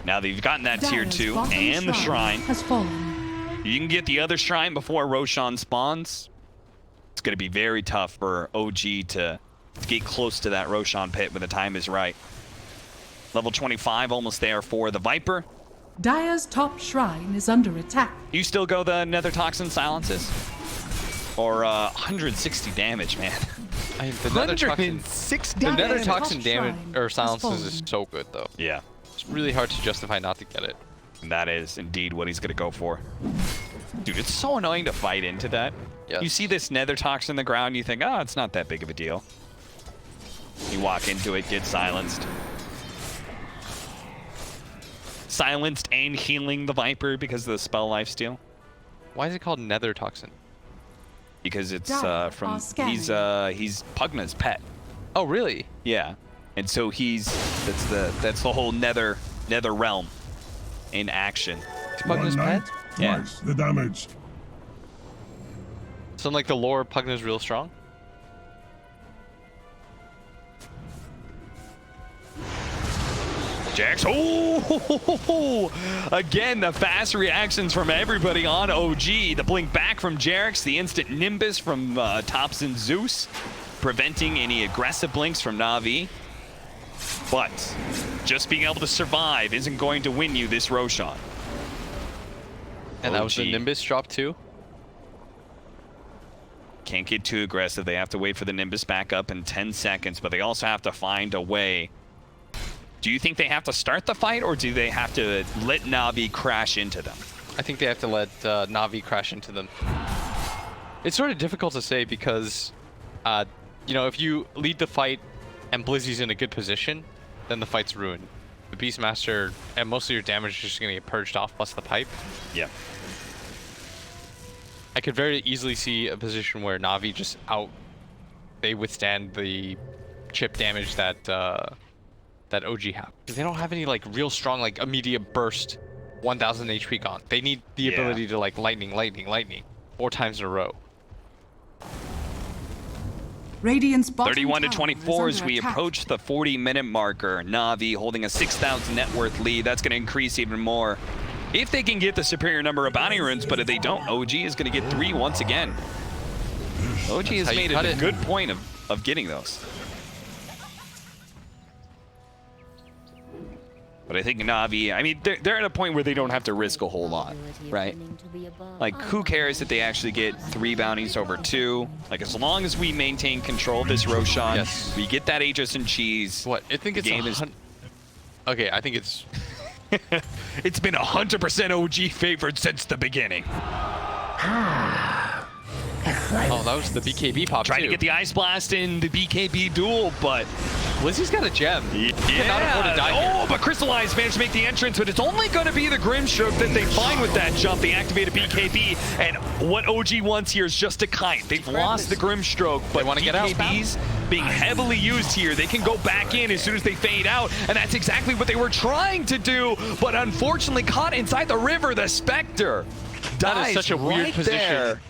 Speaker 6: Now that you've gotten that tier
Speaker 4: Dire's
Speaker 6: 2
Speaker 4: bottom
Speaker 6: and the shrine,
Speaker 4: has fallen.
Speaker 6: you can get the other shrine before Roshan spawns. It's going to be very tough for OG to get close to that Roshan pit when the time is right. Level 25 almost there for the Viper.
Speaker 4: Dire's top shrine is under attack.
Speaker 6: You still go the Nether Toxin silences? Or 160 damage, man.
Speaker 2: The Nether Toxin,
Speaker 6: 160
Speaker 2: the Nether
Speaker 4: Dire's
Speaker 2: Toxin
Speaker 4: top
Speaker 2: damage
Speaker 4: shrine
Speaker 2: or
Speaker 4: has
Speaker 2: silences is
Speaker 4: fallen.
Speaker 2: so good, though.
Speaker 6: Yeah,
Speaker 2: It's really hard to justify not to get it.
Speaker 6: and that is indeed what he's going to go for. Dude, it's so annoying to fight into that.
Speaker 2: Yes.
Speaker 6: You see this Nether Toxin in the ground, you think, oh, it's not that big of a deal. You walk into it, get silenced. Silenced and healing the Viper because of the spell lifesteal.
Speaker 2: Why is it called Nether Toxin?
Speaker 6: Because it's
Speaker 4: Dire
Speaker 6: from
Speaker 4: are scanning.
Speaker 6: he's Pugna's pet.
Speaker 2: Oh, really?
Speaker 6: Yeah, and so that's the whole Nether realm in action.
Speaker 2: Pugna's
Speaker 3: one
Speaker 2: pet?
Speaker 3: night,
Speaker 6: Yeah.
Speaker 3: twice the damage.
Speaker 2: So like the lore, Pugna's real strong?
Speaker 6: Jax, oh! Again, the fast reactions from everybody on OG. The blink back from Jarex, the instant Nimbus from Thompson Zeus, preventing any aggressive blinks from Navi. But just being able to survive isn't going to win you this Roshan.
Speaker 2: And that was the
Speaker 6: OG.
Speaker 2: Nimbus drop too?
Speaker 6: Can't get too aggressive. They have to wait for the Nimbus back up in 10 seconds, but they also have to find a way. Do you think they have to start the fight, or do they have to let Navi crash into them?
Speaker 2: I think they have to let Navi crash into them. It's sort of difficult to say because, you know, if you lead the fight and Blizzy's in a good position, then the fight's ruined. The Beastmaster and most of your damage is just going to get purged off plus the pipe.
Speaker 6: Yeah.
Speaker 2: I could very easily see a position where Navi just they withstand the chip damage that that OG have, because they don't have any like real strong like immediate burst 1,000 HP gone. They need the ability to like lightning 4 times in a row.
Speaker 4: Radiant's bottom
Speaker 1: 31 to
Speaker 4: tower
Speaker 1: 24
Speaker 4: is
Speaker 1: as
Speaker 4: under
Speaker 1: we
Speaker 4: attack.
Speaker 1: approach the 40-minute marker. Navi holding a 6,000 net worth lead. That's going to increase even more if they can get the superior number of bounty runes, but if they don't, OG is going to get 3 once again. OG has
Speaker 2: how you
Speaker 1: made
Speaker 2: cut
Speaker 1: a
Speaker 2: it.
Speaker 1: good point of getting those. But I think Navi, I mean, they're at a point where they don't have to risk a whole lot, right? Like, who cares if they actually get 3 bounties over 2? Like, as long as we maintain control of this Roshan,
Speaker 2: Yes.
Speaker 1: we get that Aegis and cheese.
Speaker 2: What? I think it's
Speaker 1: game is.
Speaker 2: Okay, I think it's
Speaker 1: It's been 100% OG favored since the beginning.
Speaker 2: oh, that was the BKB pop
Speaker 1: Trying
Speaker 2: too.
Speaker 1: to get the Ice Blast in the BKB duel, but
Speaker 2: Lizzie's got a gem. Cannot afford to die here.
Speaker 1: Oh, but Crystallize managed to make the entrance, but it's only going to be the Grimstroke that they find with that jump. They activate a BKB, and what OG wants here is just a kite. They've lost the Grimstroke, but
Speaker 2: wanna get out.
Speaker 1: BKBs being heavily used here. They can go back in as soon as they fade out, and that's exactly what they were trying to do, but unfortunately caught inside the river. The Spectre
Speaker 2: That is
Speaker 1: dies
Speaker 2: such a weird
Speaker 1: right
Speaker 2: position.
Speaker 1: there.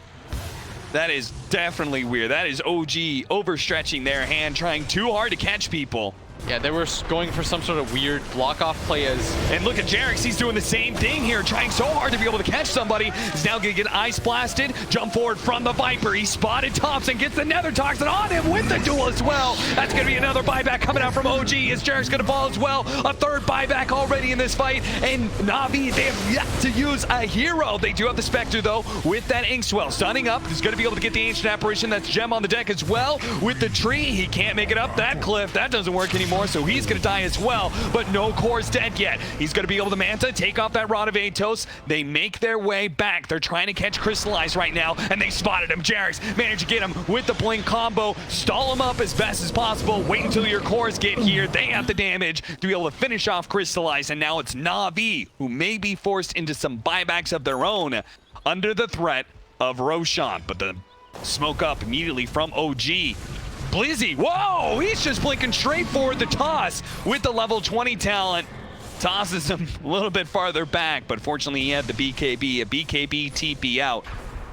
Speaker 1: That is definitely weird. That is OG overstretching their hand, trying too hard to catch people.
Speaker 2: Yeah, they were going for some sort of weird block-off play as...
Speaker 1: And look at Jarex, he's doing the same thing here, trying so hard to be able to catch somebody. He's now gonna get ice blasted, jump forward from the Viper. He spotted Thompson, gets the Nether Toxin on him with the duel as well. That's gonna be another buyback coming out from OG as Jarex gonna fall as well. A third buyback already in this fight. And Navi, they have yet to use a hero. They do have the Spectre though, with that Inkswell. Stunning up, he's gonna be able to get the Ancient Apparition. That's Gem on the deck as well. With the tree, he can't make it up that cliff. That doesn't work anymore. So he's going to die as well, but no core's dead yet. He's going to be able to Manta, take off that Rod of Atos. They make their way back. They're trying to catch Crystallize right now, and they spotted him. Jarex managed to get him with the Blink combo, stall him up as best as possible, wait until your cores get here. They have the damage to be able to finish off Crystallize, and now it's Navi who may be forced into some buybacks of their own under the threat of Roshan, but the smoke up immediately from OG. Blizzy, whoa, he's just blinking straight forward the toss with the level 20 talent. Tosses him a little bit farther back, but fortunately he had the BKB, a BKB TP out.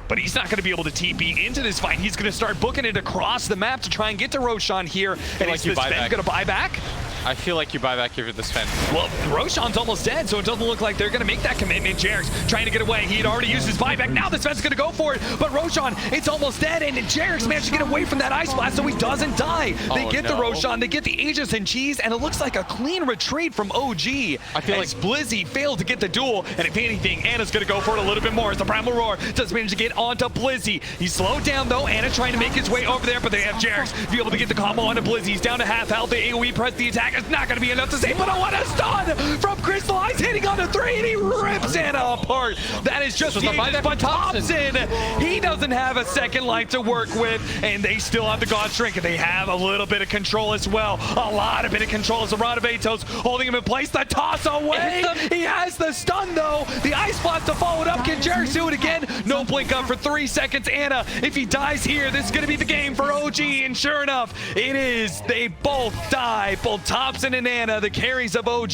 Speaker 1: But he's not going to be able to TP into this fight. He's going to start booking it across the map to try and get to Roshan here. And is the Sven going to buy back?
Speaker 2: I feel like you buy back here for the Sven.
Speaker 1: Well, Roshan's almost dead, so it doesn't look like they're going to make that commitment. Jarex trying to get away. He had already used his buyback. Now the Sven's going to go for it, but Roshan, it's almost dead, and Jarex managed to get away from that Ice Blast, so he doesn't die. They get the Roshan, they get the Aegis and cheese, and it looks like a clean retreat from OG.
Speaker 2: I feel
Speaker 1: as Blizzy failed to get the duel, and if anything, Anna's going to go for it a little bit more as the Primal Roar does manage to get onto Blizzy. He's slowed down, though. Anna trying to make his way over there, but they have Jarex to be able to get the combo onto Blizzy. He's down to half health. The AoE press the attack is not going to be enough to save, but what a stun from Crystallize, hitting on the 3, and he rips Anna apart. That is just the Aegis, but Thompson, he doesn't have a second life to work with, and they still have the God Shrink, and they have a little bit of control as well. A lot of bit of control as the Rod of Atos holding him in place. The toss away. He has the stun, though. The Ice Blast to follow it up. Can Jarex do it again? No blink up for 3 seconds. Anna, if he dies here, this is going to be the game for OG, and sure enough, it is. They both die. Both Thompson and Anna, the carries of OG,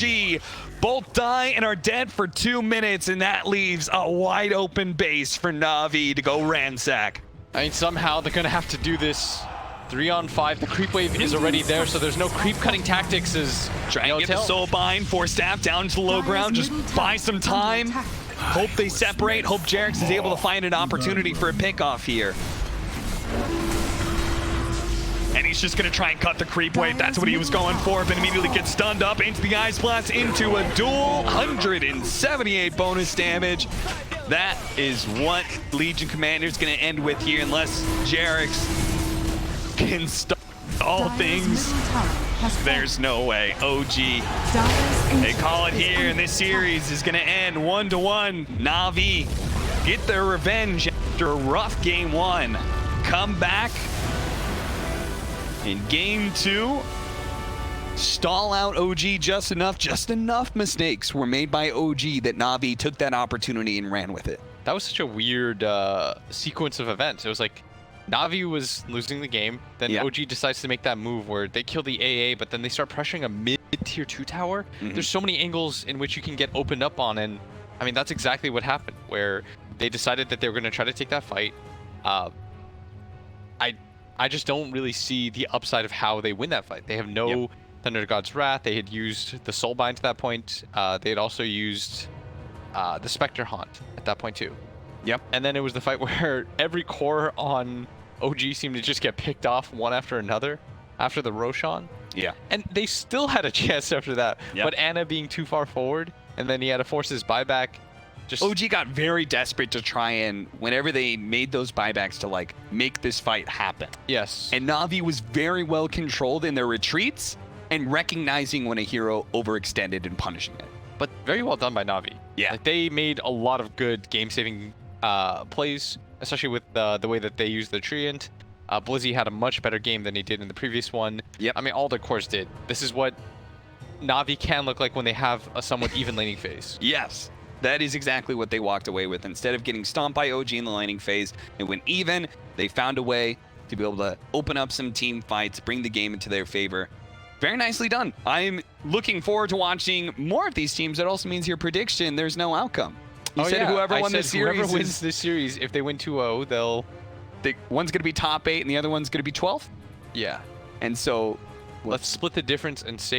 Speaker 1: both die and are dead for 2 minutes, and that leaves a wide open base for Navi to go ransack.
Speaker 2: I mean, somehow they're going to have to do this 3-on-5. The creep wave is already there, so there's no creep cutting tactics.
Speaker 1: Try and get the soul bind, force staff down to the low ground, just buy some time. Hope they separate, hope Jarex is able to find an opportunity for a pickoff here. And he's just going to try and cut the creep wave. That's what he was going for, but immediately gets stunned up into the Ice Blast, into a duel. 178 bonus damage. That is what Legion Commander's going to end with here, unless Jarex can start all things. There's no way. OG, they call it here, and this series is going to end 1-1. Navi get their revenge after a rough game 1. Come back in game 2, stall out OG just enough mistakes were made by OG that Navi took that opportunity and ran with it.
Speaker 2: That was such a weird sequence of events. It was like Navi was losing the game, then OG decides to make that move where they kill the AA, but then they start pressuring a mid-tier 2 tower. There's so many angles in which you can get opened up on, and I mean, that's exactly what happened, where they decided that they were going to try to take that fight. I just don't really see the upside of how they win that fight. They have no Thunder God's Wrath. They had used the Soulbind to that point. They had also used the Spectre Haunt at that point too.
Speaker 1: Yep.
Speaker 2: And then it was the fight where every core on OG seemed to just get picked off one after another after the Roshan.
Speaker 1: Yeah.
Speaker 2: And they still had a chance after that.
Speaker 1: Yep.
Speaker 2: But Anna being too far forward, and then he had to force his buyback. Just
Speaker 1: OG got very desperate to try and, whenever they made those buybacks, to like make this fight happen.
Speaker 2: yes.
Speaker 1: And Navi was very well controlled in their retreats and recognizing when a hero overextended and punishing it.
Speaker 2: But very well done by Navi.
Speaker 1: Yeah.
Speaker 2: Like, they made a lot of good game-saving plays, especially with the way that they used the Treant. Blizzy had a much better game than he did in the previous one.
Speaker 1: Yep.
Speaker 2: I mean, all their cores did. This is what Navi can look like when they have a somewhat even laning phase.
Speaker 1: Yes. That is exactly what they walked away with. Instead of getting stomped by OG in the laning phase, it went even. They found a way to be able to open up some team fights, bring the game into their favor. Very nicely done. I'm looking forward to watching more of these teams. That also means your prediction, there's no outcome. You said whoever won this series.
Speaker 2: Whoever wins this series, if they win 2-0, they'll...
Speaker 1: One's going to be top 8 and the other one's going to be 12th.
Speaker 2: Yeah.
Speaker 1: And so...
Speaker 2: Let's split the difference and say